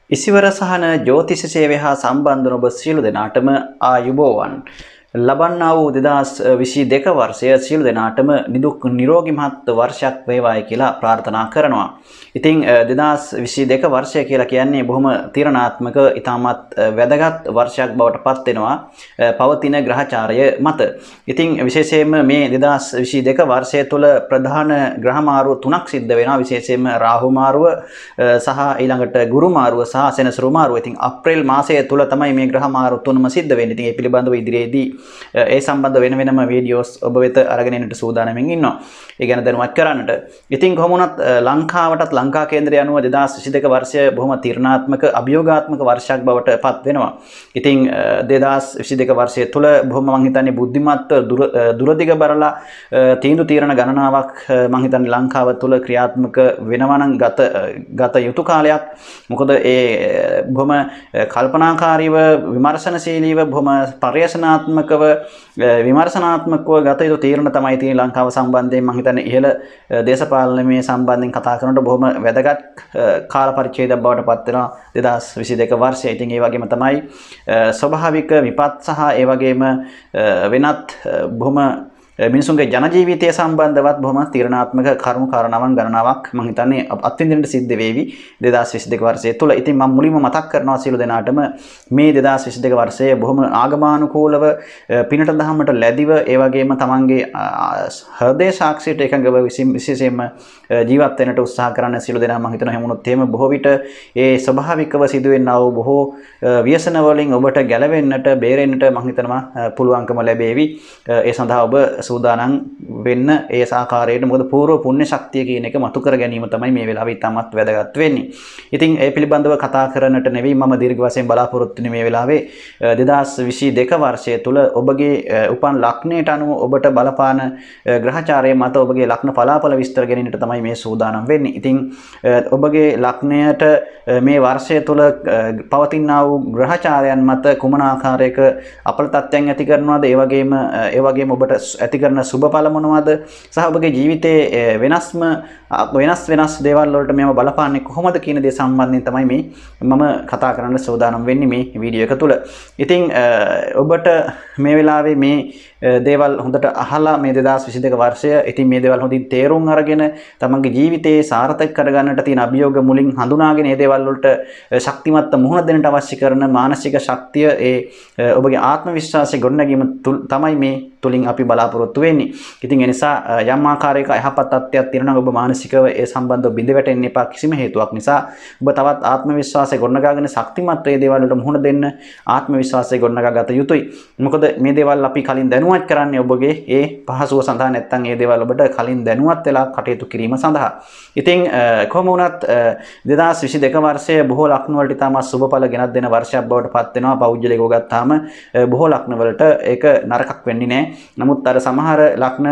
ඉසිවර සහන ජ්‍යෝතිෂ සේවය හා සම්බන්ධ ඔබ සියලු දෙනාටම ආයුබෝවන්. ලබන්නා වූ 2022 වර්ෂය සියලු දෙනාටම නිදුක් නිරෝගී මහත් වර්ෂයක් වේවායි කියලා ප්‍රාර්ථනා කරනවා. ඉතින් 2022 වර්ෂය කියලා කියන්නේ බොහොම තීරණාත්මක ඉතාමත් වැදගත් වර්ෂයක් බවට පත් වෙනවා පවතින ග්‍රහචාරය මත. ඉතින් විශේෂයෙන්ම මේ 2022 වර්ෂය තුළ ප්‍රධාන ග්‍රහ මාරුව තුනක් සිද්ධ වෙනවා. විශේෂයෙන්ම රාහු මාරුව සහ ඊළඟට ගුරු මාරුව සහ සෙනසුරු මාරුව. ඉතින් අප්‍රේල් මාසය තුළ තමයි මේ ග්‍රහ මාරු තුනම සිද්ධ වෙන්නේ. ඉතින් ඒ පිළිබඳව ඉදිරියේදී ඒ සම්බන්ධ වෙනම වීඩියෝස් ඔබ වෙත අරගෙන එන්නට සූදානම්ෙන් ඉන්නවා. ඒ ගැන දැනුවත් කරන්නට. ඉතින් කොහොම වුණත් ලංකාවටත් ලංකා කේන්ද්‍රය අනුව 2022 වර්ෂය බොහොම තීරණාත්මක අභියෝගාත්මක වර්ෂයක් බවට පත් වෙනවා. ඉතින් 2022 වර්ෂය තුළ බොහොම මම හිතන්නේ බුද්ධිමත් දුරදිග බරලා තීන්දුව తీරන ගණනාවක් මම හිතන්නේ ලංකාව තුළ ක්‍රියාත්මක වෙනවා නම් ගත යුතු කාලයක්. මොකද ඒ බොහොම කල්පනාකාරීව විමර්ශනශීලීව බොහොම පර්යේෂණාත්මකව විමර්ශනාත්මකව ගත යුතු තීරණ තමයි තියෙන ලංකාව සම්බන්ධයෙන් මම හිතන්නේ ඉහළ දේශපාලනමය සම්බන්ධයෙන් කතා කරනකොට බොහොම වැදගත් කාල පරිච්ඡේදයක් බවට පත් වෙනවා 2022 වර්ෂය. ඉතින් ඒ වගේම තමයි ස්වභාවික විපත් සහ ඒ වගේම වෙනත් බොහොම මිනිසුන්ගේ ජන ජීවිතය සම්බන්ධවත් බොහොම තීරණාත්මක කරුණු කාරණාවන් ගණනාවක් මම හිතන්නේ අත්විඳින්නට සිද්ධ වේවි 2022 වර්ෂය තුළ. ඉතින් මම මුලින්ම මතක් කරනවා සියලු දෙනාටම මේ 2022 වර්ෂය බොහොම ආගමනුකූලව පිනට දහමට ලැබිව ඒ වගේම තමන්ගේ හෘදය සාක්ෂියට එකඟව විශේෂයෙන්ම ජීවත් වෙන්නට උත්සාහ කරන්න සියලු දෙනා මම හිතනවා හැමෝනොත් එහෙම බොහෝ විට ඒ ස්වභාවිකව සිදුවෙනා වූ බොහෝ ව්‍යසන වලින් ඔබට ගැලවෙන්නට බේරෙන්නට මම හිතනවා පුළුවන්කම ලැබේවි. ඒ සඳහා ඔබ සූදානම් වෙන්න ඒ සාකාරයට. මොකද పూర్ව පුණ්‍ය ශක්තිය කියන එක මතු කර ගැනීම තමයි මේ වෙලාවේ ඉතාමත් වැදගත් වෙන්නේ. ඉතින් ඒ පිළිබඳව කතා කරන්නට නෙවෙයි මම දීර්ඝ වශයෙන් බලාපොරොත්තු වෙන්නේ මේ වෙලාවේ 2022 වර්ෂය තුල ඔබගේ උපන් ලග්නයට අනුව ඔබට බලපාන ග්‍රහචාරය මත ඔබගේ ලග්න පලාපල විස්තර ගැනීමට තමයි මේ සූදානම් වෙන්නේ. ඉතින් ඔබගේ ලග්නයට මේ වර්ෂය තුල පවතිනා වූ ග්‍රහචාරයන් මත කුමන ආකාරයක අපල තත්ත්වයන් ඇති කරනවද ඒ වගේම ඔබට ඇති කරන සුබ පළ මොනවද සහ ඔබගේ ජීවිතයේ වෙනස් දේවල් වලට මේව බලපාන්නේ කොහොමද කියන දේ සම්බන්ධයෙන් තමයි මේ මම කතා කරන්න සූදානම් වෙන්නේ මේ වීඩියෝ එක තුල. ඉතින් ඔබට මේ වෙලාවේ මේ දේවල් හොඳට අහලා මේ 2022 වර්ෂය ඉතින් මේ දේවල් හොඳින් තේරුම් අරගෙන තමන්ගේ ජීවිතයේ සාර්ථක කරගන්නට තියෙන අභියෝග මුලින් හඳුනාගෙන මේ දේවල් වලට ශක්තිමත් මුහුණ දෙන්නට අවශ්‍ය කරන මානසික ශක්තිය ඔබගේ ආත්ම විශ්වාසය ගොඩනැගීම තමයි මේ තුලින් අපි බලාපොරොත්තු වෙන්නේ. ඉතින් ඒ නිසා යම් ආකාරයක යහපත් තත්ත්වයක් තියෙනවා ඔබ මානසිකව ඒ සම්බන්ධව බිඳ වැටෙන්න එපා කිසිම හේතුවක් නිසා. ඔබ තවත් ආත්ම විශ්වාසය ගොඩනගාගෙන ශක්තිමත් මේ දේවල් වලට මුහුණ දෙන්න ආත්ම විශ්වාසය ගොඩනගා ගත යුතුයි. මොකද මේ දේවල් අපි කලින් දැනුවත් කරන්නේ ඔබගේ ඒ පහසුව සඳහා නැත්නම් මේ දේවල් ඔබට කලින් දැනුවත් වෙලා කටයුතු කිරීම සඳහා. ඉතින් කොහොම වුණත් 2022 වර්ෂය බොහෝ ලග්න වලට ඉතාමත් සුබඵල ගෙනත් දෙන වර්ෂයක් බවට පත් වෙනවා. පෞද්ගලිකව ගත්තාම බොහෝ ලග්න වලට ඒක නරකක් වෙන්නේ නැහැ. නමුත් අර සමහර ලග්න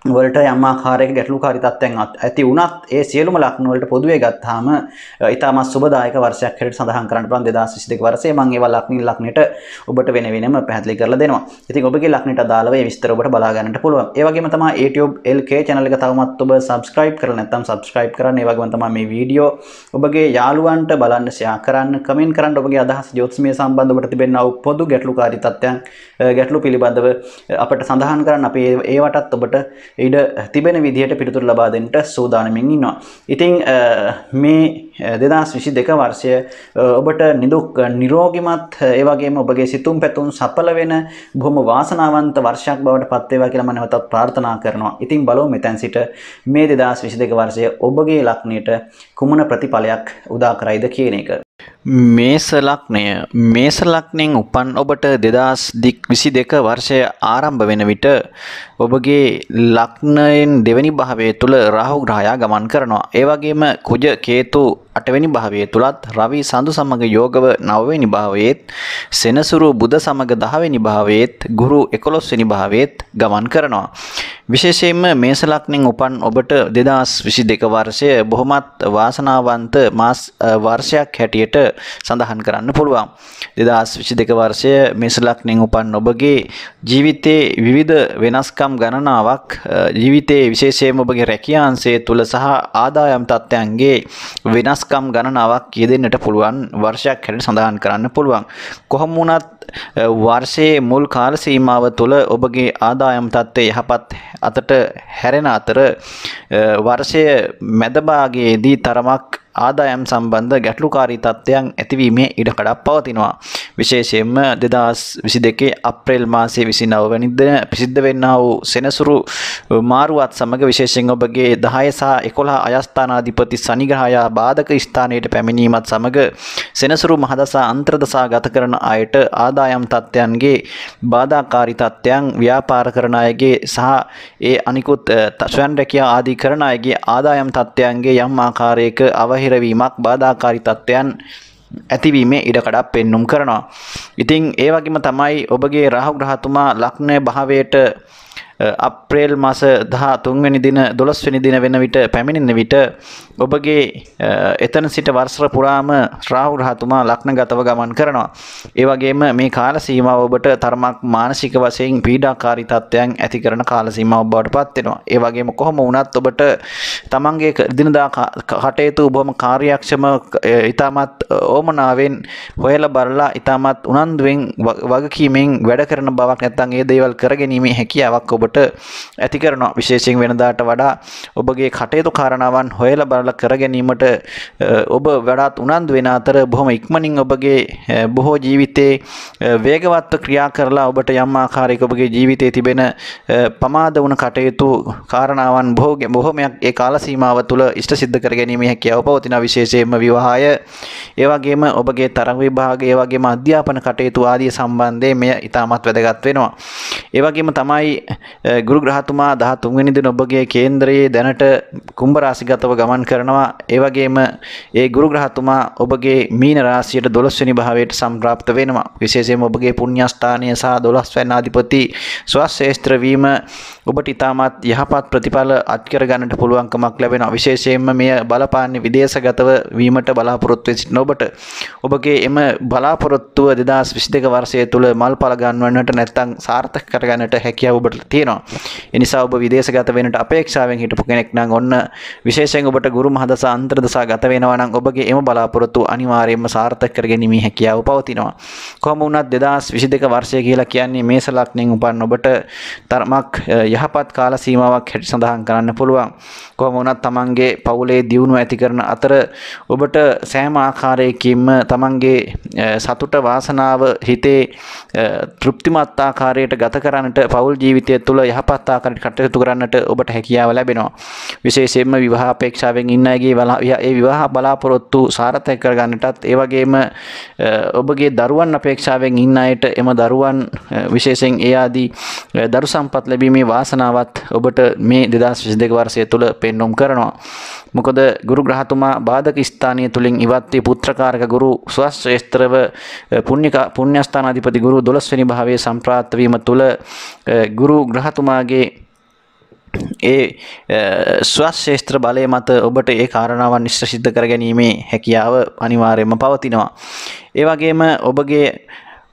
වලට යම් ආකාරයක ගැටලුකාරී තත්ත්වයන් ඇති වුණත් ඒ සියලුම ලග්න වලට පොදුවේ ගත්තාම ඊටමත් සුබදායක වර්ෂයක් හැටියට සඳහන් කරන්න පුළුවන් 2022 වර්ෂයේ මම ඒවා ලග්නයට ඔබට වෙනම පැහැදිලි කරලා දෙනවා. ඉතින් ඔබගේ ලග්නයට අදාළව මේ විස්තර ඔබට බලා ගන්නට පුළුවන්. ඒ වගේම තමයි YouTube LK channel එක තවමත් ඔබ subscribe කරලා නැත්නම් subscribe කරන්න. ඒ වගේම තමයි මේ වීඩියෝ ඔබගේ යාළුවන්ට බලන්න share කරන්න, comment කරන්න. ඔබගේ අදහස් ජ්‍යොතිෂමය සම්බන්ධ ඔබට තිබෙනා වූ පොදු ගැටලුකාරී තත්ත්වයන් ගැටලු පිළිබඳව අපට සඳහන් කරන්න. අපි ඒවටත් ඔබට ඉඩ තිබෙන විදිහට පිළිතුරු ලබා දෙන්නට සූදානම්ෙන් ඉන්නවා. ඉතින් මේ 2022 වර්ෂය ඔබට නිදුක් නිරෝගීමත් ඒ වගේම ඔබගේ සිතුම් පැතුම් සඵල වෙන බොහොම වාසනාවන්ත වර්ෂයක් බවට පත් වේවා කියලා මම නැවතත් ප්‍රාර්ථනා කරනවා. ඉතින් බලමු මෙතෙන් සිට මේ 2022 වර්ෂය ඔබගේ ලග්නයට කුමන ප්‍රතිඵලයක් උදා කරයිද කියන එක. මේස ලග්නයෙන් උපන් ඔබට 2022 වර්ෂය ආරම්භ වෙන විට ඔබගේ ලග්නයෙන් දෙවැනි භාවය තුල රාහු ග්‍රහයා ගමන් කරනවා. ඒ වගේම කුජ කේතු 8 වෙනි භාවය තුලත් රවි සඳු සමග යෝගව 9 වෙනි භාවයේත් සෙනසුරු බුධ සමග 10 වෙනි භාවයේත් ගුරු 11 වෙනි භාවයේත් ගමන් කරනවා. විශේෂයෙන්ම මේස ලග්නෙන් උපන් ඔබට 2022 වර්ෂය බොහොමත් වාසනාවන්ත මාස වර්ෂයක් හැටියට සඳහන් කරන්න පුළුවන්. 2022 වර්ෂය මේස ලග්නෙන් උපන් ඔබගේ ජීවිතයේ විවිධ වෙනස්කම් ගණනාවක් ජීවිතයේ විශේෂයෙන්ම ඔබගේ රැකියාංශය තුල සහ ආදායම් තත්ත්වයන්ගේ වෙනස්කම් ගණනාවක් යෙදෙන්නට පුළුවන් වර්ෂයක් හැටියට සඳහන් කරන්න පුළුවන්. කොහොම වුණත් වර්ෂයේ මුල් කාල සීමාව තුළ ඔබගේ ආදායම් තත්ත්වය යහපත් අතට හැරෙන අතර වර්ෂයේ මැද භාගයේදී තරමක් ආදායම් සම්බන්ධ ගැටලුකාරී තත්ත්වයන් ඇතිවීමේ ඉඩකඩක් පවතිනවා. විශේෂයෙන්ම 2022 අප්‍රේල් මාසයේ 29 වෙනිදා ප්‍රසිද්ධ වෙන්නා වූ සෙනසුරු මාරුවත් සමග විශේෂයෙන් ඔබගේ 10 සහ 11 අයස්ථානාධිපති සනි ග්‍රහයා බාධක ස්ථානයට පැමිණීමත් සමග සෙනසුරු මහදසා අන්තර්දසා ගත කරන අයට ආදායම් තත්ත්වයන්ගේ බාධාකාරී තත්ත්වයන් ව්‍යාපාර කරන අයගේ සහ ඒ අනිකුත් ස්වයං රැකියා ආදී කරන අයගේ ආදායම් තත්ත්වයන්ගේ යම් ආකාරයක අවහිරවීමක් බාධාකාරී තත්ත්වයන් ඇතිවීමේ ඉඩකඩක් පෙන්눔 කරනවා. ඉතින් ඒ වගේම තමයි ඔබගේ රාහු ග්‍රහතුමා ලග්න භාවයට අප්‍රේල් මාස 13 වෙනි දින 12 වෙනි දින වෙන විට පැමිණෙන විට ඔබගේ එතන සිට වර්ෂ පුරාම රාහු ග්‍රහතුමා ලග්නගතව ගමන් කරනවා. ඒ වගේම මේ කාල සීමාව ඔබට තරමක් මානසික වශයෙන් පීඩාකාරී තත්ත්වයන් ඇති කරන කාල සීමාවක් බවට පත් වෙනවා. ඒ වගේම කොහොම වුණත් ඔබට තමන්ගේ දිනදා කටයුතු බොහොම කාර්යක්ෂම ඊටමත් ඕමනාවෙන් හොයලා බලලා ඊටමත් උනන්දුවෙන් වගකීමෙන් වැඩ කරන බවක් නැත්නම් ඒ දේවල් කරගැනීමේ හැකියාවක් ඔබට ඇති කරනවා. විශේෂයෙන් වෙනදාට වඩා ඔබගේ කටයුතු කාරණාවන් හොයලා බලලා කර ගැනීමට ඔබ වඩාත් උනන්දු වෙන අතර බොහොම ඉක්මනින් ඔබගේ බොහෝ ජීවිතේ වේගවත්ව ක්‍රියා කරලා ඔබට යම් ආකාරයක ඔබගේ ජීවිතයේ තිබෙන පමාද වුණ කටයුතු කාරණාවන් බොහොමයක් ඒ කාල සීමාව තුළ ඉෂ්ට සිද්ධ කර ගැනීමේ හැකියාව පවතින. විශේෂයෙන්ම විවාහය, ඒ වගේම ඔබගේ තරඟ විභාග, ඒ වගේම අධ්‍යාපන කටයුතු ආදී සම්බන්ධයෙන් මෙය ඉතාමත් වැදගත් වෙනවා. ඒ වගේම තමයි ගුරු ග්‍රහතුමා 13 වෙනි දින ඔබගේ කේන්ද්‍රයේ දැනට කුම්භ රාශිගතව ගමන් කරනවා. ඒ වගේම ඒ ගුරු ග්‍රහතුමා ඔබගේ මීන රාශියට 12 වෙනි භාවයට සම්ප්‍රාප්ත වෙනවා. විශේෂයෙන්ම ඔබගේ පුණ්‍යස්ථානීය සහ 12 වෙනි අධිපති ස්වශේස්ත්‍ර වීම ඔබට ඉතාමත් යහපත් ප්‍රතිඵල අත්කර ගන්නට පුළුවන්කමක් ලැබෙනවා. විශේෂයෙන්ම මෙය බලපාන්නේ විදේශගතව වීමට බලාපොරොත්තු වෙන සිටින ඔබට ඔබගේ එම බලාපොරොත්තුව 2022 වර්ෂය තුල මල්ඵල ගන්නවන්නට නැත්නම් සාර්ථක කරගන්නට හැකියාව ඔබට තියෙනවා. ඒ නිසා ඔබ විදේශගත වෙන්නට අපේක්ෂාවෙන් හිටපු කෙනෙක් නම් ඔන්න විශේෂයෙන් ඔබට ගුරු මහදසා අන්තර්දසා ගත වෙනවා නම් ඔබගේ එම බලාපොරොත්තු අනිවාර්යයෙන්ම සාර්ථක කරගැනීමේ හැකියාව පවතිනවා. කොහොම වුණත් 2022 වර්ෂය කියලා කියන්නේ මේස ලග්නෙන් උපන් ඔබට තරමක් යහපත් කාල සීමාවක් හැටියට සඳහන් කරන්න පුළුවන්. කොහොම වුණත් තමන්ගේ පවුලේ දියුණුව ඇති කරන අතර ඔබට සෑම ආකාරයකින්ම තමන්ගේ සතුට වාසනාව හිතේ තෘප්තිමත් ආකාරයට ගත කරන්නට පවුල් ජීවිතය තුළ යහපත් ආකාරයට කටයුතු කරන්නට ඔබට හැකියාව ලැබෙනවා. විශේෂයෙන්ම විවාහ අපේක්ෂාවෙන් ඉන්න අයගේ ඒ විවාහ බලාපොරොත්තු සාර්ථක කරගන්නටත් ඒ වගේම ඔබගේ දරුවන් අපේක්ෂාවෙන් ඉන්න අයට එම දරුවන් විශේෂයෙන් ඒ ආදී දරු සම්පත් ලැබීමේ වාසනාවත් ඔබට මේ 2022 වර්ෂය තුළ පෙන්눔 කරනවා. මොකද ගුරු ග්‍රහතුමා බාධක ස්ථානීය තුලින් ඉවත් වී පුත්‍රකාරක ගුරු ස්වශ්‍රේෂ්ඨව පුණ්‍යස්ථානාධිපති ගුරු 12 වෙනි භාවයේ සම්ප්‍රාප්ත වීම තුළ ගුරු ග්‍රහතුමාගේ ඒ ස්වශේස්ත්‍ර බලය මත ඔබට ඒ කාරණාවන් ඉෂ්ට සිද්ධ කර ගැනීමේ හැකියාව අනිවාර්යයෙන්ම පවතිනවා. ඒ වගේම ඔබගේ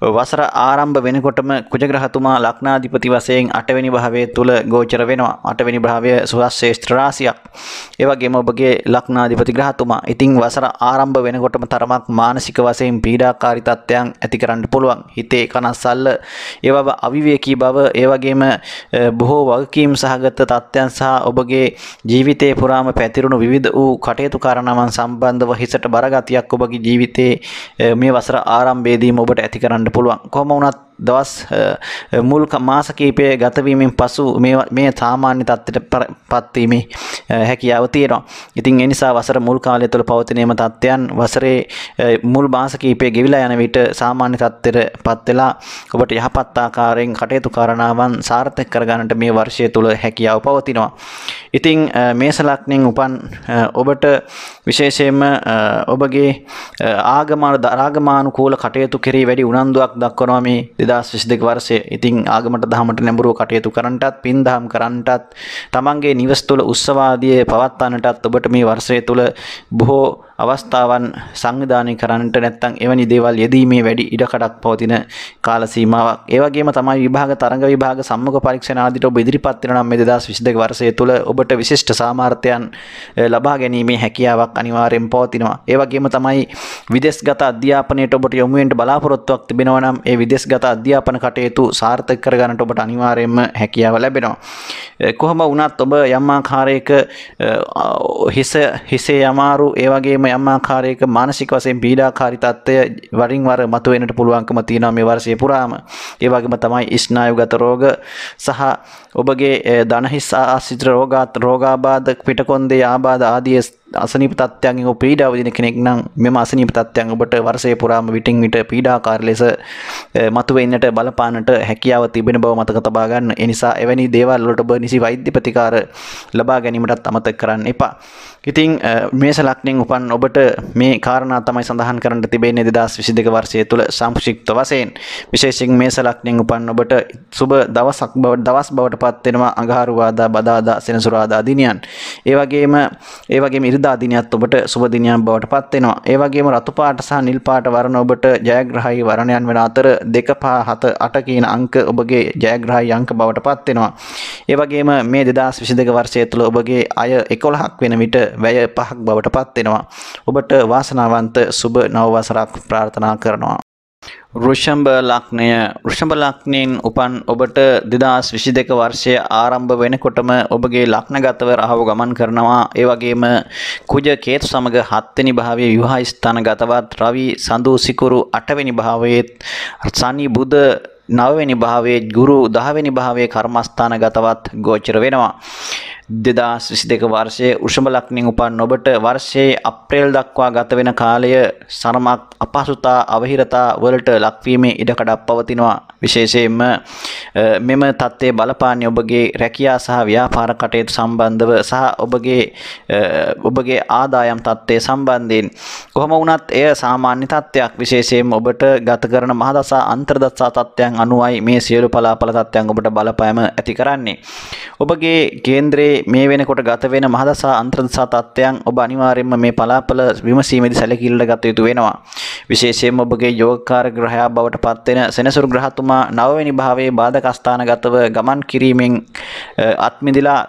වසර ආරම්භ වෙනකොටම කුජ ග්‍රහතුමා ලග්නාධිපති වශයෙන් 8 වෙනි භාවයේ තුල ගෝචර වෙනවා. 8 වෙනි භාවය ස්වශේස්ත්‍ර රාශියක්. ඒ වගේම ඔබගේ ලග්නාධිපති ග්‍රහතුමා ඉතින් වසර ආරම්භ වෙනකොටම තරමක් මානසික වශයෙන් පීඩාකාරී තත්ත්වයන් ඇති කරන්න පුළුවන්. හිතේ කනස්සල්ල, ඒ වගේම අවිවේකී බව, ඒ වගේම බොහෝ වගකීම් සහගත තත්ත්වයන් සහ ඔබගේ ජීවිතයේ පුරාම පැතිරුණු විවිධ වූ කටයුතු කාරණාවන් සම්බන්ධව හිසට බර ගතියක් ඔබගේ ජීවිතයේ මේ වසර ආරම්භයේදීම ඔබට ඇති කරන්න පුළුවන්. කොහොම වුණත් දවස් මුල් මාස කිහිපය ගත වීමෙන් පසු මේ සාමාන්‍ය තත්ත්වයට පත් වීමේ හැකියාව තියෙනවා. ඉතින් ඒ නිසා වසර මුල් කාලය තුළ පවතින එම තත්ත්වයන් වසරේ මුල් මාස කිහිපය ගෙවිලා යන විට සාමාන්‍ය තත්ත්වයට පත් වෙලා ඔබට යහපත් ආකාරයෙන් කටයුතු කරනාවන් සාර්ථක කරගන්නට මේ වර්ෂය තුළ හැකියාව පවතිනවා. ඉතින් මේස ලග්නෙන් උපන් ඔබට විශේෂයෙන්ම ඔබගේ ආගමානුකූල කටයුතු කෙරෙහි වැඩි උනන්දුවක් දක්වනවා මේ 2022 වර්ෂයේ ඉතින් ආගමට දහමට නැඹුරුව කටයුතු කරන්නටත් පින් දහම් කරන්නටත් තමන්ගේ නිවස තුළ උත්සව ආදී පවත්වන්නටත් ඔබට මේ වර්ෂය තුළ බොහෝ අවස්ථාවන් සංවිධානය කරන්නට නැත්නම් එවැනි දේවල් යෙදීමේ වැඩි ඉඩකඩක් පවතින කාල සීමාවක්. ඒ වගේම තමයි විභාග තරඟ විභාග සම්මුඛ පරීක්ෂණ ආදිට ඔබ ඉදිරිපත් වෙන නම් මේ 2022 වර්ෂය තුළ ඔබට විශිෂ්ට සාමර්ථ්‍යයන් ලබා ගැනීමේ හැකියාවක් අනිවාර්යෙන් පවතිනවා. ඒ වගේම තමයි විදේශගත අධ්‍යාපනයට ඔබට යොමු වෙන්න බලාපොරොත්තුවක් තිබෙනවා නම් ඒ විදේශගත අධ්‍යාපන කටයුතු සාර්ථක කර ගන්නට ඔබට අනිවාර්යයෙන්ම හැකියාව ලැබෙනවා. කොහොම වුණත් ඔබ යම් ආකාරයක හිසේ අමාරු ඒ වගේම යම් ආකාරයක මානසික වශයෙන් පීඩාකාරී තත්ත්වය වරින් වර මතුවෙන්නට පුළුවන්කම තියෙනවා මේ වර්ෂය පුරාම. ඒ වගේම තමයි ස්නායුගත රෝග සහ ඔබගේ දණහිස් ආශ්‍රිත රෝගාබාධ පිටකොන්දේ ආබාධ ආදී අසනීප තත්ත්වයන්ගෙන් ඔබ පීඩාව විඳින කෙනෙක් නම් මෙම අසනීප තත්ත්වයන් ඔබට වර්ෂය පුරාම විටින් විට පීඩාකාරී ලෙස මතුවෙන්නට බලපාන්නට හැකියාව තිබෙන බව මතක තබා ගන්න. ඒ නිසා එවැනි දේවල් වලට ඔබ නිසි වෛද්‍ය ප්‍රතිකාර ලබා ගැනීමටත් අමතක කරන්න එපා. ඉතින් මේෂ ලග්නයෙන් උපන් ඔබට මේ කාරණා තමයි සඳහන් කරන්න තිබෙන්නේ 2022 වර්ෂය තුළ සංක්ෂිප්ත වශයෙන්. විශේෂයෙන් මේෂ ලග්නයෙන් උපන් ඔබට සුබ දවස් බවට පත් වෙනවා අඟහරුවාදා බදාදා සෙනසුරාදා දිනයන්. ඒ වගේම ඉරිදා දිනයත් ඔබට සුබ දිනයක් බවට පත් වෙනවා. ඒ වගේම රතු පාට සහ නිල් පාට වර්ණ ඔබට ජයග්‍රහී වර්ණයන් වෙන අතර 2 5 7 8 කියන අංක ඔබගේ ජයග්‍රහී අංක බවට පත් වෙනවා. ඒ වගේම මේ 2022 වර්ෂය තුළ ඔබගේ අය 11ක් වෙන විට වැය 5ක් බවට පත් වෙනවා. ඔබට වාසනාවන්ත සුබ නව වසරක් ප්‍රාර්ථනා කරනවා. වෘෂභ ලග්නයෙන් උපන් ඔබට 2022 වර්ෂය ආරම්භ වෙනකොටම ඔබගේ ලග්නගතව රාහු ගමන් කරනවා. ඒ වගේම කුජ කේතු සමග 7 වෙනි භාවයේ විවාහ ස්ථානගතවත් රවි සඳු සිකුරු 8 වෙනි භාවයේ සනි බුධ 9 වෙනි භාවයේ ගුරු 10 වෙනි භාවයේ කර්මස්ථානගතවත් ගෝචර වෙනවා. 2022 වර්ෂයේ වෘෂභ ලග්නයෙන් උපන් ඔබට වර්ෂයේ අප්‍රේල් දක්වා ගත වෙන කාලය සරමක් අපහසුතා අවහිරතා වලට ලක්වීමේ ඉඩකඩක් පවතිනවා. විශේෂයෙන්ම මෙම තත්ත්වයේ බලපාන්නේ ඔබගේ රැකියා සහ ව්‍යාපාර කටයුතු සම්බන්ධව සහ ඔබගේ ආදායම් තත්ත්වයේ සම්බන්ධයෙන්. කොහොම වුණත් එය සාමාන්‍ය තත්ත්වයක්. විශේෂයෙන්ම ඔබට ගත කරන මහදසා අන්තර්දසා තත්ත්වයන් අනුවයි මේ සියලු පලාපල තත්ත්වයන් ඔබට බලපෑම ඇති කරන්නේ. ඔබගේ කේන්ද්‍රයේ මේ වෙනකොට ගත වෙන මහදසා අන්තර්දසා තත්ත්වයන් ඔබ අනිවාර්යයෙන්ම මේ පලාපල විමසීමේදී සැලකිල්ලට ගත යුතු වෙනවා. විශේෂයෙන්ම ඔබගේ යෝගකාර ග්‍රහයා බවට පත් වෙන සෙනසුරු ග්‍රහතුමා 9 වෙනි භාවයේ බාධක ස්ථානගතව ගමන් කිරීමෙන් අත්මිදලා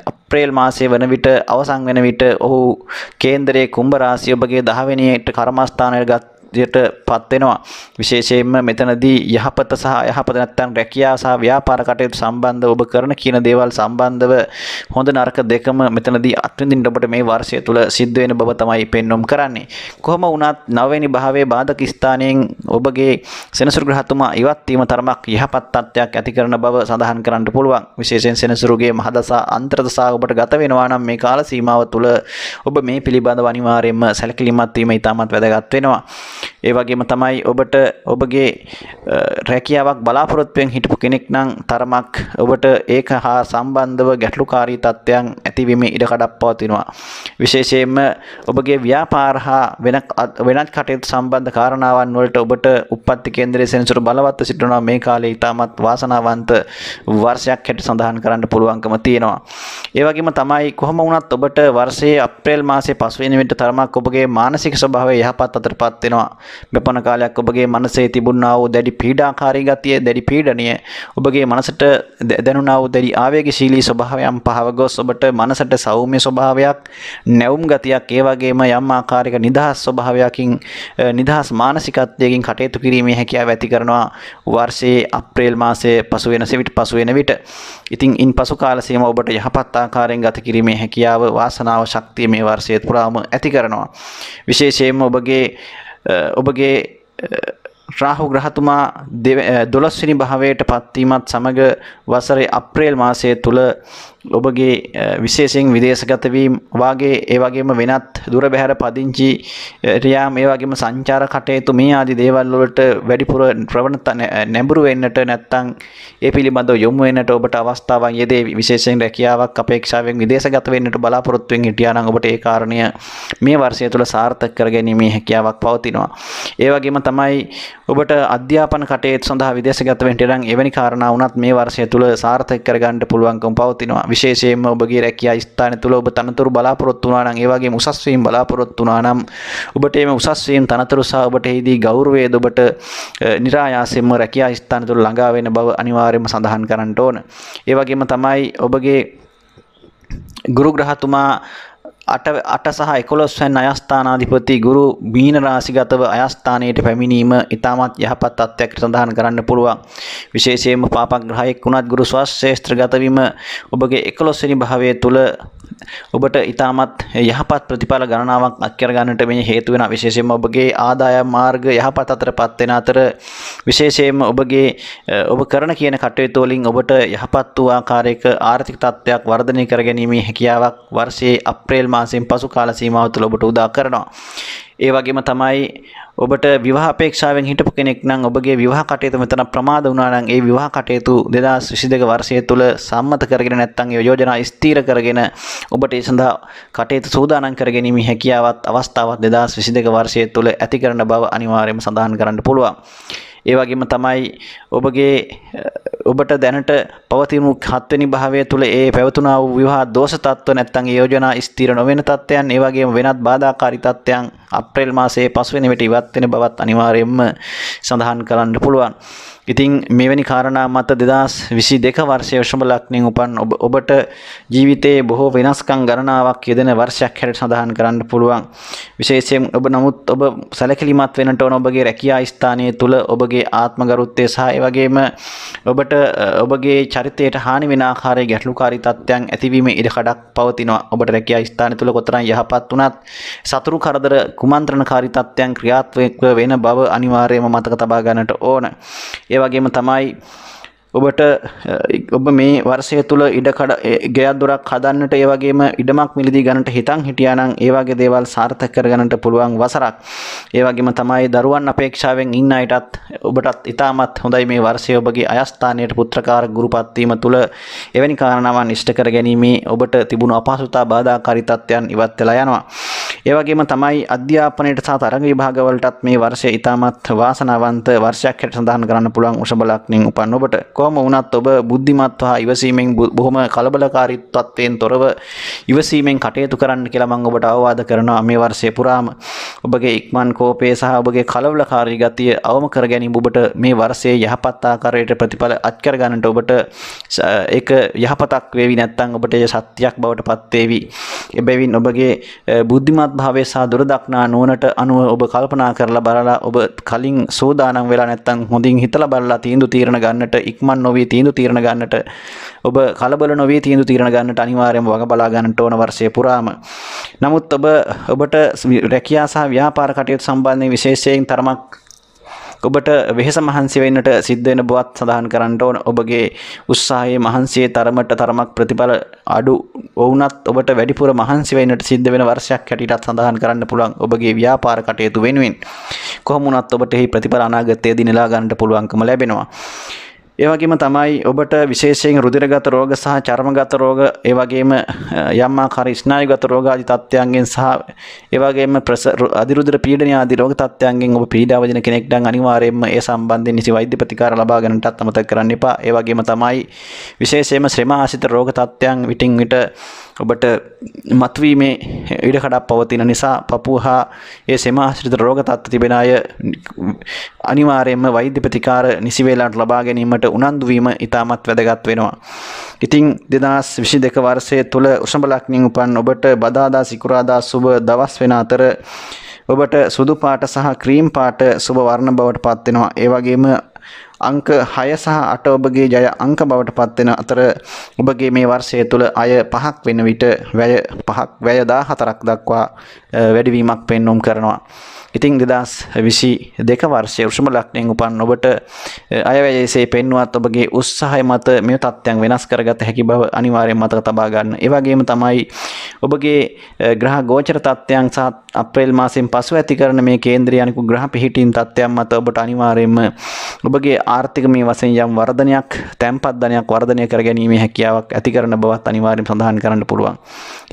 අප්‍රේල් මාසයේ වන විට අවසන් වෙන විට ඔහු කේන්දරයේ කුම්භ රාශිය ඔබගේ 10 වෙනියට කර්මස්ථානයට පත් වෙනවා. විශේෂයෙන්ම මෙතනදී යහපත සහ යහපත නැත්නම් රැකියාව සහ ව්‍යාපාර කටයුතු සම්බන්ධව ඔබ කරන කියන දේවල් සම්බන්ධව හොඳ නරක දෙකම මෙතනදී අත්විඳින්න ඔබට මේ වර්ෂය තුල සිද්ධ වෙන බව තමයි පෙන්වුම් කරන්නේ. කොහොම වුණත් 9 වෙනි භාවයේ බාධක ස්ථානයෙන් ඔබගේ සෙනසුරු ග්‍රහතුමා ඉවත් වීම තරමක් යහපත් තත්ත්වයක් ඇති කරන බව සඳහන් කරන්න පුළුවන්. විශේෂයෙන් සෙනසුරුගේ මහදසා අන්තර්දසා ඔබට ගත වෙනවා නම් මේ කාල සීමාව තුල ඔබ මේ පිළිබඳව අනිවාර්යයෙන්ම සැලකිලිමත් වීම ඉතාමත් වැදගත් වෙනවා. ඒ වගේම තමයි ඔබට ඔබගේ රැකියාවක් බලාපොරොත්තුෙන් හිටපු කෙනෙක් නම් තරමක් ඔබට ඒක හා සම්බන්ධව ගැටලුකාරී තත්ත්වයන් ඇතිවීමේ ඉඩකඩක් පවතිනවා. විශේෂයෙන්ම ඔබගේ ව්‍යාපාර හා වෙනත් කටයුතු සම්බන්ධ කාරණාවන් වලට ඔබට උප්පත්ති කේන්දරයේ සෙනසුරු බලවත්ව සිටිනවා. මේ කාලේ ඉතාමත් වාසනාවන්ත වර්ෂයක් හැට සඳහන් කරන්න පුළුවන්කම තියෙනවා. ඒ වගේම තමයි කොහොම වුණත් ඔබට වර්ෂයේ අප්‍රේල් මාසයේ පසුවෙනි විට තරමක් ඔබගේ මානසික ස්වභාවය යහපත් අතරපත් වෙනවා. මෙපමණ කාලයක් ඔබගේ මනසේ තිබුණා වූ දැඩි පීඩාකාරී ගතිය, දැඩි පීඩනය ඔබගේ මනසට දැනුණා වූ දැඩි ආවේගශීලී ස්වභාවයන් පහව ගොස් ඔබට මනසට සෞම්‍ය ස්වභාවයක්, නැවුම් ගතියක්, ඒ වගේම යම් ආකාරයක නිදහස් ස්වභාවයකින් නිදහස් මානසිකත්වයකින් කටයුතු කිරීමේ හැකියාව ඇති කරනවා වර්ෂයේ අප්‍රේල් මාසයේ පසු වෙන විට. ඉතින් ඉන් පසු කාල සීමාව ඔබට යහපත් ආකාරයෙන් ගත කිරීමේ හැකියාව, වාසනාව, ශක්තිය මේ වර්ෂයේ පුරාම ඇති කරනවා. විශේෂයෙන්ම ඔබගේ රාහු ග්‍රහතුමා 12 වෙනි භාවයට පත්වීමත් සමග වසරේ අප්‍රේල් මාසයේ තුල ඔබගේ විශේෂයෙන් විදේශගත වීම වාගේ ඒ වගේම වෙනත් දුර බැහැර පදිංචි රියාම් ඒ වගේම සංචාර කටයුතු මේ ආදී දේවල් වලට වැඩිපුර ප්‍රවණතා නැඹුරු වෙන්නට නැත්නම් ඒ පිළිබඳව යොමු වෙන්නට ඔබට අවස්ථාවක් යෙදේ. විශේෂයෙන් රැකියාවක් අපේක්ෂාවෙන් විදේශගත වෙන්නට බලාපොරොත්තු වෙමින් හිටියා නම් ඔබට ඒ කාරණය මේ වර්ෂය තුල සාර්ථක කර ගැනීමේ හැකියාවක් පවතිනවා. ඒ වගේම තමයි ඔබට අධ්‍යාපන කටයුතු සඳහා විදේශගත වෙන්න නම් එවැනි කාරණා වුණත් මේ වර්ෂය තුල සාර්ථක කරගන්න පුළුවන්කම පවතිනවා. විශේෂයෙන්ම ඔබගේ රැකියා ස්ථාන තුල ඔබ තනතුරු බලාපොරොත්තු වුණා නම්, ඒ වගේම උසස් වීම බලාපොරොත්තු වුණා නම් ඔබට මේ උසස් වීම තනතුරු සහ ඔබට එහිදී ගෞරවයද ඔබට નિરાයාසයෙන්ම රැකියා ස්ථාන තුල ළඟා වෙන බව අනිවාර්යයෙන්ම සඳහන් කරන්න ඕන. ඒ වගේම තමයි ඔබගේ ගුරු ග්‍රහතුමා 8 සහ 11 වැනි අයස්ථානාධිපති ගුරු මීන රාශිගතව අයස්ථානයට පැමිණීම ඉතාමත් යහපත් තත්ත්වයකට සඳහන් කරන්න පුළුවන්. විශේෂයෙන්ම පාපග්‍රහයෙක් වුණත් ගුරු ස්වශේෂ්ත්‍රගත වීම ඔබගේ 11 වෙනි භාවයේ තුල ඔබට ඉතාමත් යහපත් ප්‍රතිඵල ගණනාවක් අත්කර ගන්නට මේ හේතු වෙනවා. විශේෂයෙන්ම ඔබගේ ආදායම් මාර්ග යහපත් අතරපත් වෙන අතර විශේෂයෙන්ම ඔබගේ ඔබ කරන කියන කටයුතු වලින් ඔබට යහපත් වූ ආකාරයක ආර්ථික තත්ත්වයක් වර්ධනය කර ගැනීමේ හැකියාවක් වර්ෂයේ අප්‍රේල් මාසයෙන් පසු කාල සීමාව තුළ ඔබට උදා කරනවා. ඒ වගේම තමයි ඔබට විවාහ අපේක්ෂාවෙන් හිටපු කෙනෙක් නම් ඔබගේ විවාහ කටයුතු මෙතන ප්‍රමාද වුණා නම් ඒ විවාහ කටයුතු 2022 වර්ෂය තුළ සම්මත කරගෙන නැත්නම් ඒ යෝජනා ස්ථීර කරගෙන ඔබට ඒ සඳහා කටයුතු සූදානම් කර ගැනීමේ හැකියාවත් අවස්ථාවක් 2022 වර්ෂය තුළ ඇති කරන බව අනිවාර්යයෙන්ම සඳහන් කරන්න පුළුවන්. ඒ වගේම තමයි ඔබට දැනට පවතින 7 වෙනි භාවය තුළ ඒ පැවතුනා වූ විවාහ දෝෂ තත්ත්ව නැත්නම් ඒ යෝජනා ස්ථිර නොවන තත්ත්වයන්, ඒ වගේම වෙනත් බාධාකාරී තත්ත්වයන් අප්‍රේල් මාසයේ 5 වෙනි විට ඉවත් වෙන බවත් අනිවාර්යයෙන්ම සඳහන් කරන්න පුළුවන්. ඉතින් මෙවැනි කාරණා මත 2022 වර්ෂයේ වෘෂභ ලග්නයෙන් උපන් ඔබට ජීවිතයේ බොහෝ වෙනස්කම් ගණනාවක් යෙදෙන වර්ෂයක් හැටියට සඳහන් කරන්න පුළුවන්. විශේෂයෙන් ඔබ සැලකිලිමත් වෙන්නට ඕන ඔබගේ රැකියා ස්ථානයේ තුල ඔබගේ ආත්මගරුත්වය සහ ඒ වගේම ඔබට ඔබගේ චරිතයට හානි වෙන ආකාරයේ ගැටලුකාරී තත්ත්වයන් ඇතිවීමේ ඉඩකඩක් පවතිනවා. ඔබට රැකියා ස්ථානය තුල කොතරම් යහපත් වුණත් සතුරු කරදර කුමන්ත්‍රණකාරී තත්ත්වයන් ක්‍රියාත්මක වෙන බව අනිවාර්යයෙන්ම මතක තබා ගන්නට ඕන. ඒ වගේම තමයි ඔබ මේ වර්ෂය තුල ගෙයක් දොරක් හදන්නට, ඒ වගේම ඉඩමක් මිලදී ගන්නට හිතන් හිටියා නම් ඒ වගේ දේවල් සාර්ථක කර ගන්නට පුළුවන් වසරක්. ඒ වගේම තමයි දරුවන් අපේක්ෂාවෙන් ඉන්න අයටත් ඔබටත් ඉතාමත් හොඳයි මේ වර්ෂය. ඔබගේ අයස්ථානයේ පුත්‍රකාර ගුරුපත් වීම තුල එවැනි කාරණාවන් ඉෂ්ට කර ගැනීමේ ඔබට තිබුණු අපහසුතා බාධාකාරී තත්ත්වයන් ඉවත් වෙලා යනවා. ඒ වගේම තමයි අධ්‍යාපනයට සහ තරඟ විභාගවලටත් මේ වර්ෂය ඉතාමත් වාසනාවන්ත වර්ෂයක් හැටියට සඳහන් කරන්න පුළුවන් වෘෂභ ලග්නයෙන් උපන් ඔබට. කොහොම වුණත් ඔබ බුද්ධිමත් හා ඉවසීමෙන් බොහොම කලබලකාරීත්වයෙන් තොරව ඉවසීමෙන් කටයුතු කරන්න කියලා මම ඔබට අවවාද කරනවා. මේ වර්ෂය පුරාම ඔබගේ ඉක්මන් කෝපය සහ ඔබගේ කලබලකාරී ගතිය අවම කර ගැනීම ඔබට මේ වර්ෂයේ යහපත් ආකාරයට ප්‍රතිඵල අත්කර ගන්නට ඔබට ඒක යහපතක් වේවි, නැත්නම් ඔබට සත්‍යයක් බවට පත් වේවි. එබැවින් ඔබගේ බුද්ධිමත් භාවය සහ දුරදක්නා නුවණට අනුව ඔබ කල්පනා කරලා බලලා ඔබ කලින් සෝදානම් වෙලා නැත්නම් හොඳින් හිතලා බලලා තීරණ ගන්නට, ඉක්මන් නොවී තීරණ ගන්නට, ඔබ කලබල නොවී තීරණ ගන්නට අනිවාර්යයෙන්ම වග බලා ගන්නට ඕන වර්ෂය පුරාම. නමුත් ඔබට රැකියා සහ ව්‍යාපාර කටයුතු සම්බන්ධයෙන් විශේෂයෙන් තරමක් ඔබට වෙහෙස මහන්සි වෙන්නට සිද්ධ වෙන බවත් සඳහන් කරන්න ඕන. ඔබගේ උත්සාහයේ මහන්සියේ තරමක් ප්‍රතිඵල අඩු වුණත් ඔබට වැඩිපුර මහන්සි වෙන්නට සිද්ධ වෙන වර්ෂයක් හැටියට සඳහන් කරන්න පුළුවන් ඔබගේ ව්‍යාපාර කටයුතු වෙනුවෙන්. කොහොම වුණත් ඔබට මේ ප්‍රතිඵල අනාගතයේදී නෙලා ගන්නට පුළුවන්කම ලැබෙනවා. ඒ වගේම තමයි ඔබට විශේෂයෙන් රුධිරගත රෝග සහ චර්මගත රෝග, ඒ වගේම යම් ආකාර ස්නායුගත රෝග ආදී තත්ත්වයන්ගෙන් සහ ඒ වගේම අධිරුධිර පීඩන ආදී රෝග තත්ත්වයන්ගෙන් ඔබ පීඩා විඳින කෙනෙක් නම් අනිවාර්යයෙන්ම ඒ සම්බන්ධයෙන් නිසි වෛද්‍ය ප්‍රතිකාර ලබා ගන්නටත් අමතක කරන්න එපා. ඒ වගේම තමයි විශේෂයෙන්ම ශ්‍රම ආශ්‍රිත රෝග තත්ත්වයන් විටින් විට ඔබට මතුවීමේ ඉඩකඩක් පවතින නිසා පපුව හා ඒ සෙම ආශ්‍රිත රෝග තත්ත්ව තිබෙන අය අනිවාර්යයෙන්ම වෛද්‍ය ප්‍රතිකාර නිසි වේලාවට ලබා ගැනීමට උනන්දු වීම ඉතාමත් වැදගත් වෙනවා. ඉතින් 2022 වර්ෂයේ තුල වෘෂභ ලග්නයෙන් උපන් ඔබට බදාදා සිකුරාදා සුබ දවස් වෙන අතර ඔබට සුදු පාට සහ ක්‍රීම් පාට සුබ වර්ණ බවට පත් වෙනවා. ඒ වගේම අංක 6 සහ 8 ඔබගේ ජය අංක බවට පත් වෙන අතර ඔබගේ මේ වර්ෂය තුල අය 5ක් වෙන විට වැය 14ක් දක්වා වැඩිවීමක් පෙන්වුම් කරනවා. ඉතින් 2022 වර්ෂයේ වෘෂභ ලග්නයෙන් උපන් ඔබට අයවැයසේ පෙන්වුවත් ඔබගේ උත්සාහය මත මේ තත්ත්වයන් වෙනස් කරගත හැකි බව අනිවාර්යයෙන් මතක තබා ගන්න. ඒ වගේම තමයි ඔබගේ ග්‍රහ ගෝචර තත්ත්වයන් සහ අප්‍රේල් මාසයෙන් පසු ඇති කරන මේ කේන්ද්‍රීය අනිකුත් ග්‍රහ පිහිටීම් තත්ත්වයන් මත ඔබට අනිවාර්යයෙන්ම ඔබගේ ආර්ථිකමය වශයෙන් යම් වර්ධනයක්, තැන්පත් ධනයක් වර්ධනය කර ගැනීමේ හැකියාවක් ඇති කරන බවත් අනිවාර්යයෙන් සඳහන් කරන්න පුළුවන්.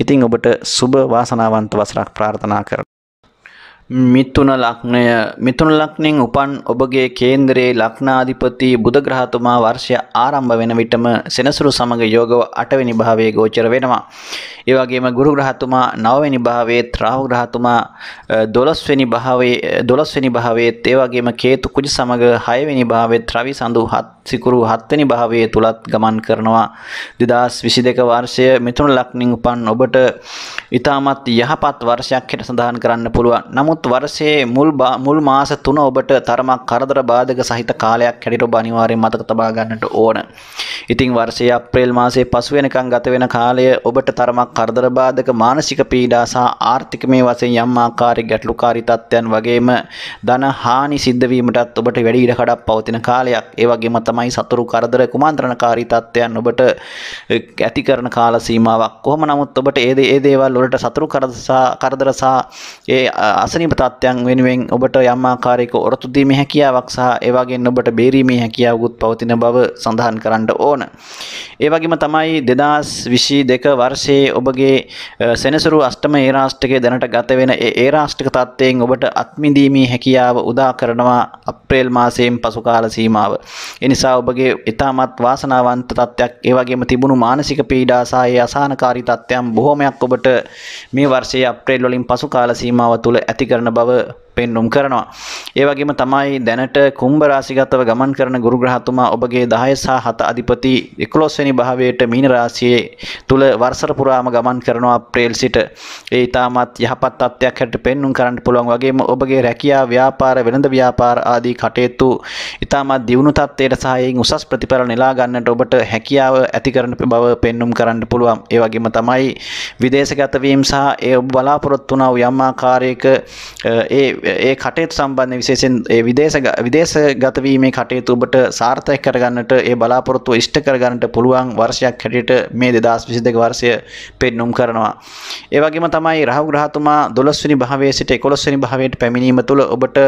ඉතින් ඔබට සුබ වාසනාවන්ත වසරක් ප්‍රාර්ථනා කරනවා. මිථුන ලග්නයෙන් උපන් ඔබගේ කේන්දරයේ ලග්නාධිපති බුධ ග්‍රහතුමා වර්ෂය ආරම්භ වෙන විටම සෙනසුරු සමග යෝගව 8 වෙනි භාවයේ ගෝචර වෙනවා. ඒ වගේම ගුරු ග්‍රහතුමා 9 වෙනි භාවයේ, රාහු ග්‍රහතුමා 12 වෙනි භාවයේ, ඒ වගේම කේතු කුජ සමග 6 වෙනි භාවයේ, රවි සඳු සිකුරු 7 වෙනි භාවයේ තුලත් ගමන් කරනවා. 2022 වර්ෂය මිථුන ලග්නයෙන් උපන් ඔබට ඉතාමත් යහපත් වර්ෂයක් හැට සඳහන් කරන්න පුළුවන්. නමුත් වර්ෂයේ මුල් මාස 3 ඔබට තරමක් කරදර බාධක සහිත කාලයක් හැටියට ඔබ අනිවාර්යෙන් මතක තබා ගන්නට ඕන. ඉතින් වර්ෂයේ අප්‍රේල් මාසයේ පසු වෙනකන් ගත වෙන කාලය ඔබට තරමක් කරදර බාධක, මානසික පීඩා සහ ආර්ථිකමය වශයෙන් යම් ආකාරයක ගැටලුකාරී තත්ත්වයන් වගේම ධන හානි සිද්ධ වීමටත් ඔබට වැඩි ඉඩකඩක් පවතින කාලයක්. ඒ වගේම තමයි සතුරු කරදර, කුමන්ත්‍රණකාරී තත්ත්වයන් ඔබට ඇති කරන කාල සීමාවක්. කොහොම නමුත් ඔබට ඒ දේවල් වලට සතුරු කරදර සහ ඒ අසනීප තත්ත්වයන් වෙනුවෙන් ඔබට යම් ආකාරයක ඔරොත්තු දීමේ හැකියාවක් සහ ඒ වගේම ඔබට බේරීමේ හැකියාවකුත් පවතින බව සඳහන් කරන්න ඕන. ඒ වගේම තමයි 2022 වර්ෂයේ ඔබගේ සෙනසුරු අෂ්ටම ඒරාෂ්ටකයේ දැනට ගත වෙන ඒ ඒරාෂ්ටක තත්ත්වයෙන් ඔබට අත්මිදීමේ හැකියාව උදා කරනවා අප්‍රේල් මාසයෙන් පසු කාල සීමාව. ඒ නිසා ඔබගේ ඉතාමත් වාසනාවන්ත තත්ත්වයක්, ඒ වගේම තිබුණු මානසික පීඩා සහ ඒ අසහනකාරී තත්ත්වයන් බොහෝමයක් ඔබට මේ වර්ෂයේ අප්‍රේල් වලින් පසු කාල සීමාව තුළ ඇති කරන බව පෙන්눔 කරනවා. ඒ වගේම තමයි දැනට කුම්භ රාශිගතව ගමන් කරන ගුරු ග්‍රහතුමා ඔබගේ 10 සහ 7 අධිපති 11 වෙනි භාවයට මීන රාශියේ තුල වර්ෂර පුරාම ගමන් කරනවා අප්‍රේල් සිට. ඒ ඊටමත් යහපත් තත්ත්වයක් හැටියට පෙන්눔 කරන්න පුළුවන්. වගේම ඔබගේ රැකියාව, ව්‍යාපාර, වෙළඳ ව්‍යාපාර ආදී කටයුතු ඊටමත් දියුණු තත්ත්වයට සහ එයින් උසස් ප්‍රතිඵල නෙලා ගන්නට ඔබට හැකියාව ඇති කරන බව පෙන්눔 කරන්න පුළුවන්. ඒ වගේම තමයි විදේශගත වීම සහ ඒ ඔබ බලාපොරොත්තු වුණා වූ යම් ආකාරයක ඒ කටයුතු සම්බන්ධ විශේෂයෙන් ඒ විදේශගත වීමේ කටයුතු ඔබට සාර්ථක කරගන්නට, ඒ බලාපොරොත්තු ඉෂ්ට කරගන්නට පුළුවන් වර්ෂයක් හැටියට මේ 2022 වර්ෂය පෙන්눔 කරනවා. ඒ වගේම තමයි රාහු ග්‍රහතුමා 12 වෙනි භාවයේ සිට 11 වෙනි භාවයට පැමිණීම තුළ ඔබට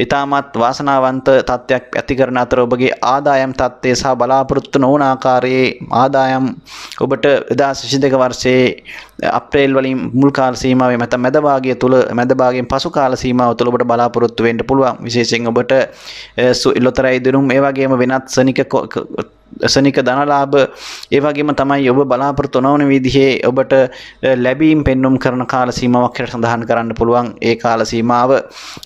ඊටමත් වාසනාවන්ත තත්ත්වයක් ඇති කරන අතර ඔබගේ ආදායම් තත්ත්වය සහ බලාපොරොත්තු නොවන ආකාරයේ ආදායම් ඔබට 2022 වර්ෂයේ අප්‍රේල් වලින් මුල් කාල සීමාවේ මැද භාගය තුළ මැද භාගයෙන් පසු කාල සීමාව තුළ ඔබට බලාපොරොත්තු වෙන්න පුළුවන්. විශේෂයෙන් ඔබට ලොතරැයි දිනුම්, ඒ වගේම වෙනත් සනික ධනලාභ, ඒ වගේම තමයි ඔබ බලාපොරොත්තු නොවන විදිහේ ඔබට ලැබීම් පෙන්눔 කරන කාල සීමාවක් හැටියට සඳහන් කරන්න පුළුවන් ඒ කාල සීමාව.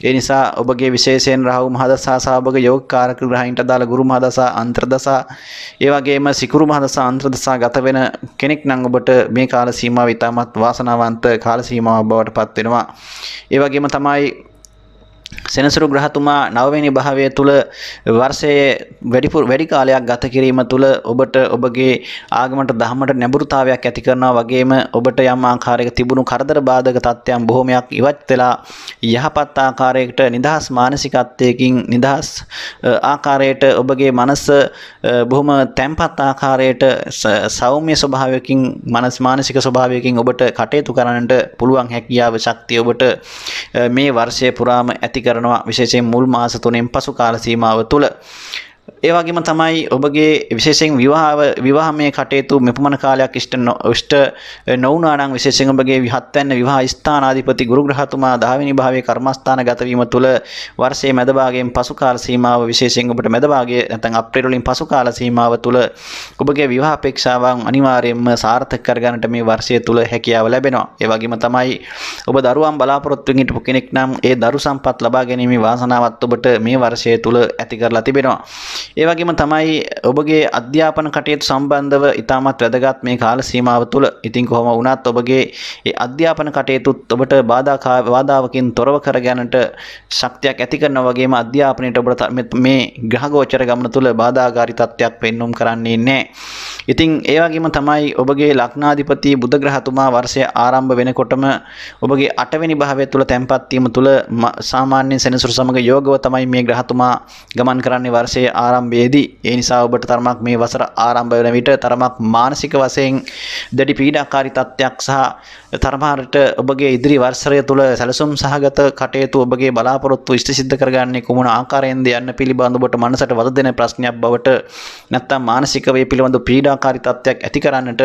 ඒ නිසා ඔබගේ විශේෂයෙන් රාහු මහදසා සහ ඔබගේ යෝගකාරක ග්‍රහයින්ට අදාළ ගුරු මහදසා, අන්තර්දසා, ඒ වගේම සිකුරු මහදසා, අන්තර්දසා ගත වෙන කෙනෙක් නම් ඔබට මේ කාල සීමාව ඉතාමත් වාසනාවන්ත කාල සීමාවක් බවට පත් වෙනවා. ඒ වගේම තමයි සෙනසුරු ග්‍රහතුමා 9 වෙනි භාවයේ තුල වර්ෂයේ වැඩි කාලයක් ගත කිරීම තුල ඔබට ඔබගේ ආගමට දහමට නැඹුරුතාවයක් ඇති කරනවා. වගේම ඔබට යම් ආකාරයක තිබුණු කරදර බාධක තත්ත්වයන් බොහොමයක් ඉවත් වෙලා යහපත් ආකාරයකට නිදහස් මානසිකත්වයකින් නිදහස් ආකාරයට ඔබගේ මනස බොහොම තැම්පත් ආකාරයට සෞම්‍ය ස්වභාවයකින් මානසික ස්වභාවයකින් ඔබට කටයුතු කරන්නට පුළුවන් හැකියාව, ශක්තිය ඔබට මේ වර්ෂය පුරාම ඇති කරනවා, විශේෂයෙන් මුල් මාස 3න් පසු කාල සීමාව තුළ. ඒ වගේම තමයි ඔබගේ විශේෂයෙන් විවාහමය කටයුතු මෙපමණ කාලයක් ඉෂ්ට නොවුණා නම් විශේෂයෙන් ඔබගේ 7 වෙනි විවාහ ස්ථානාධිපති ගුරු ග්‍රහතුමා 10 වෙනි භාවයේ කර්මස්ථාන ගත වීම තුළ වර්ෂයේ මැද භාගයෙන් පසු කාල සීමාව, විශේෂයෙන් ඔබට මැද භාගයේ නැත්නම් අප්‍රේල් වලින් පසු කාල සීමාව තුළ ඔබගේ විවාහ අපේක්ෂාවන් අනිවාර්යයෙන්ම සාර්ථක කරගන්නට මේ වර්ෂය තුළ හැකියාව ලැබෙනවා. ඒ වගේම තමයි ඔබ දරුවන් බලාපොරොත්තුෙන් හිටපු කෙනෙක් නම් ඒ දරු සම්පත් ලබා ගැනීමේ වාසනාවත් ඔබට මේ වර්ෂය තුළ ඇති කරලා තිබෙනවා. ඒ වගේම තමයි ඔබගේ අධ්‍යාපන කටයුතු සම්බන්ධව ඉතාමත් වැදගත් මේ කාල සීමාව තුළ. ඉතින් කොහොම වුණත් ඔබගේ ඒ අධ්‍යාපන කටයුතුත් ඔබට බාධාවකින් තොරව කරගන්නට ශක්තියක් ඇති කරනවා. වගේම අධ්‍යාපනයට ඔබට මේ ග්‍රහ ගෝචර ගමන තුළ බාධාකාරී තත්ත්වයක් පෙන්눔 කරන්නේ නැහැ. ඉතින් ඒ වගේම තමයි ඔබගේ ලග්නාධිපති බුධ ග්‍රහතුමා වර්ෂය ආරම්භ වෙනකොටම ඔබගේ 8 වෙනි භාවය තුළ තැන්පත් වීම තුළ සාමාන්‍යයෙන් සෙනසුරු සමග යෝගව තමයි මේ ග්‍රහතුමා ගමන් කරන්නේ වර්ෂයේ ආරම්භයේදී. ඒ නිසා ඔබට තරමක් මේ වසර ආරම්භ වෙන විට තරමක් මානසික වශයෙන් දැඩි පීඩාකාරී තත්ත්වයක් සහ තරමහරට ඔබගේ ඉදිරි වර්ෂය තුළ සැලසුම් සහගත කටයුතු ඔබගේ බලාපොරොත්තු ඉෂ්ට සිද්ධ කරගන්නේ කුමන ආකාරයෙන්ද යන්න පිළිබඳව ඔබට මනසට වද දෙන ප්‍රශ්නයක් බවට නැත්නම් මානසික වේ පිළිබඳ පීඩාකාරී තත්ත්වයක් ඇති කරන්නට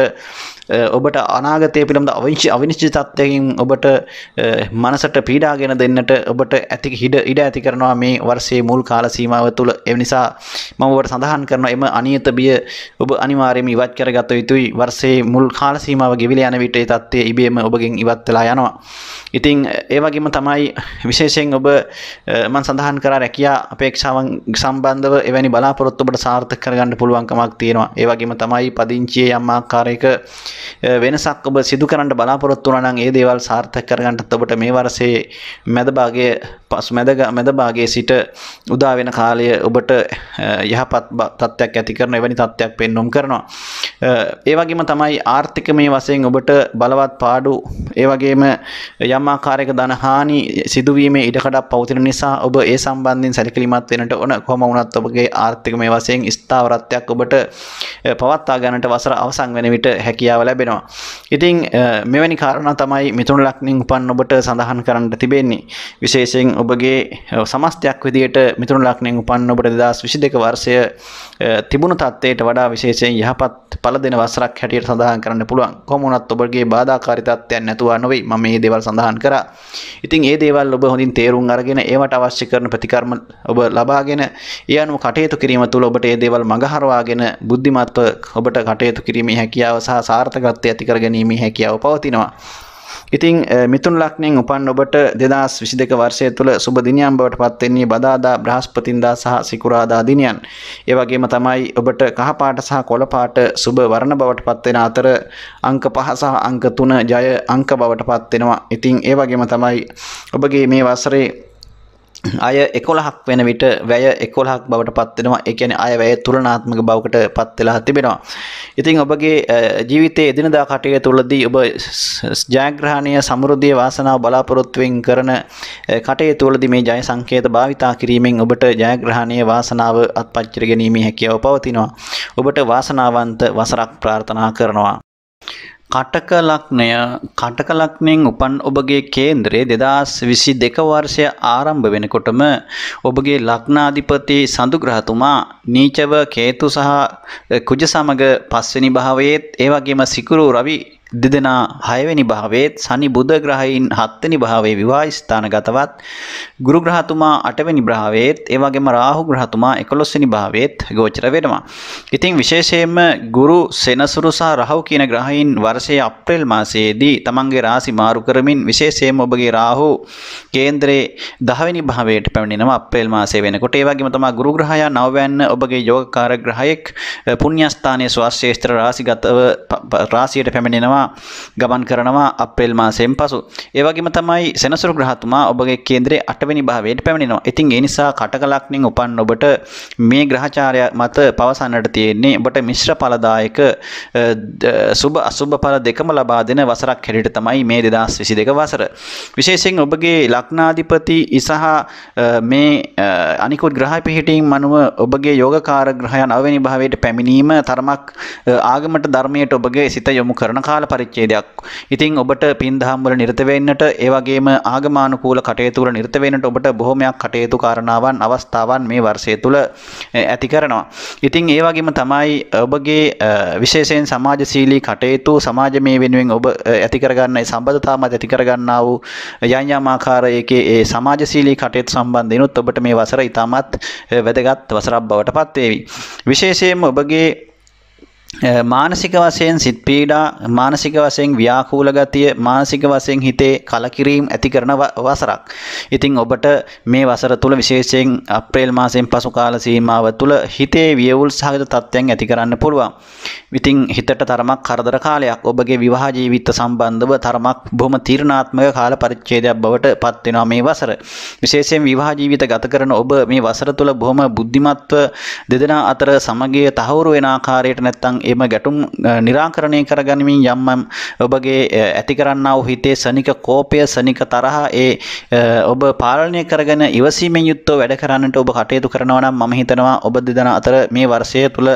ඔබට අනාගතය පිළිබඳ අවිනිශ්චිත තත්ත්වයකින් ඔබට මනසට පීඩාගෙන දෙන්නට ඔබට ඉඩ ඇති කරනවා මේ වර්ෂයේ මුල් කාල සීමාව තුළ. ඒ නිසා මම ඔබට සඳහන් කරනවා එම අනියත බිය ඔබ අනිවාර්යයෙන්ම ඉවත් කරගත යුතුයි. වර්ෂයේ මුල් කාල සීමාව ගෙවිලා යන විට ඒ තත්ත්වය ඉබේම ඔබගෙන් ඉවත් වෙලා යනවා. ඉතින් ඒ වගේම තමයි විශේෂයෙන් ඔබ මම සඳහන් කරා රැකියා අපේක්ෂාවන් සම්බන්ධව එවැනි බලාපොරොත්තු ඔබට සාර්ථක කරගන්න පුළුවන්කමක් තියෙනවා. ඒ වගේම තමයි පදිංචියේ යම් ආකාරයක වෙනසක් ඔබ සිදු කරන්න බලාපොරොත්තු වුණා නම් ඒ දේවල් සාර්ථක කරගන්නත් ඔබට මේ වර්ෂයේ මැද භාගයේ සිට උදා වෙන කාලය ඔබට යහපත් තත්ත්වයක් ඇති කරන එවැනි තත්ත්වයක් පෙන්වුම් කරනවා. ඒ වගේම තමයි ආර්ථිකමය වශයෙන් ඔබට බලවත් පාඩු ඒ වගේම යම් ආකාරයක ධන හානි සිදුවීමේ ඉඩකඩක් පවතින නිසා ඔබ ඒ සම්බන්ධයෙන් සැලකිලිමත් වෙන්නට ඕන. කොහොම වුණත් ඔබගේ ආර්ථිකමය වශයෙන් ස්ථාවරත්වයක් ඔබට පවත්වා ගන්නට වසර අවසන් වෙන විට හැකියාව ලැබෙනවා. ඉතින් මෙවැනි කාරණා තමයි මිථුන ලග්නෙන් උපන් ඔබට සඳහන් කරන්න තිබෙන්නේ. විශේෂයෙන් ඔබගේ සමස්තයක් විදියට මිථුන ලග්නෙන් උපන් ඔබට 2022 වර්ෂය තිබුණු තත්ත්වයට වඩා විශේෂයෙන් යහපත් ඵල දෙන වසරක් හැටියට සඳහන් කරන්න පුළුවන්. කොහොම වුණත් ඔබගේ බාධාකාරී තත්ත්වයන් නැතුව නොවේ මම මේ දේවල් සඳහන් කරා. ඉතින් ඒ දේවල් ඔබ හොඳින් තේරුම් අරගෙන ඒවට අවශ්‍ය කරන ප්‍රතිකර්ම ඔබ ලබාගෙන ඒ අනුව කටයුතු කිරීම තුළ ඔබට ඒ දේවල් මගහරවාගෙන බුද්ධිමත්ව ඔබට කටයුතු කිරීමේ හැකියාව සහ සාර්ථකත්වය ඇති කර ගැනීමේ හැකියාව පවතිනවා. ඉතින් මිථුන ලග්නෙන් උපන් ඔබට 2022 වර්ෂය තුළ සුබ දිනයන් බවට පත් වෙන්නේ බදාදා, බ්‍රහස්පතින්දා සහ සිකුරාදා දිනයන්. ඒ වගේම තමයි ඔබට කහ පාට සහ කොළ පාට සුබ වර්ණ බවට පත් වෙන අතර අංක 5 සහ අංක 3 ජය අංක බවට පත් වෙනවා. ඉතින් ඒ වගේම තමයි ඔබගේ මේ වසරේ අය 11ක් වෙන විට වැය 11ක් බවට පත් වෙනවා. ඒ කියන්නේ අය වැය තුලනාත්මක බවකට පත් වෙලා තිබෙනවා. ඉතින් ඔබගේ ජීවිතයේ එදිනදා කටයුතු තුළදී ඔබ ජයග්‍රහණීය සමෘද්ධිය වාසනාව බලාපොරොත්තු වෙන කරන කටයුතු වලදී මේ ජය සංකේත භාවිතා කිරීමෙන් ඔබට ජයග්‍රහණීය වාසනාව අත්පත් කර ගැනීමේ හැකියාව පවතිනවා. ඔබට වාසනාවන්ත වසරක් ප්‍රාර්ථනා කරනවා. කටක ලග්නයෙන් උපන් ඔබගේ කේන්ද්‍රයේ 2022 වර්ෂය ආරම්භ වෙනකොටම ඔබගේ ලග්නාධිපති සඳු ග්‍රහතුමා නීචව කේතු සහ කුජ සමග 5 වෙනි භාවයේත් ඒ වගේම සිකුරු රවි දෙදෙනා 6 වෙනි භාවයේත් සනි බුධ ග්‍රහයින් 7 වෙනි භාවයේ විවාහ ස්ථානගතවත් ගුරු ග්‍රහතුමා 8 වෙනි භාවයේත් ඒ වගේම රාහු ග්‍රහතුමා 11 වෙනි භාවයේත් ගෝචර වෙනවා. ඉතින් විශේෂයෙන්ම ගුරු සෙනසුරු සහ රාහු කියන ග්‍රහයින් වර්ෂයේ අප්‍රේල් මාසයේදී තමන්ගේ රාශි මාරු කරමින් විශේෂයෙන්ම ඔබගේ රාහු කේන්ද්‍රයේ 10 වෙනි භාවයට පැමිණෙනවා අප්‍රේල් මාසයේ වෙනකොට. ඒ වගේම තමයි ගුරු ග්‍රහයා 9 වෙනි ඔබගේ යෝගකාරක ග්‍රහයෙක් පුණ්‍යස්ථානයේ ස්වශේෂ්ත්‍ර රාශිගතව රාශියට පැමිණෙනවා ගමන් කරනවා අප්‍රේල් මාසයෙන් පසු. ඒ වගේම තමයි සෙනසුරු ග්‍රහතුමා ඔබගේ කේන්ද්‍රයේ 8 වෙනි භාවයට පැමිණෙනවා. ඉතින් ඒ නිසා කටක ලග්නෙන් උපන් ඔබට මේ ග්‍රහචාරය මත පවසන්නට තියෙන්නේ ඔබට මිශ්‍ර ඵලදායක සුබ අසුබ ඵල දෙකම ලබා දෙන වසරක් හැටියට තමයි මේ 2022 වසර. විශේෂයෙන් ඔබගේ ලග්නාධිපති සහ මේ අනිකුත් ග්‍රහ පිහිටීම් මනුව ඔබගේ යෝගකාරක ග්‍රහයන් 9 වෙනි භාවයට පැමිණීම තරමක් ආගමට ධර්මයට ඔබගේ සිත යොමු කරන කාල පරිච්ඡේදයක්. ඉතින් ඔබට පින් දහම් වල නිරත වෙන්නට ඒ වගේම ආගමානුකූල කටයුතු වල නිරත වෙන්නට ඔබට බොහොමයක් කටයුතු කාරණාවන් අවස්ථාවන් මේ වර්ෂය තුල ඇති කරනවා. ඉතින් ඒ වගේම තමයි ඔබගේ විශේෂයෙන් සමාජශීලී කටයුතු සමාජමය වෙනුවෙන් ඔබ ඇති කරගන්න ඒ සම්බන්ධතාව මත ඇති කරගන්නා වූ යම් ආකාරයක ඒ සමාජශීලී කටයුතු සම්බන්ධිනුත් ඔබට මේ වසර ඉතාමත් වැදගත් වසරක් බවට පත් වේවි. විශේෂයෙන්ම ඔබගේ මානසික වශයෙන් සිත් පීඩා, මානසික වශයෙන් ව්‍යාකූල ගතිය, මානසික වශයෙන් හිතේ කලකිරීම ඇති කරන වසරක්. ඉතින් ඔබට මේ වසර තුල විශේෂයෙන් අප්‍රේල් මාසයෙන් පසු කාල සීමාව තුල හිතේ වියවුල් සහගත තත්ත්වයන් ඇති කරන්න පුළුවන්. ඉතින් හිතට තරමක් කරදර කාලයක් ඔබගේ විවාහ ජීවිත සම්බන්ධව තරමක් බොහොම තීරණාත්මක කාල පරිච්ඡේදයක් බවට පත් වෙනවා මේ වසර. විශේෂයෙන් විවාහ ජීවිත ගත කරන ඔබ මේ වසර තුල බොහොම බුද්ධිමත්ව දෙදෙනා අතර සමගිය තහවුරු වෙන ආකාරයට නැත්නම් එම ගැටුම් निराකරණය කරගනිමින් යම් ඔබගේ ඇති කරන්නා වූ හිතේ සනික කෝපය සනික තරහ ඔබ පාලනය කරගෙන ඉවසීමෙන් යුක්තව වැඩ කරන්නට ඔබ කටයුතු කරනවා නම් මම හිතනවා ඔබ දෙදෙනා අතර මේ වර්ෂය තුල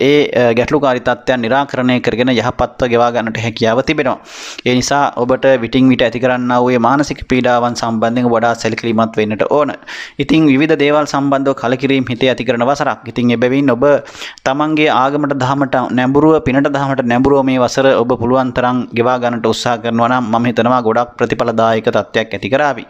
ඒ ගැටලුකාරී තත්ත්වයන් निराකරණය කරගෙන යහපත්ව ගෙවා ගන්නට හැකියාව තිබෙනවා. ඒ නිසා ඔබට විටින් විට ඇති කරන්නා වූ මානසික පීඩාවන් සම්බන්ධයෙන් වඩා සැලකිලිමත් වෙන්නට ඕන. ඉතින් විවිධ දේවල් සම්බන්ධව කලකිරීම හිතේ ඇති කරන වසරක්. ඉතින් එබැවින් ඔබ තමන්ගේ ආගමට දහමට දහමට නැඹුරුව පිනට දහමට නැඹුරුව මේ වසර ඔබ පුළුවන් තරම් ගෙවා ගන්නට උත්සාහ කරනවා නම් මම හිතනවා ගොඩක් ප්‍රතිඵලදායක තත්ත්වයක් ඇති කරાવી.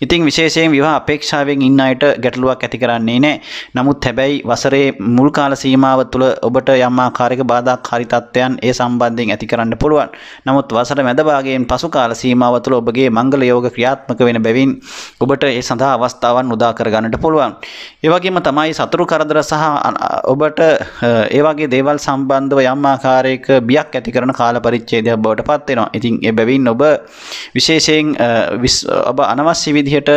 ඉතින් විශේෂයෙන් විවාහ අපේක්ෂාවෙන් ඉන්න අයට ගැටලුවක් ඇති කරන්නේ නැහැ. නමුත් හැබැයි වසරේ මුල් කාල සීමාව තුළ ඔබට යම් ආකාරයක බාධාකාරී තත්ත්වයන් ඒ සම්බන්ධයෙන් ඇති කරන්න පුළුවන්. නමුත් වසර මැද භාගයෙන් පසු කාල සීමාව තුළ ඔබගේ මංගල යෝග ක්‍රියාත්මක වෙන බැවින් ඔබට ඒ සඳහා අවස්ථාවන් උදා කර ගන්නට පුළුවන්. ඒ වගේම තමයි සතුරු කරදර සහ ඔබට ඒ වගේ දේවල් සම්බන්ධව යම් ආකාරයක බියක් ඇති කරන කාල පරිච්ඡේදයක් බවට පත් වෙනවා. ඉතින් ඒ බැවින් ඔබ විශේෂයෙන් ඔබ අනවශ්‍ය විදිහට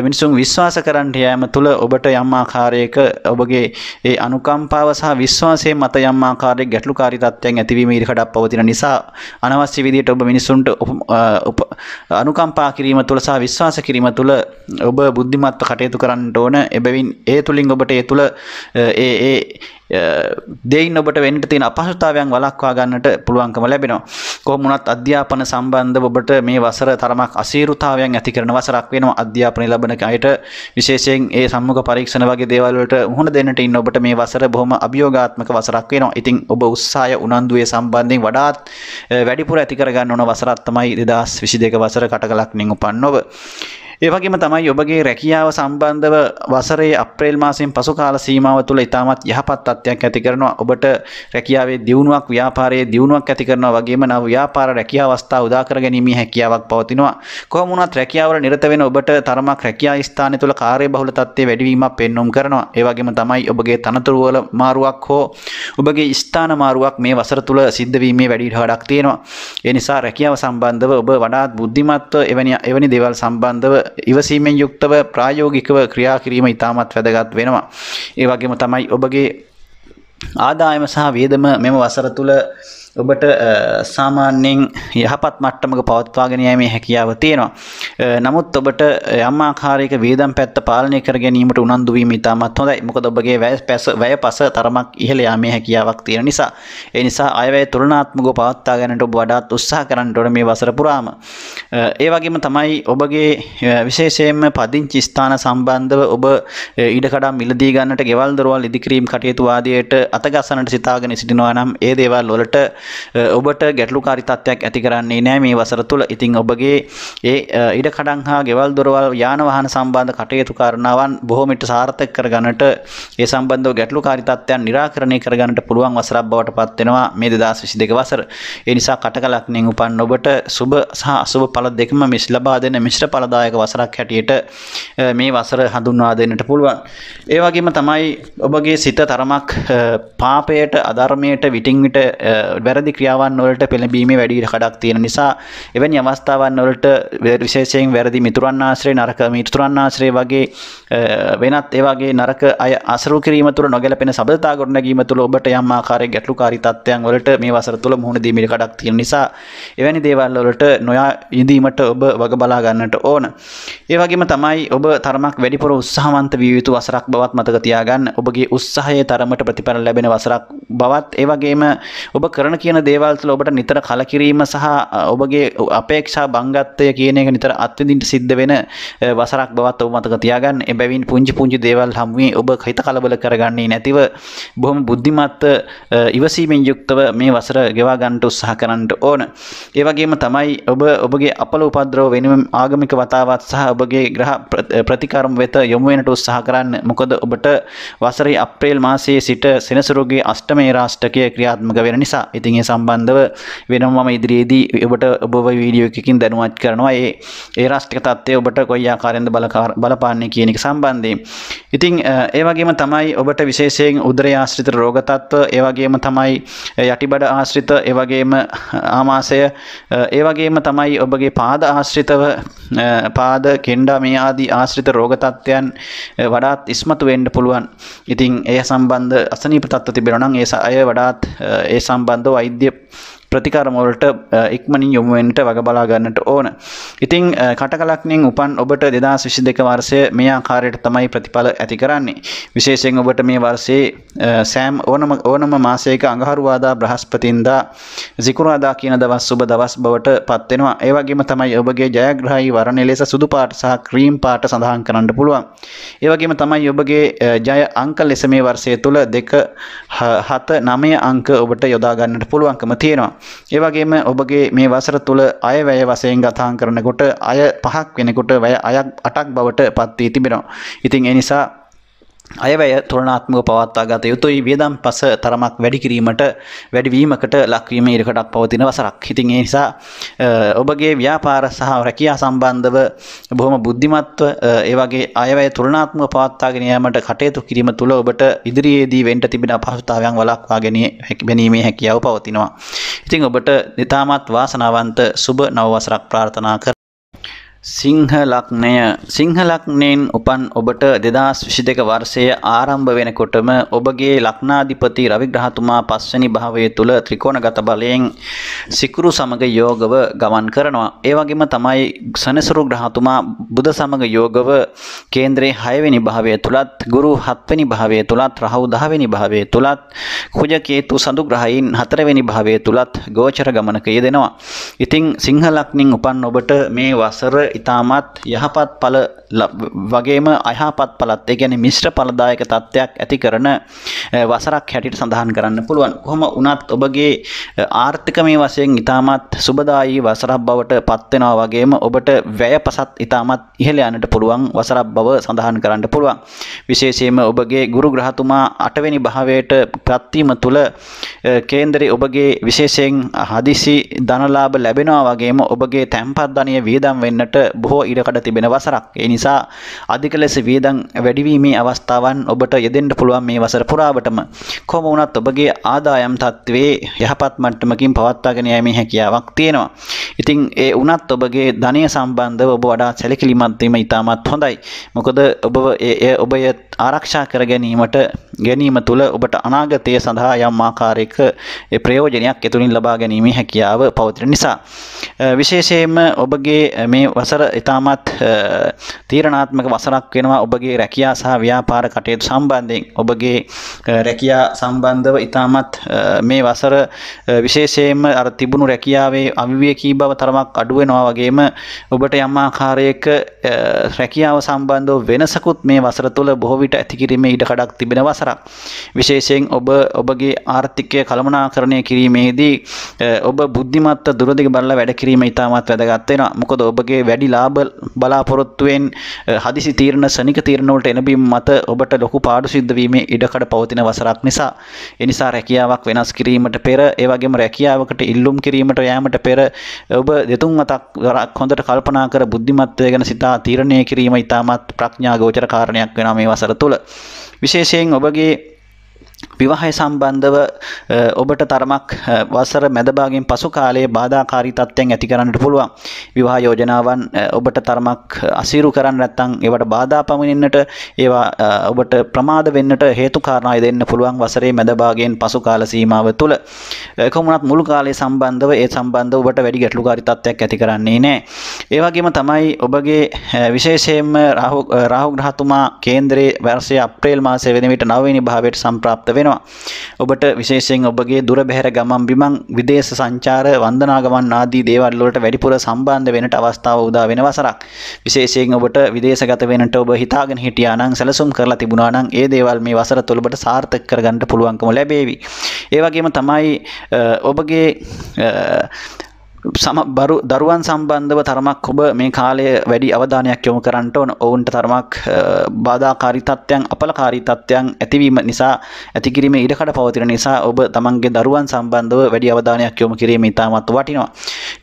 මිනිසුන් විශ්වාස කරන්න යාම තුළ ඔබට යම් ආකාරයක ඔබගේ ඒ අනුකම්පාව සහ විශ්වාසයේ මත යම් ආකාරයක ගැටලුකාරී තත්ත්වයන් ඇතිවීම ඉඩකඩක් පවතින නිසා අනවශ්‍ය විදිහට ඔබ මිනිසුන්ට අනුකම්පා කිරීම තුළ සහ විශ්වාස කිරීම තුළ ඔබ බුද්ධිමත්ව කටයුතු කරන්න ඕන. එබැවින් ඒ තුලින් ඔබට ඒ තුළ දෙයින් ඔබට වෙන්න තියෙන අපහසුතාවයන් වළක්වා ගන්නට පුළුවන්කම ලැබෙනවා. කොහොම වුණත් අධ්‍යාපන සම්බන්ධව ඔබට මේ වසර තරමක් අසීරුතාවයන් ඇති කරන වසරක් වෙනවා. අධ්‍යාපනය ලබන අයට විශේෂයෙන් ඒ සම්මුඛ පරීක්ෂණ වගේ දේවල් වලට මුහුණ දෙන්නට ඉන්න ඔබට මේ වසර බොහොම අභියෝගාත්මක වසරක් වෙනවා. ඉතින් ඔබ උත්සාහය උනන්දුවේ සම්බන්ධයෙන් වඩාත් වැඩිපුර ඇති කර ගන්න ඕන වසරක් තමයි 2022 වසර කටකලක්ණින් උපන් ඔබ. ඒ වගේම තමයි ඔබගේ රැකියාව සම්බන්ධව වසරේ අප්‍රේල් මාසයෙන් පසු කාල සීමාව තුළ ඉතාමත් යහපත් තත්ත්වයක් ඇති කරනවා. ඔබට රැකියාවේ දියුණුවක් ව්‍යාපාරයේ දියුණුවක් ඇති කරනවා වගේම නව ව්‍යාපාර රැකියාව අවස්ථා උදා කර ගැනීමේ හැකියාවක් පවතිනවා. කොහොම වුණත් රැකියාවල නිරත වෙන ඔබට තරමක් රැකියා ස්ථානය තුළ කාර්යබහුල තත්ත්වයේ වැඩිවීමක් පෙන්වුම් කරනවා. ඒ වගේම තමයි ඔබගේ තනතුරු වල මාරුවක් හෝ ඔබගේ ස්ථාන මාරුවක් මේ වසර තුළ සිද්ධ වීමේ වැඩි ඉඩකඩක් තියෙනවා. ඒ නිසා රැකියාව සම්බන්ධව ඔබ වඩාත් බුද්ධිමත්ව එවැනි දේවල් සම්බන්ධව ඉවසීමෙන් යුක්තව ප්‍රායෝගිකව ක්‍රියා කිරීම ඉතාමත් වැදගත් වෙනවා. ඒ වගේම තමයි ඔබගේ ආදායම සහ වියදම මෙම වසර තුළ ඔබට සාමාන්‍යයෙන් යහපත් මට්ටමක පවත්වාගෙන යෑමේ හැකියාව තියෙනවා. නමුත් ඔබට යම් ආකාරයක වියදම් පැත්ත පාලනය කර ගැනීමට උනන්දු වීම ඉතාමත් හොඳයි. මොකද ඔබගේ වැයපස තරමක් ඉහළ යාමේ හැකියාවක් තියෙන නිසා. ඒ නිසා අයවැය තුලනාත්මකව පවත්වා ගැනීමට ඔබ වඩාත් උත්සාහ කරන්න ඕන මේ වසර පුරාම. ඒ වගේම තමයි ඔබගේ විශේෂයෙන්ම පදිංචි ස්ථාන සම්බන්ධව ඔබ ඉඩකඩම් මිලදී ගන්නට ගෙවල් දොරවල් ඉදිකිරීම කටයුතු ආදියට අතගසන්නට සිතාගෙන සිටිනවා නම් ඒ දේවල් වලට ඔබට ගැටලුකාරී තත්ත්වයක් ඇති කරන්නේ නැහැ මේ වසර තුල. ඉතින් ඔබගේ ඒ ඉඩකඩම් හා ගෙවල් දොරවල් යාන වාහන සම්බන්ධ කටයුතු කරනවන් බොහෝ විට සාර්ථක කරගන්නට ඒ සම්බන්ධව ගැටලුකාරී තත්ත්වයන් निराකරණය කරගන්නට පුළුවන් වසරක් බවට පත් වෙනවා මේ 2022 වසර. ඒ නිසා කටකලක්ණින් උපන් ඔබට සුබ සහ අසුබ ඵල දෙකම ලබා දෙන මිශ්‍ර ඵලදායක වසරක් හැටියට මේ වසර හඳුන්වා දෙන්නට පුළුවන්. ඒ වගේම තමයි ඔබගේ සිත තරමක් පාපයට අධර්මයට විටින් විට වැරදි ක්‍රියාවන් වලට පෙළඹීමේ වැඩි ඉඩකඩක් තියෙන නිසා එවැනි අවස්ථාවන් වලට විශේෂයෙන් වැරදි මිතුරන් ආශ්‍රය නරක මිතුරන් ආශ්‍රය වගේ වෙනත් ඒ වගේ නරක අය අසරු කිරීම තුළ නොගැලපෙන සබඳතා ගොඩනැගීම තුළ ඔබට යම් ආකාරයක ගැටලුකාරී තත්ත්වයන් වලට මේ වසර තුළ මුහුණ දීමේ ඉඩකඩක් තියෙන නිසා එවැනි දේවල් වලට නොයා ඉඳීමට ඔබ වග බලා ගන්නට ඕන. ඒ වගේම තමයි ඔබ තරමක් වැඩිපුර උත්සාහවන්ත විය යුතු වසරක් බවත් මතක තියාගන්න. ඔබගේ උත්සාහයේ තරමට ප්‍රතිඵල ලැබෙන වසරක් බවත් ඒ වගේම ඔබ කරන කියන දේවල් තුළ ඔබට නිතර කලකිරීම සහ ඔබගේ අපේක්ෂා බංගත්වය කියන එක නිතර අත්විඳින්න සිද්ධ වෙන වසරක් බවත් ඔබ මතක තියාගන්න. එබැවින් පුංචි දේවල් හැමුවේ ඔබ හිත කලබල කරගන්නේ නැතිව බොහොම බුද්ධිමත් ඉවසීමෙන් යුක්තව මේ වසර ගෙවා ගන්නට උත්සාහ කරන්න ඕන. ඒ වගේම තමයි ඔබ ඔබගේ අපල උපද්‍රව වෙනුවෙන් ආගමික වතාවත් සහ ඔබගේ ග්‍රහ ප්‍රතිකර්ම වෙත යොමු වෙනට උත්සාහ කරන්න. මොකද ඔබට වසරේ අප්‍රේල් මාසයේ සිට සෙනසුරුගේ අෂ්ටමේ රාෂ්ටකය ක්‍රියාත්මක වෙන නිසා. ඉතින් ඒ සම්බන්ධව වෙනම මම ඉදිරියේදී ඔබට ඔබව වීඩියෝ එකකින් දැනුවත් කරනවා. ඒ රාෂ්ට්‍රික තත්ත්වය ඔබට කොයි ආකාරයෙන්ද බලපාන්නේ කියන එක සම්බන්ධයෙන්. ඉතින් ඒ වගේම තමයි ඔබට විශේෂයෙන් උදරය ආශ්‍රිත රෝග තත්ත්ව, ඒ වගේම තමයි යටිබඩ ආශ්‍රිත, ඒ වගේම ආමාශය, ඒ වගේම තමයි ඔබගේ පාද ආශ්‍රිතව පාද කෙන්ඩා මේ ආදී ආශ්‍රිත රෝග තත්ත්වයන් වඩාත් ඉස්මතු වෙන්න පුළුවන්. ඉතින් ඒ සම්බන්ධ අසනීප තත්ත්ව තිබෙනවා නම් ඒ අය වඩාත් ඒ සම්බන්ධව වෛද්‍ය ප්‍රතිකර්ම වලට ඉක්මනින් යොමු වෙන්නට වග බලා ගන්නට ඕන. ඉතින් කටකලක්ණින් උපන් ඔබට 2022 වර්ෂය මේ ආකාරයට තමයි ප්‍රතිඵල ඇති කරන්නේ. විශේෂයෙන් ඔබට මේ වර්ෂයේ සෑම ඕනම මාසයක අඟහරුවාදා බ්‍රහස්පතින්දා සිකුරාදා කියන දවස් සුබ දවස් බවට පත් වෙනවා. ඒ වගේම තමයි ඔබගේ ජයග්‍රහී වර්ණය ලෙස සුදු පාට සහ ක්‍රීම් පාට සඳහන් කරන්න පුළුවන්. ඒ වගේම තමයි ඔබගේ ජය අංක ලෙස මේ වර්ෂය තුල 2 7 9 අංක ඔබට යොදා ගන්නට පුළුවන්කම තියෙනවා. ඒ වගේම ඔබගේ මේ වසර තුල අයවැය වශයෙන් ගතහන් කරනකොට අය 5ක් වෙනකොට වැය 8ක් බවට පත් වී තිබෙනවා. ඉතින් ඒ නිසා අයවැය තුලනාත්මකව පවත්වා ගත යුතුයි. වියදම් පස තරමක් වැඩි වීමකට ලක්වීම ඉරකටක් පවතින වසරක්. ඉතින් ඒ නිසා ඔබගේ ව්‍යාපාර සහ රැකියා සම්බන්ධව බොහොම බුද්ධිමත්ව ඒ වගේ අයවැය තුලනාත්මකව පවත්වාගෙන යාමට කටයුතු කිරීම තුළ ඔබට ඉදිරියේදී වෙන්න තිබෙන අපහසුතාවයන් වළක්වා ගැනීමේ හැකියාව පවතිනවා. ඉතින් ඔබට ඉතාමත් වාසනාවන්ත සුබ නව වසරක් ප්‍රාර්ථනා කරමි. සිංහ ලග්නයෙන් උපන් ඔබට 2022 වර්ෂයේ ආරම්භ වෙනකොටම ඔබගේ ලග්නාධිපති රවි ග්‍රහතුමා 5 වෙනි භාවයේ තුල ත්‍රිකෝණගත බලයෙන් සිකුරු සමග යෝගව ගමන් කරනවා. ඒ වගේම තමයි සනසරු ග්‍රහතුමා බුධ සමග යෝගව කේන්ද්‍රයේ 6 වෙනි භාවයේ තුලත් ගුරු 7 වෙනි භාවයේ තුලත් රහු 10 වෙනි භාවයේ තුලත් කුජ කේතු සඳු ග්‍රහයින් 4 වෙනි භාවයේ තුලත් ගෝචර ගමනක යෙදෙනවා. ඉතින් සිංහ ලග්නෙන් උපන් ඔබට මේ වසර ඉතාමත් යහපත් ඵල වගේම අයහපත් ඵලත් ඒ කියන්නේ මිශ්‍ර ඵලදායක තත්ත්වයක් ඇති කරන වසරක් හැටියට සඳහන් කරන්න පුළුවන්. කොහොම වුණත් ඔබගේ ආර්ථිකමය වශයෙන් ඉතාමත් සුබදායී වසරක් බවට පත් වෙනවා වගේම ඔබට වැයපසත් ඉතාමත් ඉහළ යන්නට පුළුවන් වසරක් බව සඳහන් කරන්න පුළුවන්. විශේෂයෙන්ම ඔබගේ ගුරු ග්‍රහතුමා 8 වෙනි භාවයට පත් වීම තුළ කේන්දරේ ඔබගේ විශේෂයෙන් හදිසි ධනලාභ ලැබෙනවා වගේම ඔබගේ තැන්පත් ධනය වියදම් වෙන්නට බොහෝ ඉඩකඩ තිබෙන වසරක්. ඒ නිසා අධික ලෙස වියදම් වැඩිවීමේ අවස්ථාවන් ඔබට යෙදෙන්න පුළුවන් මේ වසර පුරාවටම. කොහොම වුණත් ඔබගේ ආදායම් තත්ත්වයේ යහපත් මට්ටමකින් පවත්වාගෙන යාමේ හැකියාවක් තියෙනවා. ඉතින් ඒ වුණත් ඔබගේ ධනය සම්බන්ධව ඔබ වඩා සැලකිලිමත් වීම ඉතාමත් හොඳයි. මොකද ඔබ ආරක්ෂා කර ගැනීම තුළ ඔබට අනාගතය සඳහා යම් ආකාරයක ප්‍රයෝජනයක් එතුලින් ලබා ගැනීමේ හැකියාව පවතින නිසා විශේෂයෙන්ම ඔබගේ මේ වසර ඉතාමත් තීරණාත්මක වසරක් වෙනවා. ඔබගේ රැකියා සහ ව්‍යාපාර කටයුතු සම්බන්ධයෙන් ඔබගේ රැකියා සම්බන්ධව ඉතාමත් මේ වසර විශේෂයෙන්ම අර තිබුණු රැකියාවේ අවිවේකී බව තරමක් අඩු වෙනවා වගේම ඔබට යම් ආකාරයක රැකියාව සම්බන්ධව වෙනසකුත් මේ වසර තුළ බොහෝ විට ඇති කිරීමේ ඉඩකඩක් තිබෙන වසරක්. විශේෂයෙන් ඔබගේ ආර්ථිකය කළමනාකරණය කිරීමේදී ඔබ බුද්ධිමත්ව දුරදිග බලලා වැඩ කිරීම ඉතාමත් වැදගත් වෙනවා. මොකද ඔබගේ වැඩි ලාභ බලාපොරොත්තුවෙන් හදිසි තීරණ සනික තීරණ වලට එනබීම මත ඔබට ලොකු පාඩු සිද්ධ වීමේ ඉඩකඩ පවතින වසරක් නිසා ඒ නිසා රැකියාවක් වෙනස් කිරීමට පෙර ඒ වගේම රැකියාවකට ඉල්ලුම් කිරීමට යාමට පෙර ඔබ දෙතුන් අතක් හොඳට කල්පනා කර බුද්ධිමත්වය ගැන සිතා තීරණය කිරීම ඉතාමත් ප්‍රඥා ගෝචර කාරණයක් වෙනවා මේ වසර තුළ. විශේෂයෙන් ඔබගේ විවාහය සම්බන්ධව ඔබට තරමක් වසර මැද භාගයෙන් පසු කාලයේ බාධාකාරී තත්ත්වයන් ඇති කරන්නට පුළුවන්. විවාහ යෝජනාවන් ඔබට තරමක් අසීරු කරන්න නැත්නම් ඒවට බාධා පමුණෙන්නට ඒවා ඔබට ප්‍රමාද වෙන්නට හේතු කාරණා දෙන්න පුළුවන් වසරේ මැද භාගයෙන් පසු කාල සීමාව තුළ. කොහොමුණත් මුළු කාලය සම්බන්ධව ඒ සම්බන්ධව ඔබට වැඩි ගැටලුකාරී තත්ත්වයක් ඇති කරන්නේ නැහැ. ඒ වගේම තමයි ඔබගේ විශේෂයෙන්ම රාහු ග්‍රහතුමා කේන්දරයේ වර්ෂයේ අප්‍රේල් මාසයේ වෙන විට 9 වෙනි භාවයට සම්ප්‍රාප්ත වෙනවා. ඔබට විශේෂයෙන් ඔබගේ දුර බැහැර ගමන් බිමන් විදේශ සංචාර වන්දනා ගමන් ආදී දේවල් වලට වැඩිපුර සම්බන්ධ වෙන්නට අවස්ථාව උදා වෙන වසරක්. විශේෂයෙන් ඔබට විදේශගත වෙන්නට ඔබ හිතාගෙන හිටියා නම් සැලසුම් කරලා තිබුණා නම් ඒ දේවල් මේ වසර තුළ ඔබට සාර්ථක කරගන්න පුළුවන්කම ලැබේවි. ඒ වගේම තමයි ඔබගේ දරුවන් සම්බන්ධව තරමක් ඔබ මේ කාලය වැඩි අවධානයක් යොමු කරන්නට ඕන. ඔවුන්ට තරමක් බාධාකාරී තත්ත්වයන් අපලකාරී තත්ත්වයන් ඇතිවීම නිසා ඇතිකිරීමේ ඉඩකඩ පවතින නිසා ඔබ තමන්ගේ දරුවන් සම්බන්ධව වැඩි අවධානයක් යොමු කිරීම ඉතාමත් වටිනවා.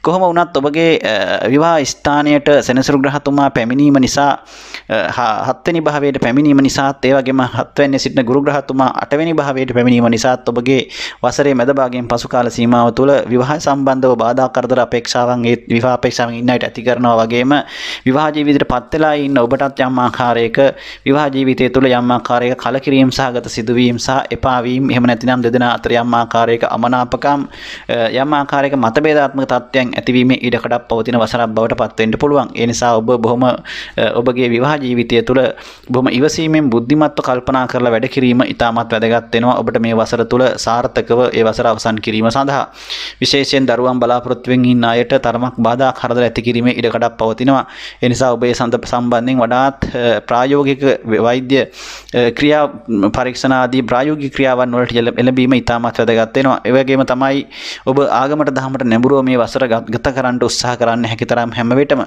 කොහොම වුණත් ඔබගේ විවාහ ස්ථානයට සෙනසුරු ග්‍රහතුමා පැමිණීම නිසා 7 වෙනි භාවයට පැමිණීම නිසාත් ඒ වගේම 7 වෙනි සිටින ගුරු ග්‍රහතුමා 8 වෙනි භාවයට පැමිණීම නිසාත් ඔබගේ වසරේ මැද භාගයෙන් පසු කාල සීමාව තුළ විවාහ සම්බන්ධව බාධා කර කරදර අපේක්ෂාවන් ඒ විවාහ අපේක්ෂාවන් ඉන්න අයට ඇති කරනවා වගේම විවාහ ජීවිතයට පත් වෙලා ඉන්න ඔබටත් යම් ආකාරයක විවාහ ජීවිතය තුළ යම් ආකාරයක කලකිරීම සහගත සිදුවීම් සහ එපා වීම එහෙම නැතිනම් දෙදෙනා අතර යම් ආකාරයක අමනාපකම් යම් ආකාරයක මතභේදාත්මක තත්ත්වයන් ඇතිවීමේ ඉඩකඩක් පවතින වසරක් බවට පත් වෙන්න පුළුවන්. ඒ නිසා ඔබ බොහොම ඔබගේ විවාහ ජීවිතය තුළ බොහොම ඉවසීමෙන් බුද්ධිමත්ව කල්පනා කරලා වැඩ කිරීම ඉතාමත් වැදගත් වෙනවා ඔබට මේ වසර තුළ සාර්ථකව ඒ වසර අවසන් කිරීම සඳහා. විශේෂයෙන් දරුවන් බලාපොරොත්තු වෙමින් ඉන්න අයට තරමක් බාධා කරදර ඇති කිරීමේ ඉඩකඩක් පවතිනවා. ඒ නිසා ඔබ ඒ සම්බන්ධයෙන් වඩාත් ප්‍රායෝගික වෛද්‍ය ක්‍රියා පරීක්ෂණ ආදී ප්‍රායෝගික ක්‍රියාවන් වලට එළඹීම ඉතාමත් වැදගත් වෙනවා. ඒ වගේම තමයි ඔබ ආගමට දහමට නැඹුරුව මේ වසර ගත කරන්න උත්සාහ කරන්න හැකි තරම් හැම විටම.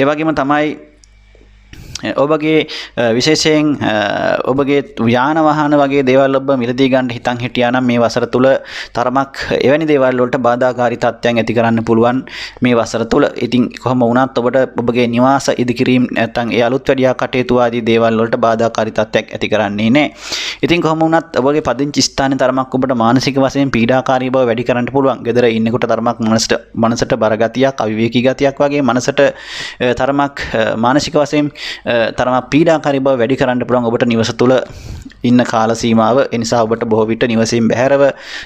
ඒ වගේම තමයි ඔබගේ විශේෂයෙන් ඔබගේ යාන වාහන වගේ දේවල් ඔබ මිලදී ගන්න හිතන් හිටියා නම් මේ වසර තුල තරමක් එවැනි දේවල් වලට බාධාකාරී තත්ත්වයන් ඇති කරන්න පුළුවන් මේ වසර තුල. ඉතින් කොහොම වුණත් ඔබට ඔබගේ නිවාස ඉදිකිරීම නැත්නම් ඒ අලුත් වැඩියා කටයුතු ආදී දේවල් වලට බාධාකාරී තත්ත්වයක් ඇති කරන්නේ නැහැ. ඉතින් කොහොම වුණත් ඔබගේ පදිංචි ස්ථානයේ තරමක් ඔබට මානසික වශයෙන් පීඩාකාරී බව වැඩි කරන්න පුළුවන්. ගෙදර ඉන්නකොට තරමක් මනසට බර ගතියක්, අවිවේකී ගතියක් වගේ මනසට තරමක් මානසික වශයෙන් තරමක් පීඩාකාරී බව වැඩි කරන්න පුළුවන් ඔබට නිවස තුළ ඉන්න කාල සීමාව. ඒ නිසා ඔබට බොහෝ විට නිවසින් බැහැරව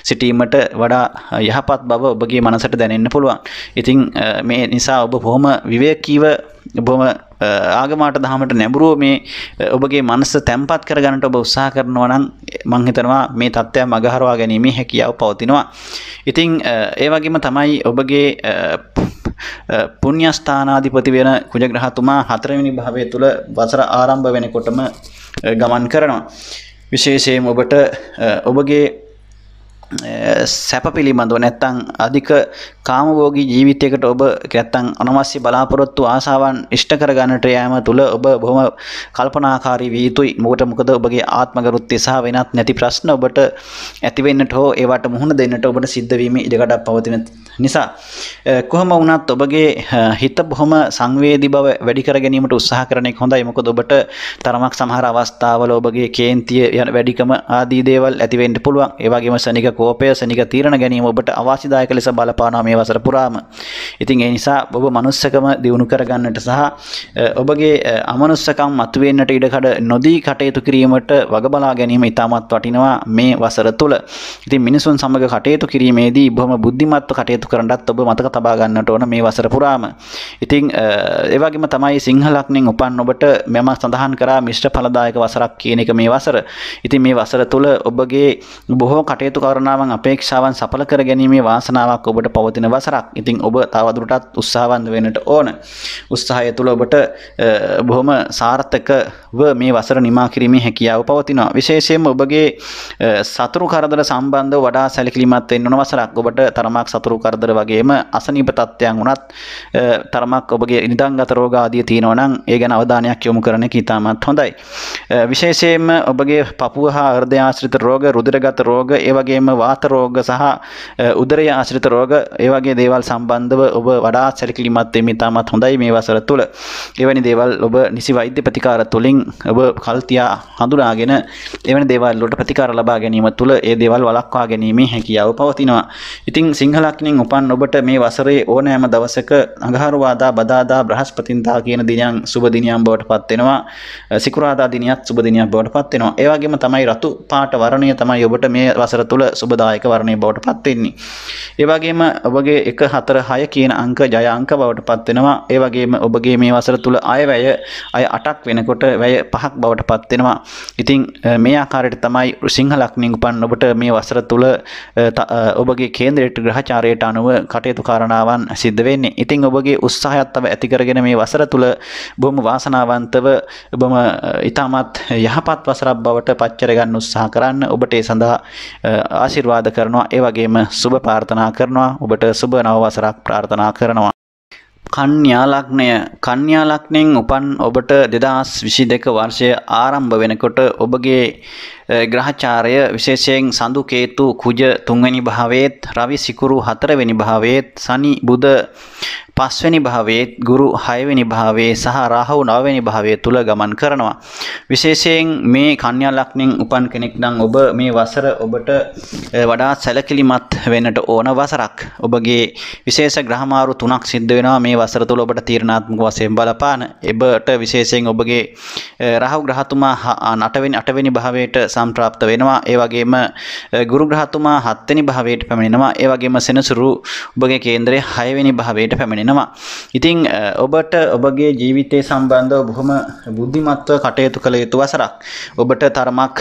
සිටීමට වඩා යහපත් බව ඔබගේ මනසට දැනෙන්න පුළුවන්. ඉතින් මේ නිසා ඔබ බොහොම විවේකීව බොහොම ආගමට දහමට නැඹුරුව මේ ඔබගේ මනස තැම්පත් කරගන්නට ඔබ උත්සාහ කරනවා නම් මම හිතනවා මේ තත්ත්වය මගහරවා ගැනීමේ හැකියාව පවතිනවා. ඉතින් ඒ වගේම තමයි ඔබගේ පුණ්‍යස්ථානාධිපති වෙන කුජග්‍රහතුමා 4 වෙනි භාවය තුල වසර ආරම්භ වෙනකොටම ගමන් කරනවා. විශේෂයෙන්ම ඔබට ඔබගේ සැප පිළිබඳව නැත්නම් අධික කාමභෝගී ජීවිතයකට ඔබ නැත්නම් අනවශ්‍ය බලාපොරොත්තු ආශාවන් ඉෂ්ට කර ගන්නට යාම තුළ ඔබ බොහොම කල්පනාකාරී විය යුතුයි. මොකද ඔබගේ ආත්මගරුත්වය සහ වෙනත් නැති ප්‍රශ්න ඔබට ඇති වෙන්නට හෝ ඒවට මුහුණ දෙන්නට ඔබට සිද්ධ වීමේ ඉඩකඩක් පවතින නිසා කොහොම වුණත් ඔබගේ හිත බොහොම සංවේදී බව වැඩි කර ගැනීමට උත්සාහ කරන එක හොඳයි. මොකද ඔබට තරමක් සමහර අවස්ථාවල ඔබගේ කේන්තිය වැඩිකම ආදී දේවල් ඇති වෙන්න පුළුවන්. ඒ වගේම ශනික කෝපය, ශනික තීරණ ගැනීම ඔබට අවාසිදායක ලෙස බලපානවා මේ වසර පුරාම. ඉතින් ඒ නිසා ඔබ මනුස්සකම දියුණු කරගන්නට සහ ඔබගේ අමනුස්සකම් මතුවෙන්නට ඉඩකඩ නොදී කටයුතු කිරීමට වග බලා ගැනීම ඉතාමත් වටිනවා මේ වසර තුල. ඉතින් මිනිසුන් සමග කටයුතු කිරීමේදී බොහොම බුද්ධිමත්ව කටයුතු කරන්නත් ඔබ මතක තබා ගන්නට ඕන මේ වසර පුරාම. ඉතින් ඒ වගේම තමයි සිංහ ලග්නෙන් උපන් ඔබට මම සඳහන් කරා මිශ්‍ර ඵලදායක වසරක් කියන එක මේ වසර. ඉතින් මේ වසර තුල ඔබගේ බොහෝ කටයුතු කරනවන් අපේක්ෂාවන් සඵල කර ගැනීමේ වාසනාවක් ඔබට පවතින වසරක්. ඉතින් ඔබ තවදුරටත් උත්සාහවන්ත වෙන්නට ඕන. උත්සාහය තුළ ඔබට බොහොම සාර්ථකව මේ වසර නිමා කිරීමේ හැකියාව පවතිනවා. විශේෂයෙන්ම ඔබගේ සතුරු කරදර සම්බන්ධව වඩා සැලකිලිමත් වෙන්න ඕන වසරක්. ඔබට තරමක් සතුරු කරදර වගේම අසනීප තත්ත්වයන් වුණත් තරමක් ඔබගේ නිදාගත රෝග ආදී තියෙනවා නම් ඒ ගැන අවධානයක් යොමු කරන එක ඉතාමත් හොඳයි. විශේෂයෙන්ම ඔබගේ පපුව හා හෘදය ආශ්‍රිත රෝග, රුධිරගත රෝග, ඒ වගේම වාත රෝග සහ උදරය ආශ්‍රිත රෝග ඒ වගේ දේවල් සම්බන්ධව ඔබ වඩා සැලකිලිමත් වෙමින් ඉතාමත් හොඳයි මේ වසර තුල. එවැනි දේවල් ඔබ නිසි වෛද්‍ය ප්‍රතිකාර තුලින් ඔබ කල්තියා හඳුනාගෙන එවැනි දේවල් වලට ප්‍රතිකාර ලබා ගැනීම තුල ඒ දේවල් වළක්වා ගැනීමේ හැකියාව පවතිනවා. ඉතින් සිංහ ලග්නෙන් උපන් ඔබට මේ වසරේ ඕනෑම දවසක අඟහරුවාදා, බදාදා, බ්‍රහස්පතින්දා කියන දිනයන් සුබ දිනයන් බවට පත් වෙනවා. සිකුරාදා දිනයත් සුබ දිනයක් බවට පත් වෙනවා. ඒ වගේම තමයි රතු පාට වර්ණය තමයි ඔබට මේ වසර තුල සුබදායක වර්ණය බවට පත් වෙන්නේ. ඒ වගේම ඔබගේ 1 4 6 කියන අංක ජය අංක බවට පත් වෙනවා. ඒ වගේම ඔබගේ මේ වසර තුල අයවැය 8ක් වෙනකොට වැය 5ක් බවට පත් වෙනවා. ඉතින් මේ ආකාරයට තමයි සිංහ ලග්නෙන් උපන් ඔබට මේ වසර තුල ඔබගේ කේන්ද්‍රයට ග්‍රහචාරයට අනුව කටයුතු කරනාවන් සිද්ධ වෙන්නේ. ඉතින් ඔබගේ උත්සාහයත් තව ඇති කරගෙන මේ වසර තුල බොහොම වාසනාවන්තව ඔබම ඊටමත් යහපත් වසරක් බවට පත් ගන්න උත්සාහ කරන්න. ඔබට ඒ සඳහා ආශිර්වාද කරනවා. ඒ වගේම සුබ ප්‍රාර්ථනා කරනවා. ඔබට සුබ නව වසරක් ප්‍රාර්ථනා කරනවා. කන්‍යා ලග්නය. කන්‍යා ලග්නෙන් උපන් ඔබට 2022 වර්ෂය ආරම්භ වෙනකොට ඔබගේ ග්‍රහචාරය විශේෂයෙන් සඳු කේතු කුජ 3 වෙනි භාවයේත් රවි සිකුරු 4 වෙනි භාවයේත් සනි බුධ 5 වෙනි භාවයේ ගුරු 6 වෙනි භාවයේ සහ රාහු 9 වෙනි භාවයේ තුල ගමන් කරනවා. විශේෂයෙන් මේ කන්‍යා ලග්නෙන් උපන් කෙනෙක් නම් ඔබ මේ වසර ඔබට වඩා සැලකිලිමත් වෙන්නට ඕන වසරක්. ඔබගේ විශේෂ ග්‍රහමාරු 3ක් සිද්ධ වෙනවා මේ වසර තුල ඔබට තීරණාත්මක වශයෙන් බලපාන. ඔබට විශේෂයෙන් ඔබගේ රාහු ග්‍රහතුමා 8 වෙනි භාවයට සම්ප්‍රාප්ත වෙනවා. ඒ වගේම ගුරු ග්‍රහතුමා 7 වෙනි භාවයට පැමිණෙනවා. ඒ වගේම සෙනසුරු ඔබගේ කේන්දරයේ 6 වෙනි භාවයට පැමිණෙනවා. ඉතින් ඔබට ඔබගේ ජීවිතය සම්බන්ධව බොහොම බුද්ධිමත්ව කටයුතු කළ යුතු වසරක්. ඔබට තරමක්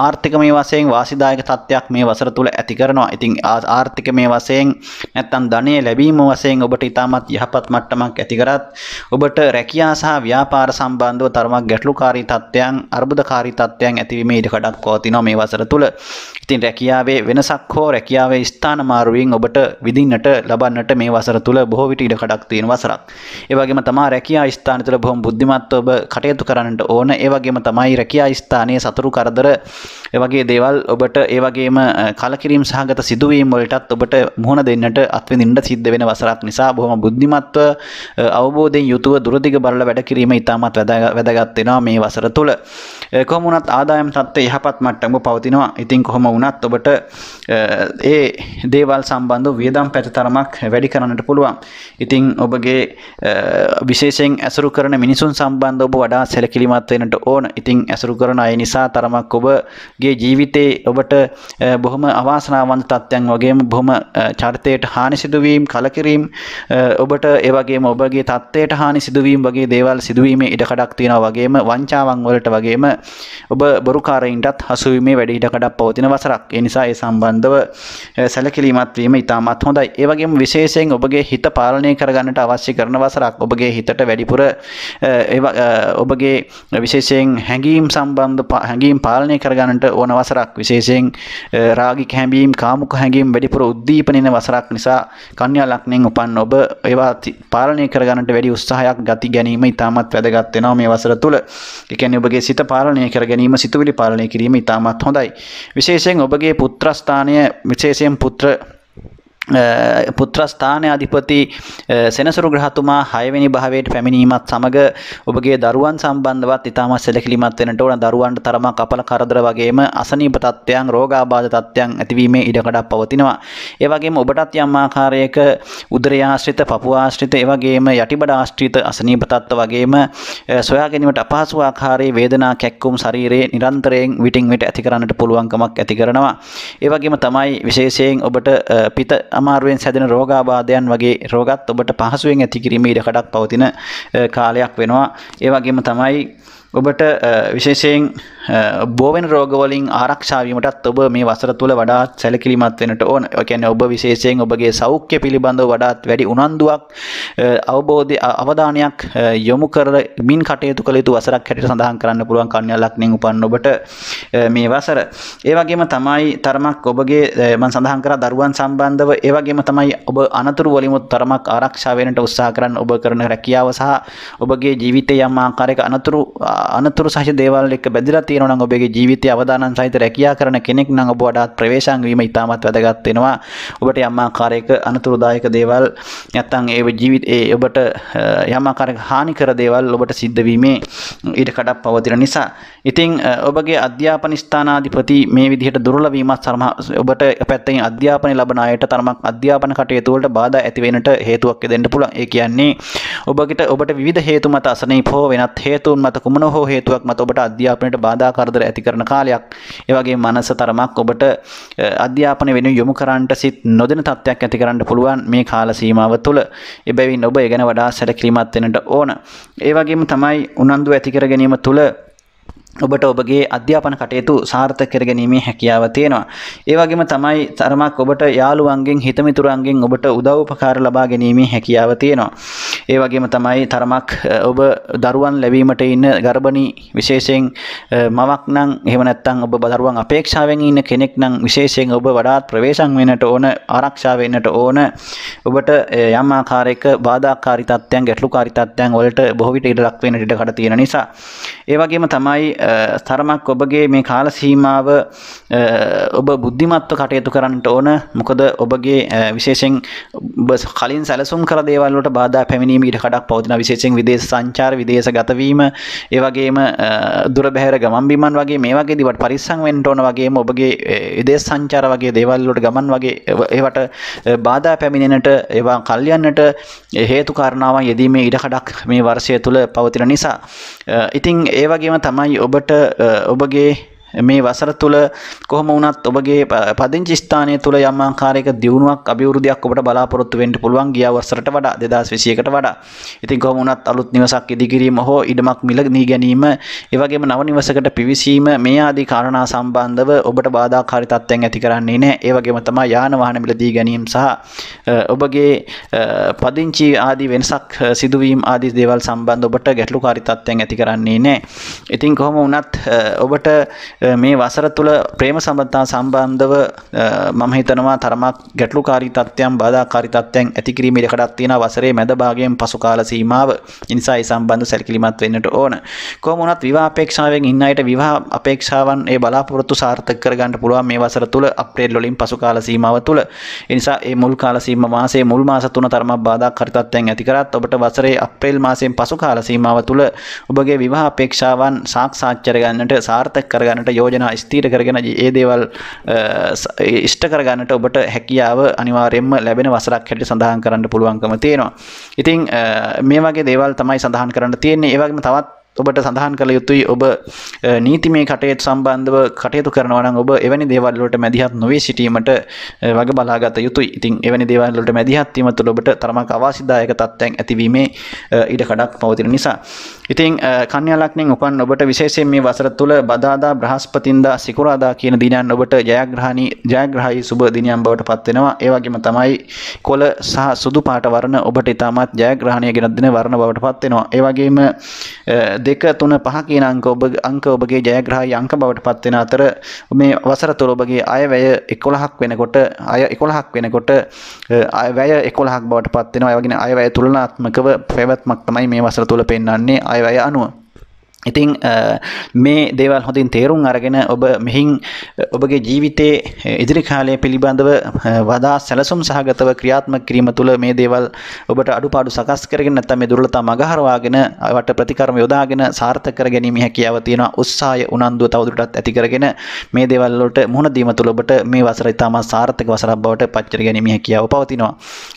ආර්ථිකමය වශයෙන් වාසිදායක තත්ත්වයක් මේ වසර තුල ඇති කරනවා. ඉතින් ආර්ථිකමය වශයෙන් නැත්නම් ධනය ලැබීම වශයෙන් ඔබට ඉතාමත් යහපත් මට්ටමක් ඇති කරත් ඔබට රැකියාව සහ ව්‍යාපාර සම්බන්ධව තරමක් ගැටලුකාරී තත්ත්වයන් අර්බුදකාරී තත්ත්වයන් ඇතිවීමේ ඉඩ කඩක් පවතිනවා මේ වසර තුල. ඉතින් රැකියාවේ වෙනසක් හෝ රැකියාවේ ස්ථාන මාරුවීම් ඔබට විඳින්නට ලබන්නට මේ වසර තුල බොහෝ විට ඉඩ කඩක් තියෙන වසරක්. ඒ වගේම තමයි රැකියා ස්ථාන තුළ බොහොම බුද්ධිමත්ව ඔබ කටයුතු කරන්නට ඕන. ඒ වගේම තමයි රැකියා ස්ථානයේ සතුරු කරදර ඒ වගේ දේවල් ඔබට ඒ වගේම කලකිරීම සහගත සිදුවීම් වලටත් ඔබට මුහුණ දෙන්නට අත්විඳින්න සිද්ධ වෙන වසරක් නිසා බොහොම බුද්ධිමත්ව අවබෝධයෙන් යුතුව දුරදිග බලලා වැඩ කිරීම ඉතාමත් වැදගත් වෙනවා මේ වසර තුළ. කොහොම වුණත් ආදායම් තත්ත්වය යහපත් මට්ටමක පවතිනවා. ඉතින් කොහොම වුණත් ඔබට ඒ දේවල් සම්බන්ධව වියදම් පැති තරමක් වැඩි කරන්නට පුළුවන්. ඉතින් ඔබගේ විශේෂයෙන් ඇසුරු කරන මිනිසුන් සම්බන්ධව ඔබ වඩා සැලකිලිමත් වෙන්නට ඕන. ඉතින් ඇසුරු කරන අය නිසා තරමක් ඔබගේ ජීවිතේ ඔබට බොහොම අවාසනාවන්ත තත්ත්වයන් වගේම බොහොම චරිතයට හානි සිදුවීම් කලකිරීම ඔබට ඒ වගේම ඔබගේ තත්ත්වයට හානි සිදුවීම් වගේ දේවල් සිදුවීමේ ඉඩ කඩක් තියෙනවා වගේම වංචාවන් වලට වගේම ඔබ බොරුකාරයින්ටත් හසු වීමේ වැඩි ඉඩ කඩක් පවතින වසරක්. ඒ නිසා ඒ සම්බන්ධව සැලකිලිමත් වීම ඉතාමත් හොඳයි. ඒ වගේම විශේෂයෙන් ඔබගේ හිත පාලනය කරගන්නට අවශ්‍ය කරන වසරක්. ඔබගේ හිතට වැඩිපුර ඔබගේ විශේෂයෙන් හැඟීම් සම්බන්ධ හැඟීම් පාලනය කරගන්නට ඕන වසරක්. විශේෂයෙන් රාගික හැඟීම් කාමුක හැඟීම් වැඩිපුර උද්දීපනින වසරක් නිසා කන්‍යා ලග්නෙන් උපන් ඔබ ඒවා පාලනය කරගන්නට වැඩි උත්සාහයක් ගති ගැනීම ඉතාමත් වැදගත් වෙනවා මේ වසර තුල. ඒ කියන්නේ ඔබගේ සිත පාලනය කර ගැනීම සිතුවිලි පාලනය කිරීම ඉතාමත් හොඳයි. විශේෂයෙන් ඔබගේ පුත්‍රස්ථානය විශේෂයෙන් පුත්‍ර ස්ථානයේ අධිපති සෙනසුරු ග්‍රහතුමා 6 වෙනි භාවයට පැමිණීමත් සමග ඔබගේ දරුවන් සම්බන්ධවත් ඉතාමත් සැලකිලිමත් වෙන්නට ඕන. දරුවන්ට තරමක් අපල කරදර වගේම අසනීප තත්ත්වයන් රෝගාබාධ තත්ත්වයන් ඇතිවීමේ ඉඩකඩක් පවතිනවා. ඒ වගේම ඔබටත් යම් ආකාරයක උදරය ආශ්‍රිත පපුව ආශ්‍රිත ඒ වගේම යටිබඩ ආශ්‍රිත අසනීප තත්ත්ව වගේම සොයා ගැනීමට අපහසු ආකාරයේ වේදනා කැක්කුම් ශරීරයේ නිරන්තරයෙන් විටින් විට ඇති කරන්නට පුළුවන්කමක් ඇති කරනවා. ඒ වගේම තමයි විශේෂයෙන් ඔබට පිත අමාරුවෙන් සැදෙන රෝගාබාධයන් වගේ රෝගත් ඔබට පහසුවෙන් ඇති කිරීමේ ඉඩකඩක් පවතින කාලයක් වෙනවා. ඒ වගේම තමයි ඔබට විශේෂයෙන් බෝවෙන රෝග වලින් ආරක්ෂා වීමටත් ඔබ මේ වසර තුල වඩාත් සැලකිලිමත් වෙන්නට ඕන. ඒ කියන්නේ ඔබ විශේෂයෙන් ඔබගේ සෞඛ්‍ය පිළිබඳව වඩාත් වැඩි උනන්දුවක් අවධානයක් යොමු කරමින් කටයුතු කළ යුතු වසරක් හැටියට සඳහන් කරන්න පුළුවන් කන්‍යා ලග්නෙන් උපන් ඔබට මේ වසර. ඒ වගේම තමයි තරමක් ඔබගේ මම සඳහන් කරා දරුවන් සම්බන්ධව ඒ වගේම තමයි ඔබ අනතුරු වලින් තරමක් ආරක්ෂා වෙන්නට උත්සාහ කරන්න ඔබ කරන රැකියාව සහ ඔබගේ ජීවිතයේ යම් ආකාරයක අනතුරු සහිත දේවල් එක්ක බැඳලා තියෙනවා නම් ඔබගේ ජීවිතයේ අවදානම් සහිත රැකියා කරන කෙනෙක් නම් ඔබ වඩාත් ප්‍රවේශම් වීම ඉතාමත් වැදගත් වෙනවා. ඔබට යම් ආකාරයක අනතුරුදායක දේවල් නැත්නම් ඒ ජීවිතයේ ඔබට යම් ආකාරයක හානිකර දේවල් ඔබට සිද්ධ වීමේ ඉඩ කඩක් පවතින නිසා ඉතින් ඔබගේ අධ්‍යාපන ස්ථානාධිපති මේ විදිහට දුර්වල වීමත් ඔබට පැත්තකින් අධ්‍යාපනය ලබන අයට තරමක් අධ්‍යාපන කටයුතු වලට බාධා ඇති වෙන්නට හේතුවක් දෙන්න පුළුවන්. ඒ කියන්නේ ඔබට විවිධ හේතු මත අසනීප හෝ වෙනත් හේතුන් මත කුමන හෝ හේතුවක් මත ඔබට අධ්‍යාපනයට බාධා කරදර ඇති කරන කාලයක්. ඒ වගේම මනස තරමක් ඔබට අධ්‍යාපනය වෙනුවෙන් යොමු කරන්නට සිත් නොදෙන තත්ත්වයක් ඇති කරන්න පුළුවන් මේ කාල සීමාව තුළ. එබැවින් ඔබ ඒ ගැන වඩා සැලකිලිමත් වෙන්නට ඕන. ඒ වගේම තමයි උනන්දු ඇති කර ගැනීම තුළ ඔබට ඔබගේ අධ්‍යාපන කටයුතු සාර්ථක කර ගැනීමේ හැකියාව තියෙනවා. ඒ වගේම තමයි තරමක් ඔබට යාළුවන්ගෙන් හිතමිතුරන්ගෙන් ඔබට උදව් උපකාර ලබා ගැනීමේ හැකියාව තියෙනවා. ඒ වගේම තමයි තරමක් ඔබ දරුවන් ලැබීමට ඉන්න ගර්භණී විශේෂයෙන් මවක් නම් එහෙම නැත්නම් ඔබ දරුවන් අපේක්ෂාවෙන් ඉන්න කෙනෙක් නම් විශේෂයෙන් ඔබ වඩාත් ප්‍රවේශම් වෙන්නට ඕන ආරක්ෂා වෙන්නට ඕන. ඔබට යම් ආකාරයක බාධාකාරී තත්ත්වයන් ගැටලුකාරී තත්ත්වයන් වලට බොහෝ විට ඉඩ ලක් වෙන්න ඉඩ කඩ තියෙන නිසා. ඒ වගේම තමයි තරමක් ඔබගේ මේ කාල සීමාව ඔබ බුද්ධිමත්ව කටයුතු කරන්නට ඕන. මොකද ඔබගේ විශේෂයෙන් ඔබ කලින් සැලසුම් කළ දේවල් වලට බාධා පැමිණීම ඊට කඩක් පවතින. විශේෂයෙන් විදේශ සංචාර, විදේශගත වීම, ඒ වගේම දුර බැහැර ගමන් බිමන් වගේ මේ වගේ දේවල් පරිස්සම් වෙන්න ඕන. වගේම ඔබගේ විදේශ සංචාර වගේ දේවල් වලට ගමන් වගේ ඒවට බාධා පැමිණෙනට ඒවා කල්යන්නට හේතු කාරණාවන් යෙදීමේ ඉඩ කඩක් මේ වර්ෂය තුල පවතින නිසා. ඉතින් ඒ වගේම තමයි ඔබට ඔබගේ මේ වසර තුල කොහොම වුණත් ඔබගේ පදිංචි ස්ථානය තුල යම් ආකාරයක දියුණුවක් අභිවෘද්ධියක් ඔබට බලාපොරොත්තු වෙන්න පුළුවන් ගිය වසරට වඩා 2021කට වඩා. ඉතින් කොහොම වුණත් අලුත් නිවසක් ඉදිකිරීම හෝ ඉඩමක් මිලදී ගැනීම, ඒ වගේම නව නිවසකට පිවිසීම මේ ආදී කාරණා සම්බන්ධව ඔබට බාධාකාරී තත්ත්වයන් ඇති කරන්නේ නැහැ. ඒ වගේම තමයි යාන වාහන මිලදී ගැනීම සහ ඔබගේ පදිංචි ආදී වෙනසක් සිදුවීම ආදී දේවල් සම්බන්ධ ඔබට ගැටලුකාරී තත්ත්වයන් ඇති කරන්නේ නැහැ. ඉතින් කොහොම වුණත් ඔබට මේ වසර තුල ප්‍රේම සම්බන්ධතා සම්බන්ධව මම හිතනවා තරමක් ගැටලුකාරී තත්ත්වයන්, බාධාකාරී තත්ත්වයන් ඇති කිරීමේ ඉඩකඩක් තියෙනවා වසරේ මැද භාගයෙන් පසු කාල සීමාව. ඒ නිසා ඒ සම්බන්ධ සැලකිලිමත් වෙන්නට ඕන. කොහොම වුණත් විවාහ අපේක්ෂාවෙන් ඉන්න අයට විවාහ අපේක්ෂාවන් ඒ බලාපොරොත්තු සාර්ථක කරගන්න පුළුවන් මේ වසර තුල අප්‍රේල් වලින් පසු කාල සීමාව තුල. ඒ නිසා මේ මුල් කාල සීමා මාසයේ මුල් මාස තුන තරමක් බාධාකාරී තත්ත්වයන් ඇති කරත් ඔබට වසරේ අප්‍රේල් මාසයෙන් පසු කාල සීමාව තුල ඔබගේ විවාහ අපේක්ෂාවන් සාක්ෂාත් කරගන්නට, සාර්ථක කරගන්නට යෝජනා ස්ථීර කරගෙන ඒ දේවල් ඉෂ්ට කරගන්නට ඔබට හැකියාව අනිවාර්යයෙන්ම ලැබෙන වසරක් හැටියට සඳහන් කරන්න පුළුවන්කම තියෙනවා. ඉතින් මේ වගේ දේවල් තමයි සඳහන් කරන්න තියෙන්නේ. ඒ වගේම තවත් ඔබට සඳහන් කළ යුතුයි ඔබ නීතිමය කටයුතු සම්බන්ධව කටයුතු කරනවා නම් ඔබ එවැනි දේවල් වලට මැදිහත් නොවී සිටීමට වග බලාගත යුතුයි. ඉතින් එවැනි දේවල් වලට මැදිහත් වීම තුළ ඔබට තරමක් අවාසිදායක තත්ත්වයන් ඇතිවීමේ ඉඩ කඩක් පවතින නිසා. ඉතින් කන්‍යා ලග්නෙන් උපන් ඔබට විශේෂයෙන් මේ වසර තුළ බදාදා, බ්‍රහස්පතින්දා, සිකුරාදා කියන දිනයන් ඔබට ජයග්‍රහී සුබ දිනයන් බවට පත් වෙනවා. ඒ වගේම තමයි කොළ සහ සුදු පාට වර්ණ ඔබට ඉතාමත් ජයග්‍රහණය ගෙන දෙන වර්ණ බවට පත් වෙනවා. ඒ වගේම 2, 3, 5 කියන අංක ඔබගේ ජයග්‍රහී අංක බවට පත් වෙන අතර මේ වසර තුළ ඔබගේ අයවැය 11ක් වෙනකොට වැය 11ක් බවට පත් වෙනවා. ඒ වගේම අයවැය තුලනාත්මකව පැවැත්මක් තමයි මේ වසර තුළ පෙන්වන්නේ අයවැය අනුව. ඉතින් මේ දේවල් හොඳින් තේරුම් අරගෙන ඔබ මෙහින් ඔබගේ ජීවිතයේ ඉදිරි කාලය පිළිබඳව වඩා සැලසුම් සහගතව ක්‍රියාත්මක කිරීම තුළ මේ දේවල් ඔබට අඩුපාඩු සකස් කරගෙන නැත්නම් මේ දුර්වලතා මගහරවාගෙන වට ප්‍රතිකර්ම යොදාගෙන සාර්ථක කර ගැනීම හැකියාව තියෙනවා. උත්සාහය, උනන්දුව තවදුරටත් ඇති කරගෙන මේ දේවල් වලට මුහුණ දීම තුළ ඔබට මේ වසර ඉතාමත් සාර්ථක වසරක් බවට පත් කර ගැනීම හැකියාව පවතිනවා.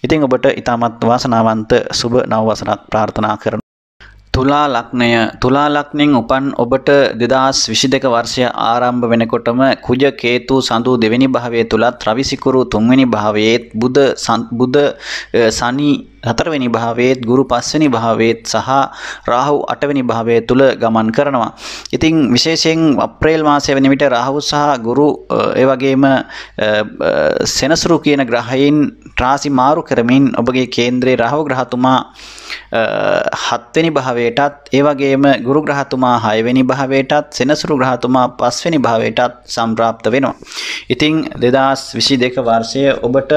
ඉතින් ඔබට ඉතාමත් වාසනාවන්ත සුබ නව වසරක් ප්‍රාර්ථනා කරනවා. තුලා ලග්නෙන් උපන් ඔබට 2022 වර්ෂය ආරම්භ වෙනකොටම කුජ, කේතු, සඳු දෙවෙනි භාවයේ තුලත්, රවි, සිකුරු තුන්වෙනි භාවයේත්, බුධ සනි හතරවෙනි භාවයේත්, ගුරු පස්වෙනි භාවයේත් සහ රාහු අටවෙනි භාවයේ තුල ගමන් කරනවා. ඉතින් විශේෂයෙන් අප්‍රේල් මාසයේ වෙන විට රාහු සහ ගුරු ඒ වගේම සෙනසුරු කියන ග්‍රහයන් රාශි මාරු කරමින් ඔබගේ කේන්ද්‍රයේ රාහු ග්‍රහතුමා 7 වෙනි භාවයටත්, ඒ වගේම ගුරු ග්‍රහතුමා 6 වෙනි භාවයටත්, සෙනසුරු ග්‍රහතුමා 5 වෙනි භාවයටත් සම්ප්‍රාප්ත වෙනවා. ඉතින් 2022 වර්ෂය ඔබට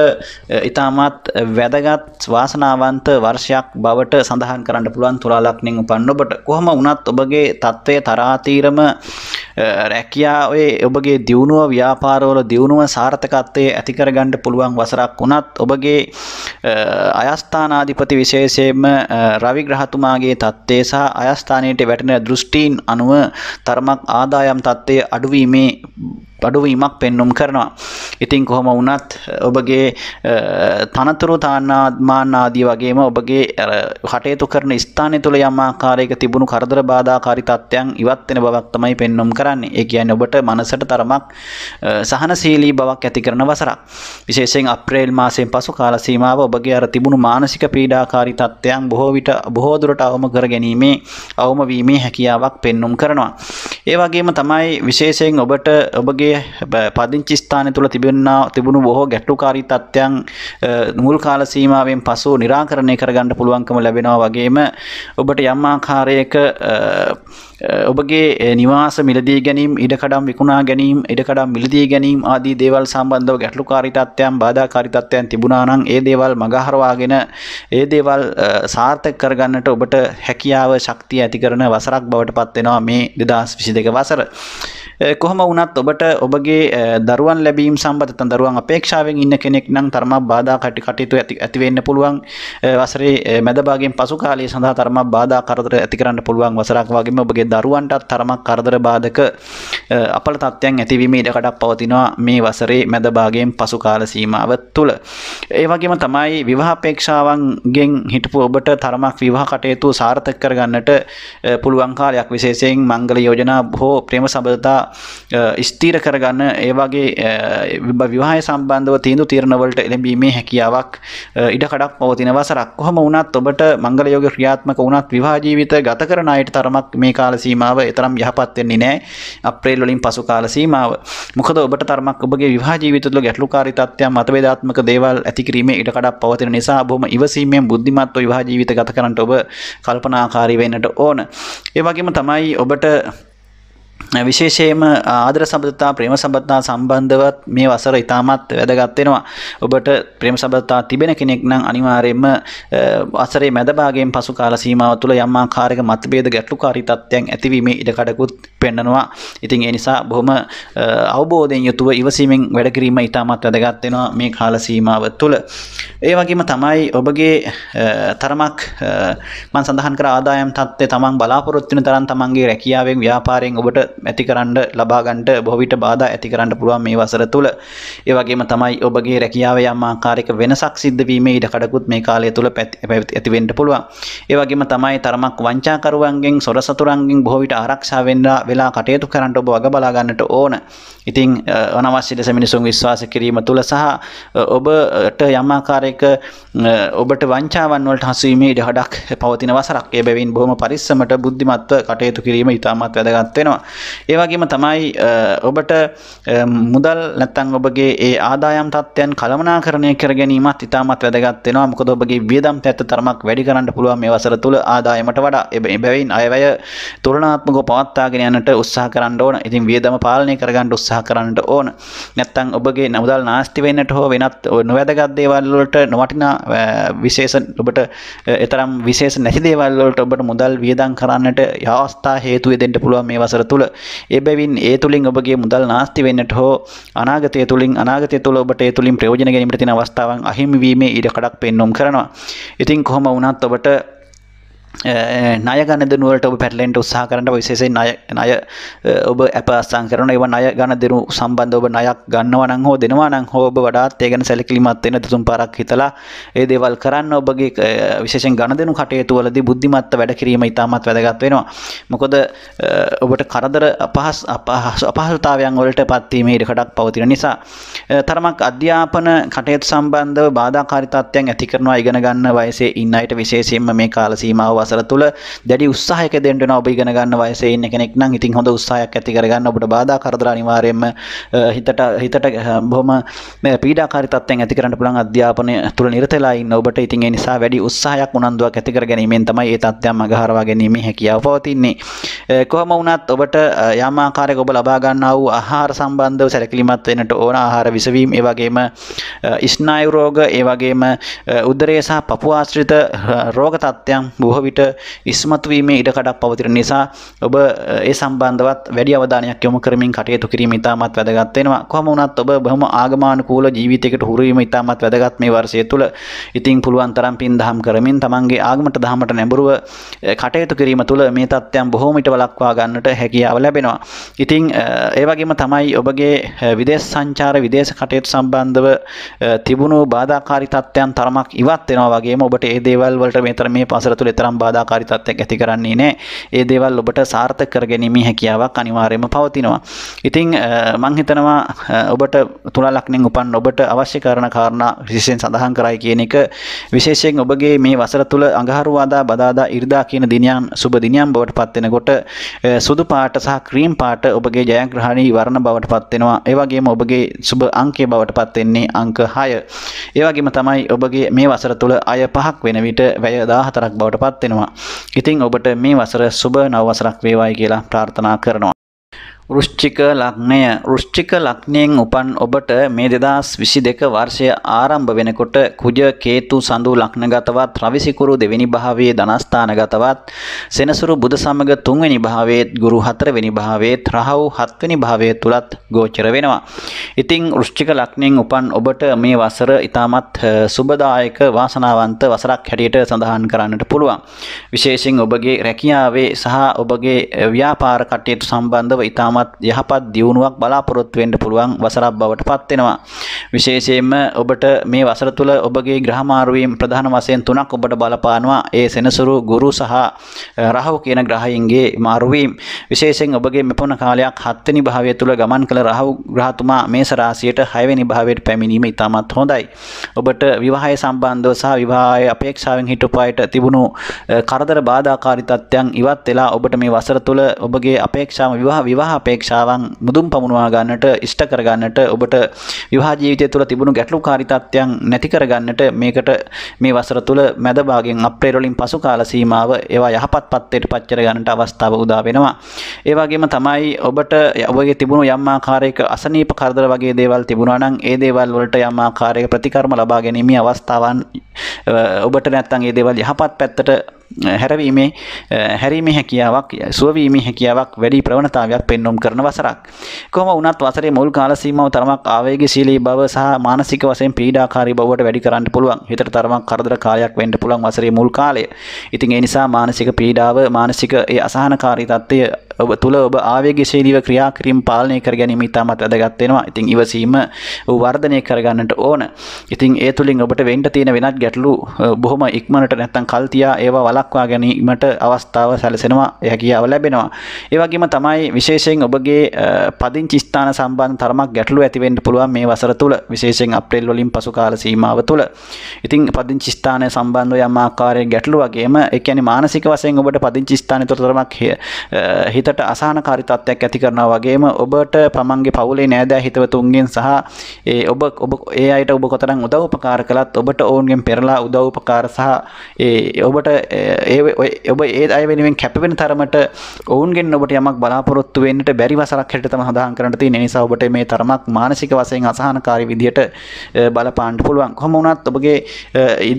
ඉතාමත් වැදගත් වාසනාවන්ත වර්ෂයක් බවට සඳහන් කරන්න පුළුවන් තුලා ලග්නෙන් උපන් ඔබට. කොහොම වුණත් ඔබගේ තත්ත්වය තරාතීරම රැකියාවේ ඔබගේ දියුණුව, ව්‍යාපාරවල දියුණුව, සාර්ථකත්වයේ ඇති කරගන්න පුළුවන් වසරක් වුණත් ඔබගේ අයස්ථානාධිපති විශේෂයෙන්ම රවි ග්‍රහතුමාගේ තත්ත්වය සහ අයස්ථානයේ වැටෙන දෘෂ්ටීන් අනුව තරමක් ආදායම් තත්ත්වයේ අඩුවීමක් පෙන්눔 කරනවා. ඉතින් කොහොම වුණත් ඔබගේ තනතුරු මාන ආදී වගේම ඔබගේ කටයුතු කරන ස්ථානය තුළ යම් ආකාරයක තිබුණු කරදර බාධාකාරී තත්ත්වයන් ඉවත් වෙන බවක් තමයි පෙන්눔 කරන්නේ. ඒ කියන්නේ ඔබට මනසට තරමක් සහනශීලී බවක් ඇති කරන වසරක්. විශේෂයෙන් අප්‍රේල් මාසයෙන් පසු කාල සීමාව ඔබගේ අර තිබුණු මානසික පීඩාකාරී තත්ත්වයන් බොහෝ දුරට අවම කර ගැනීමේ, අවම වීමේ හැකියාවක් පෙන්눔 කරනවා. ඒ වගේම තමයි විශේෂයෙන් ඔබට ඔබගේ ඔබගේ පදිංචි ස්ථානය තුළ තිබුණු බොහෝ ගැටලුකාරී තත්ත්වයන් මුල් කාල සීමාවෙන් පසු निराකරණය කරගන්න පුළුවන්කම ලැබෙනවා වගේම ඔබට යම් ආකාරයක ඔබගේ නිවාස මිලදී ගැනීම ඉඩකඩම් විකුණා ගැනීම ඉඩකඩම් මිලදී ගැනීම ආදී දේවල් සම්බන්ධව ගැටලුකාරී තත්ත්වයන් බාධාකාරී තත්ත්වයන් තිබුණා නම් ඒ දේවල් මගහරවාගෙන ඒ දේවල් සාර්ථක කරගන්නට ඔබට හැකියාව ශක්තිය ඇති කරන වසරක් බවට පත් වෙනවා මේ 2022 වසර. කොහොම වුණත් ඔබට ඔබගේ දරුවන් ලැබීම සම්බන්ධ දරුවන් අපේක්ෂාවෙන් ඉන්න කෙනෙක් නම් තරමක් බාධා කටයුතු ඇති වෙන්න පුළුවන්. වසරේ මැද භාගයෙන් පසු කාලයේ සඳහා තරමක් බාධා කරදර ඇති කරන්න පුළුවන් වසරක් වගේම ඔබගේ දරුවන්ටත් තරමක් කරදර බාධක අපල තත්ත්වයන් ඇතිවීමේ ඉඩකඩක් පවතිනවා මේ වසරේ මැද භාගයෙන් පසු කාල සීමාව තුළ. ඒ වගේම තමයි විවාහ අපේක්ෂාවන්ගෙන් හිටපු ඔබට තරමක් විවාහ කටයුතු සාර්ථක කරගන්නට පුළුවන් කාලයක්. විශේෂයෙන් මංගල යෝජනා හෝ ප්‍රේම සබඳතා ස්ථීර කරගන්න ඒ වගේ විවාහය සම්බන්ධව තීන්දුව තීරණ වලට එළඹීමේ හැකියාවක් ඉඩකඩක් පවතින වසරක්. කොහොම වුණත් ඔබට මංගල යෝග ක්‍රියාත්මක වුණත් විවාහ ජීවිත ගත කරන අයට තරමක් මේ කාල සීමාව තරම් යහපත් වෙන්නේ නැහැ. අප්‍රේල් වලින් පසු කාල සීමාව. මොකද ඔබට තරමක් ඔබගේ විවාහ ජීවිත තුළ ගැටලුකාරී තත්ත්වයන් මතභේදාත්මක දේවල් ඇති කිරීමේ ඉඩකඩක් පවතින නිසා බොහොම ඉවසීමෙන් බුද්ධිමත්ව විවාහ ජීවිත ගත කරන්නට ඔබ කල්පනාකාරී වෙන්නට ඕන. ඒ වගේම තමයි ඔබට විශේෂයෙන්ම ආදර සම්බන්ධතා ප්‍රේම සම්බන්ධතා සම්බන්ධවත් මේ වසර ඉතාමත් වැදගත් වෙනවා. ඔබට ප්‍රේම සම්බන්ධතා තිබෙන කෙනෙක් නම් අනිවාර්යයෙන්ම වසරේ මැද භාගයෙන් පසු කාල සීමාව තුළ යම් ආකාරයක මතභේද ගැටලුකාරී තත්ත්වයන් ඇතිවීමේ ඉඩකඩකුත් පෙන්වනවා. ඉතින් ඒ නිසා බොහොම අවබෝධයෙන් යුතුව ඉවසීමෙන් වැඩ කිරීම ඉතාමත් වැදගත් වෙනවා මේ කාල සීමාව තුළ. ඒ වගේම තමයි ඔබගේ තරමක් මම සඳහන් කර ආදායම් තත්ත්වය තමන් බලාපොරොත්තු වෙන තරම් තමන්ගේ රැකියාවෙන් ව්‍යාපාරයෙන් ඔබට ඇති කරන්න ලබා ගන්නට බොහෝ විට බාධා ඇති කරන්න පුළුවන් මේ වසර තුළ. ඒ වගේම තමයි ඔබගේ රැකියාවේ යම් ආකාරයක වෙනසක් සිද්ධ වීමේ ඉඩකඩකුත් මේ කාලය තුළ ඇති වෙන්න පුළුවන්. ඒ වගේම තමයි තරමක් වංචාකරුවන්ගෙන් සොර සතුරන්ගෙන් බොහෝ විට ආරක්ෂා වෙලා කටයුතු කරන්න ඔබ වග බලා ගන්නට ඕන. ඉතින් අනවශ්‍ය ලෙස මිනිසුන් විශ්වාස කිරීම තුළ සහ ඔබට යම් ආකාරයක ඔබට වංචාවන් වලට හසු වීමේ ඉඩකඩක් පවතින වසරක්. ඒ බැවින් බොහොම පරිස්සමට බුද්ධිමත්ව කටයුතු කිරීම ඉතාමත් වැදගත් වෙනවා. ඒ වගේම තමයි ඔබට මුදල් නැත්නම් ඔබගේ ඒ ආදායම් තත්ත්වයන් කළමනාකරණය කර ගැනීමත් ඉතාමත් වැදගත් වෙනවා. මොකද ඔබගේ වියදම් තත්ත්ව තරමක් වැඩි කරන්න පුළුවන් මේ වසර තුල ආදායමට වඩා. එබැවින් අයවැය තුලනාත්මකව පවත්වාගෙන යන්නට උත්සාහ කරන්න ඕන. ඉතින් වියදම පාලනය කරගන්න උත්සාහ කරන්න ඕන. නැත්නම් ඔබගේ මුදල් නාස්ති වෙන්නට හෝ වෙනත් නොවැදගත් දේවල් වලට නොවටිනා විශේෂ ඔබට තරම් විශේෂ නැති දේවල් වලට ඔබට මුදල් වියදම් කරන්නට අවස්ථා හේතු වෙදෙන්න පුළුවන් මේ වසර තුල. ඒ බැවින් ඒ තුලින් ඔබගේ මුදල් නාස්ති වෙන්නට හෝ අනාගතය තුල ඔබට ඒ තුලින් ප්‍රයෝජන ගැනීමට තියෙන අවස්ථාවන් අහිමි වීමේ ඉඩකඩක් පෙන්වුම් කරනවා. ඉතින් කොහොම වුණත් ඔබට ණය ගන්න දෙනු වලට ඔබ පැටලෙන්න උත්සාහ කරන්න විශේෂයෙන් ණය ඔබ අපහසුම් කරන ඒවා ණය ගන්න දෙනු සම්බන්ධව ඔබ ණයක් ගන්නවා නම් හෝ දෙනවා නම් හෝ ඔබ වඩාත් ඒ ගැන සැලකිලිමත් වෙන තුන් පාරක් හිතලා ඒ දේවල් කරන්න. ඔබගේ විශේෂයෙන් ගන්න දෙනු කටයුතු වලදී බුද්ධිමත්ව වැඩ කිරීම ඉතාමත් වැදගත් වෙනවා. මොකද ඔබට කරදර අපහසුතාවයන් වලට පත් වීමේ ඉඩකඩක් පවතින නිසා තරමක් අධ්‍යාපන කටයුතු සම්බන්ධව බාධාකාරී තත්ත්වයන් ඇති කරනවා ඉගෙන ගන්න වයසේ ඉන්න අයට විශේෂයෙන්ම මේ කාල සීමාව වසර තුල දැඩි උත්සාහයක දෙන්න වෙනවා. ඔබ ඉගෙන ගන්න වයසේ ඉන්න කෙනෙක් නම් ඉතින් හොඳ උත්සාහයක් ඇති කරගන්න ඔබට බාධා කරදර අනිවාර්යයෙන්ම හිතට බොහොම පීඩාකාරී තත්ත්වයන් ඇති කරන්න පුළුවන් අධ්‍යාපනය තුල නිරත වෙලා ඉන්න ඔබට. ඉතින් ඒ නිසා වැඩි උත්සාහයක් උනන්දුවක් ඇති කර ගැනීමෙන් තමයි මේ තත්ත්වයන් මගහරවා ගැනීමේ හැකියාව පවතින්නේ. කොහොම වුණත් ඔබට යම් ආකාරයක ඔබ ලබා ගන්නා වූ ආහාර සම්බන්ධව සැලකිලිමත් වෙන්නට ඕන. ආහාර විසවීම, ඒ වගේම ස්නායු රෝග, ඒ වගේම උදරය සහ පපුව ආශ්‍රිත රෝග තත්ත්වයන් බොහෝ විට ඉස්මතු වීමේ ඉඩකඩක් පවතින නිසා ඔබ ඒ සම්බන්ධවත් වැඩි අවධානයක් යොමු කරමින් කටයුතු කිරීම ඉතාමත් වැදගත් වෙනවා. කොහොම වුණත් ඔබ බොහොම ආගමනුකූල ජීවිතයකට හුරු වීම ඉතාමත් වැදගත් මේ වර්ෂය තුල. ඉතින් පුළුවන් තරම් පින් දහම් කරමින් තමන්ගේ ආගමට දහමට නැඹුරුව කටයුතු කිරීම තුල මේ තත්ත්වයන් බොහෝම ඊට වළක්වා ගන්නට හැකියාව ලැබෙනවා. ඉතින් ඒ වගේම තමයි ඔබගේ විදේශ සංචාර විදේශ කටයුතු සම්බන්ධව තිබුණු බාධාකාරී තත්ත්වයන් තරමක් ඉවත් වෙනවා වගේම ඔබට ඒ දේවල් වලට මේ වසර තුල තරම් බාධාකාරී තත්ත්වයක් ඇති කරන්නේ නැහැ. ඒ දේවල් ඔබට සාර්ථක කරගැනීමේ හැකියාවක් අනිවාර්යයෙන්ම පවතිනවා. ඉතින් මම හිතනවා ඔබට තුලා ලග්නෙන් උපන් ඔබට අවශ්‍ය කරන කාරණා විශේෂයෙන් සඳහන් කරයි කියන එක විශේෂයෙන් ඔබගේ මේ වසර තුල අඟහරුවාදා බදාදා ඉරිදා කියන දිනයන් සුබ දිනයන් බවට පත් වෙනකොට සුදු පාට සහ ක්‍රීම් පාට ඔබගේ ජයග්‍රහණී වර්ණ බවට පත් වෙනවා. ඒ වගේම ඔබගේ සුබ අංකය බවට පත් වෙන්නේ අංක 6. ඒ වගේම තමයි ඔබගේ මේ වසර තුල අය 5ක් වෙන විට වැය 14ක් බවට පත් වෙනවා. ඉතින් ඔබට මේ වසර සුබ නව වසරක් වේවායි කියලා ප්‍රාර්ථනා කරනවා. වෘශ්චික ලග්නය වෘශ්චික ලග්නයෙන් උපන් ඔබට මේ 2022 වර්ෂය ආරම්භ වෙනකොට කුජ කේතු සඳු ලග්නගතවත් රවි සිකුරු දෙවෙනි භාවයේ ධනස්ථානගතවත් සෙනසුරු බුධ සමග තුන්වෙනි භාවයේ ගුරු හතරවෙනි භාවයේ රාහු හත්වෙනි භාවයේ තුලත් ගෝචර වෙනවා. ඉතින් වෘශ්චික ලග්නයෙන් උපන් ඔබට මේ වසර ඊටමත් සුබදායක වාසනාවන්ත වසරක් හැටියට සඳහන් කරන්නට පුළුවන්. විශේෂයෙන් ඔබගේ රැකියාවේ සහ ඔබගේ ව්‍යාපාර කටයුතු සම්බන්ධව ඊටම යහපත් දියුණුවක් බලාපොරොත්තු වෙන්න පුළුවන් වසරක් බවට පත් වෙනවා. විශේෂයෙන්ම ඔබට මේ වසර තුල ඔබගේ ග්‍රහ මාරුවීම් ප්‍රධාන වශයෙන් තුනක් ඔබට බලපානවා. ඒ සෙනසුරු ගුරු සහ රාහු කියන ග්‍රහයන්ගේ මාරුවීම්. විශේෂයෙන් ඔබගේ මෙපොණ කාලයක් 7 වෙනි භාවය තුල ගමන් කළ රාහු ග්‍රහතුමා මේස රාශියට 6 වෙනි භාවයට පැමිණීම ඉතාමත් හොඳයි. ඔබට විවාහය සම්බන්ධව සහ විවාහයේ අපේක්ෂාවෙන් හිටපු අයට තිබුණු කරදර බාධාකාරී තත්ත්වයන් ඉවත් වෙලා ඔබට මේ වසර තුල ඔබගේ අපේක්ෂාව විවාහ අපේක්ෂාවන් මුදුන් පමුණවා ගන්නට ඉෂ්ට කර ගන්නට ඔබට විවාහ ජීවිතය තුළ තිබුණු ගැටලුකාරී තත්ත්වයන් නැති කර ගන්නට මේකට මේ වසර තුළ මැද භාගයෙන් අප්‍රේල් වලින් පසු කාල සීමාව ඒවා යහපත් පත්යට පත් කර ගන්නට අවස්ථාව උදා වෙනවා. ඒ වගේම තමයි ඔබට ඔබගේ තිබුණු යම් ආකාරයක අසනීප කරදර වගේ දේවල් තිබුණා නම් ඒ දේවල් වලට යම් ආකාරයක ප්‍රතිකර්ම ලබා ගැනීමේ අවස්ථාවන් ඔබට නැත්තම් ඒ දේවල් යහපත් පැත්තට හැරීමේ හැකියාවක් සුවවීමේ හැකියාවක් වැඩි ප්‍රවණතාවයක් පෙන්වුම් කරන වසරක්. කොහොම වුණත් වසරේ මුල් කාල සීමාව තරමක් ආවේගශීලී බව සහ මානසික වශයෙන් පීඩාකාරී බවට වැඩි කරන්න පුළුවන්. හිතට තරමක් කරදර කාලයක් වෙන්න පුළුවන් වසරේ මුල් කාලය. ඉතින් ඒ නිසා මානසික පීඩාව මානසික ඒ අසහනකාරී තත්ත්වය ඔබ තුල ඔබ ආවේගශීලීව ක්‍රියා කිරීම පාලනය කර ගැනීම ඉතාමත් වැදගත් වෙනවා. ඉතින් ඉවසීම වර්ධනය කර ගන්නට ඕන. ඉතින් ඒ තුලින් ඔබට වෙන්න තියෙන වෙනත් ගැටලු බොහොම ඉක්මනට නැත්තම් කල් තියා ඒවා වළක්වා ගැනීමට අවස්ථාව සැලසෙනවා. හැකියාව ලැබෙනවා. ඒ වගේම තමයි විශේෂයෙන් ඔබගේ පදිංචි ස්ථාන සම්බන්ධ තරමක් ගැටලු ඇති වෙන්න පුළුවන් මේ වසර තුල. විශේෂයෙන් අප්‍රේල් වලින් පසු කාල සීමාව තුල. ඉතින් පදිංචි ස්ථානය සම්බන්ධව යම් ආකාරයේ ගැටලු වගේම ඒ කියන්නේ මානසික වශයෙන් ඔබට පදිංචි ස්ථානය තුළ තරමක් හිතට අසහනකාරී තත්ත්වයක් ඇති කරනවා වගේම ඔබට තමන්ගේ පවුලේ නෑදෑ හිතවතුන්ගෙන් සහ ඔබ ඒ අයට ඔබ කොතරම් උදව් උපකාර කළත් ඔබට ඔවුන්ගෙන් පෙරලා උදව් උපකාර සහ ඔබට ඔබ ඒ අය වෙනුවෙන් කැපවෙන තරමට ඔවුන්ගෙන් ඔබට යමක් බලාපොරොත්තු වෙන්නට බැරි වසරක් හැටියට තමයි සඳහන් කරන්න තියෙන්නේ. ඒ නිසා ඔබට මේ තරමක් මානසික වශයෙන් අසහනකාරී විදියට බලපාන්න පුළුවන්. කොහොම වුණත් ඔබගේ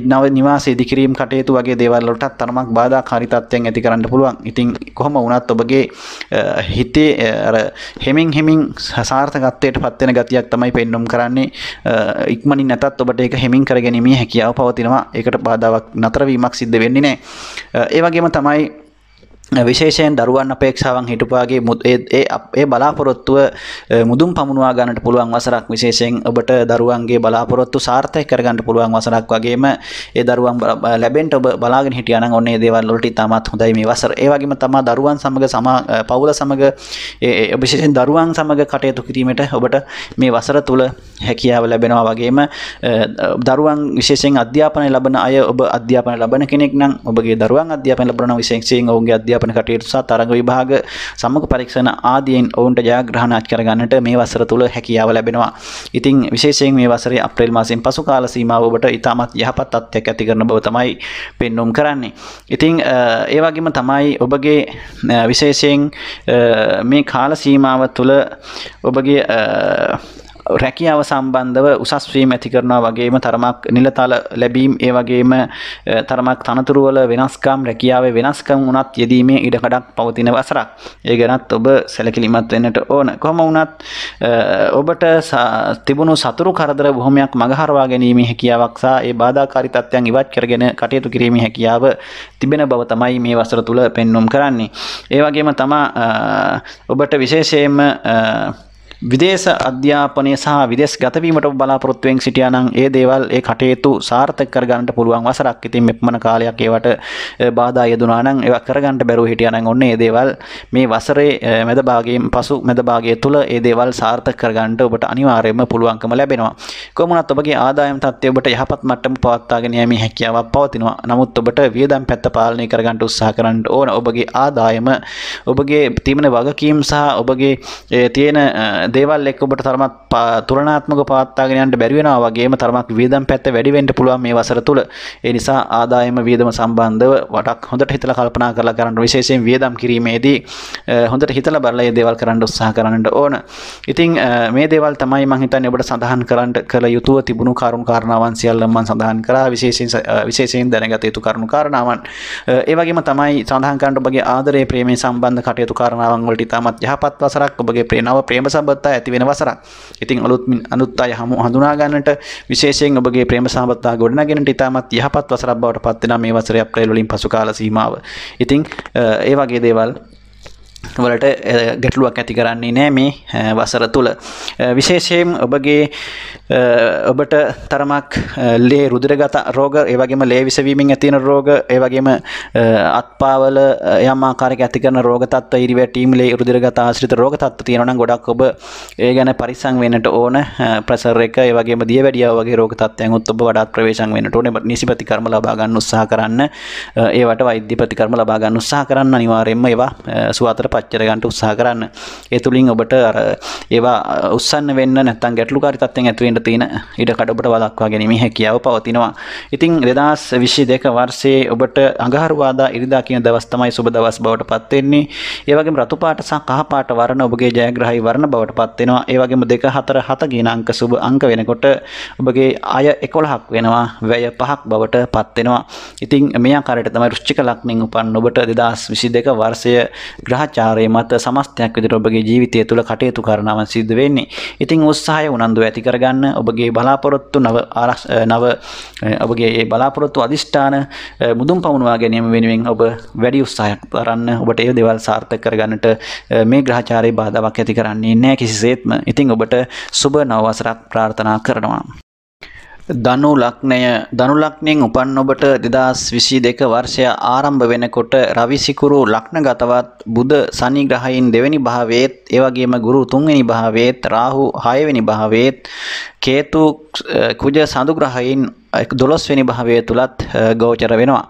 නව නිවාස ඉදිකිරීම කටයුතු වගේ දේවල් වලට තරමක් බාධාකාරී තත්ත්වයන් ඇති කරන්න පුළුවන්. ඉතින් කොහොම වුණත් ඔබගේ හිතේ අර හෙමින් සාර්ථකත්වයට පත් වෙන ගතියක් තමයි පෙන්වුම් කරන්නේ. ඉක්මනින් නැතත් ඔබට ඒක හෙමින් කරගැනීමේ හැකියාව පවතිනවා. ඒකට බාධාවක් නතර වීමක් සිද්ධ වෙන්නේ නැහැ. ඒ වගේම තමයි විශේෂයෙන් දරුවන් අපේක්ෂාවන් හිටපාගේ ඒ බලාපොරොත්තුව මුදුන් පමුණවා ගන්නට පුළුවන් වසරක්. විශේෂයෙන් ඔබට දරුවන්ගේ බලාපොරොත්තු සාර්ථක කරගන්න පුළුවන් වසරක් වගේම ඒ දරුවන් ලැබෙන්න ඔබ බලාගෙන හිටියා නම් ඔන්න ඒ දේවල් වලට ඉතාමත් හොඳයි මේ වසර. ඒ වගේම තමයි දරුවන් සමග පවුල සමග විශේෂයෙන් දරුවන් සමග කටයුතු කිරීමට ඔබට මේ වසර තුල හැකියාව ලැබෙනවා. වගේම දරුවන් විශේෂයෙන් අධ්‍යාපනය ලබන අය ඔබ අධ්‍යාපනය ලබන කෙනෙක් නම් ඔබගේ දරුවන් අධ්‍යාපනය ලබන විශේෂයෙන් ඔවුන්ගේ අධ්‍යාපන කටයුතු සහ තරඟ විභාග සම්මුඛ පරීක්ෂණ ආදීන් ඔවුන්ට ජයග්‍රහණ අත් කර ගන්නට මේ වසර තුල හැකියාව ලැබෙනවා. ඉතින් විශේෂයෙන් මේ වසරේ අප්‍රේල් මාසයෙන් පසු කාල සීමාව ඔබට ඉතාමත් යහපත් තත්ත්වයක් ඇති කරන බව තමයි පෙන්වුම් කරන්නේ. ඉතින් ඒ වගේම තමයි ඔබගේ විශේෂයෙන් මේ කාල සීමාව තුල ඔබගේ රැකියාව සම්බන්ධව උසස් වීම ඇති කරනවා වගේම තරමක් නිලතල ලැබීම් ඒ වගේම තරමක් තනතුරු වල වෙනස්කම් රැකියාවේ වෙනස්කම් උනත් යෙදීමේ ඉඩකඩක් පවතින වසරක්. ඒ ගැනත් ඔබ සැලකිලිමත් වෙන්නට ඕන. කොහොම වුණත් ඔබට තිබුණු සතුරු කරදර බොහොමයක් මගහරවා ගැනීමේ හැකියාවක් සහ ඒ බාධාකාරී තත්ත්වයන් ඉවත් කරගෙන කටයුතු කිරීමේ හැකියාව තිබෙන බව තමයි මේ වසර තුල පෙන්වුම් කරන්නේ. ඒ වගේම තමයි ඔබට විශේෂයෙන්ම විදේශ අධ්‍යාපනය සහ විදේශ ගතවීමට බලාපොරොත්තු වෙමින් සිටියා නම් ඒ දේවල් ඒ කටයුතු සාර්ථක කරගන්නට පුළුවන් වසරක්. ඉතින් මෙපමණ කාලයක් ඒවට බාධා යෙදුනා නම් ඒවා කරගන්න බැරුව හිටියා නම් ඔන්න ඒ දේවල් මේ වසරේ මැද භාගයෙන් පසු මැද භාගය තුල ඒ දේවල් සාර්ථක කරගන්න ඔබට අනිවාර්යයෙන්ම පුළුවන්කම ලැබෙනවා. කොහොම වුණත් ඔබගේ ආදායම් තත්ත්වය ඔබට යහපත් මට්ටමක පවත්වාගෙන යෑමේ හැකියාවක් පවතිනවා. නමුත් ඔබට වියදම් පැත්ත පාලනය කරගන්න උත්සාහ කරන්න ඕන. ඔබගේ ආදායම ඔබගේ තිබෙන වගකීම් සහ ඔබගේ තියෙන දේවල් එක්ක ඔබට තරමක් තුලනාත්මකව පවත්වාගෙන යන්න බැරි වෙනවා වගේම තරමක් වියදම් පැත්ත වැඩි වෙන්න පුළුවන් මේ වසර තුල. ඒ නිසා ආදායම වියදම සම්බන්ධව වටක් හොඳට හිතලා කල්පනා කරලා කරන්න, විශේෂයෙන් වියදම් කිරීමේදී හොඳට හිතලා බලලා මේ දේවල් කරන්න උත්සාහ කරන්න ඕන. ඉතින් මේ දේවල් තමයි මම හිතන්නේ ඔබට සඳහන් කරන්න කළ යුතුව තිබුණු කරුණු කාරණාවන් සියල්ල මම සඳහන් කරා. විශේෂයෙන් දැනගත යුතු කරුණු කාරණාවන්. ඒ වගේම තමයි සඳහන් කරන්න ඔබගේ ආදරයේ ප්‍රේමයේ සම්බන්ධ කටයුතු කාරණාවන් වලට ඉතාමත් යහපත් වසරක්, ඔබගේ නව ප්‍රේම සම්බන්ධතා ඇති වෙන වසරක්. ඉතින් අලුත් අය හඳුනා ගන්නට, විශේෂයෙන් ඔබගේ ප්‍රේම සම්බන්ධතා ගොඩනගන්නට ඉතාමත් යහපත් වසරක් බවට පත් වෙනා මේ වසරේ අප්‍රේල් වලින් පසු කාල සීමාව. ඉතින් ඒ වගේ දේවල් වලට ගැටලුවක් ඇති කරන්නේ නැහැ මේ වසර තුල. විශේෂයෙන් ඔබට තරමක් ලේ රුධිරගත රෝග, ඒ වගේම ලේ විසවීමෙන් ඇති වෙන රෝග, ඒ වගේම අත්පාවල යම් ආකාරයක ඇති කරන රෝග තත්ත්ව, ඉරිවැටීම්, ලේ රුධිරගත ආශ්‍රිත රෝග තත්ත්ව තියෙනවා නම් ගොඩක් ඔබ ඒ ගැන පරිස්සම් වෙන්නට ඕන. ප්‍රෙෂර් එක, ඒ වගේම දියවැඩියාව වගේ රෝග තත්ත්වයන් උත් ඔබ වඩාත් ප්‍රවේශම් වෙන්නට ඕනේ. නිසි ප්‍රතිකර්ම ලබා ගන්න උත්සාහ කරන්න. ඒවට වෛද්‍ය ප්‍රතිකර්ම ලබා ගන්න උත්සාහ කරන්න. අනිවාර්යයෙන්ම ඒවා සුවතට පච්චර ගන්න උත්සාහ කරන්න. ඒ තුලින් ඔබට අර ඒවා උස්සන්න වෙන්න නැත්නම් ගැටලුකාරී තත්ත්වයන් ඇති වෙන්න තියෙන ඉඩ කඩ ඔබට වළක්වා ගැනීමේ හැකියාව පවතිනවා. ඉතින් 2022 වර්ෂයේ ඔබට අඟහරුවාදා ඉරිදා කියන දවස් තමයි සුබ දවස් බවට පත් වෙන්නේ. ඒ වගේම රතු පාට සහ කහ පාට වර්ණ ඔබගේ ජයග්‍රහී වර්ණ බවට පත් වෙනවා. ඒ වගේම 2 4 7 කියන අංක සුබ අංක වෙනකොට ඔබගේ ආය 11ක් වෙනවා, වැය 5ක් බවට පත් වෙනවා. ඉතින් මේ ආකාරයට තමයි වෘශ්චික ලග්නෙන් උපන් ඔබට 2022 වර්ෂය ග්‍රහචාරයේ මත සමස්තයක් විදිහට ඔබගේ ජීවිතය තුළ කටයුතු කරනවන් සිද්ධ වෙන්නේ. ඉතින් උත්සාහය උනන්දු ඇති කරගන්න, ඔබගේ බලාපොරොත්තු ඔබගේ බලාපොරොත්තු අධිෂ්ඨාන මුදුන් පමුණවා ගැනීම වෙනුවෙන් ඔබ වැඩි උත්සාහයක් දරන්න. ඔබට ඒ දේවල් සාර්ථක කරගන්නට මේ ග්‍රහචාරයේ බාධාවක් ඇති කරන්නේ නැහැ කිසිසේත්ම. ඉතින් ඔබට සුබ නව වසරක් ප්‍රාර්ථනා කරනවා. ධනු ලග්නයෙන් උපන් ඔබට 2022 වර්ෂය ආරම්භ වෙනකොට රවි සිකුරු ලග්නගතවත්, බුධ සනි ග්‍රහයින් දෙවෙනි භාවයේත්, ඒ වගේම ගුරු තුන්වෙනි භාවයේත්, රාහු 6 වෙනි භාවයේත්, කේතු කුජ සඳු ග්‍රහයින් 12 වෙනි භාවය තුලත් ගෝචර වෙනවා.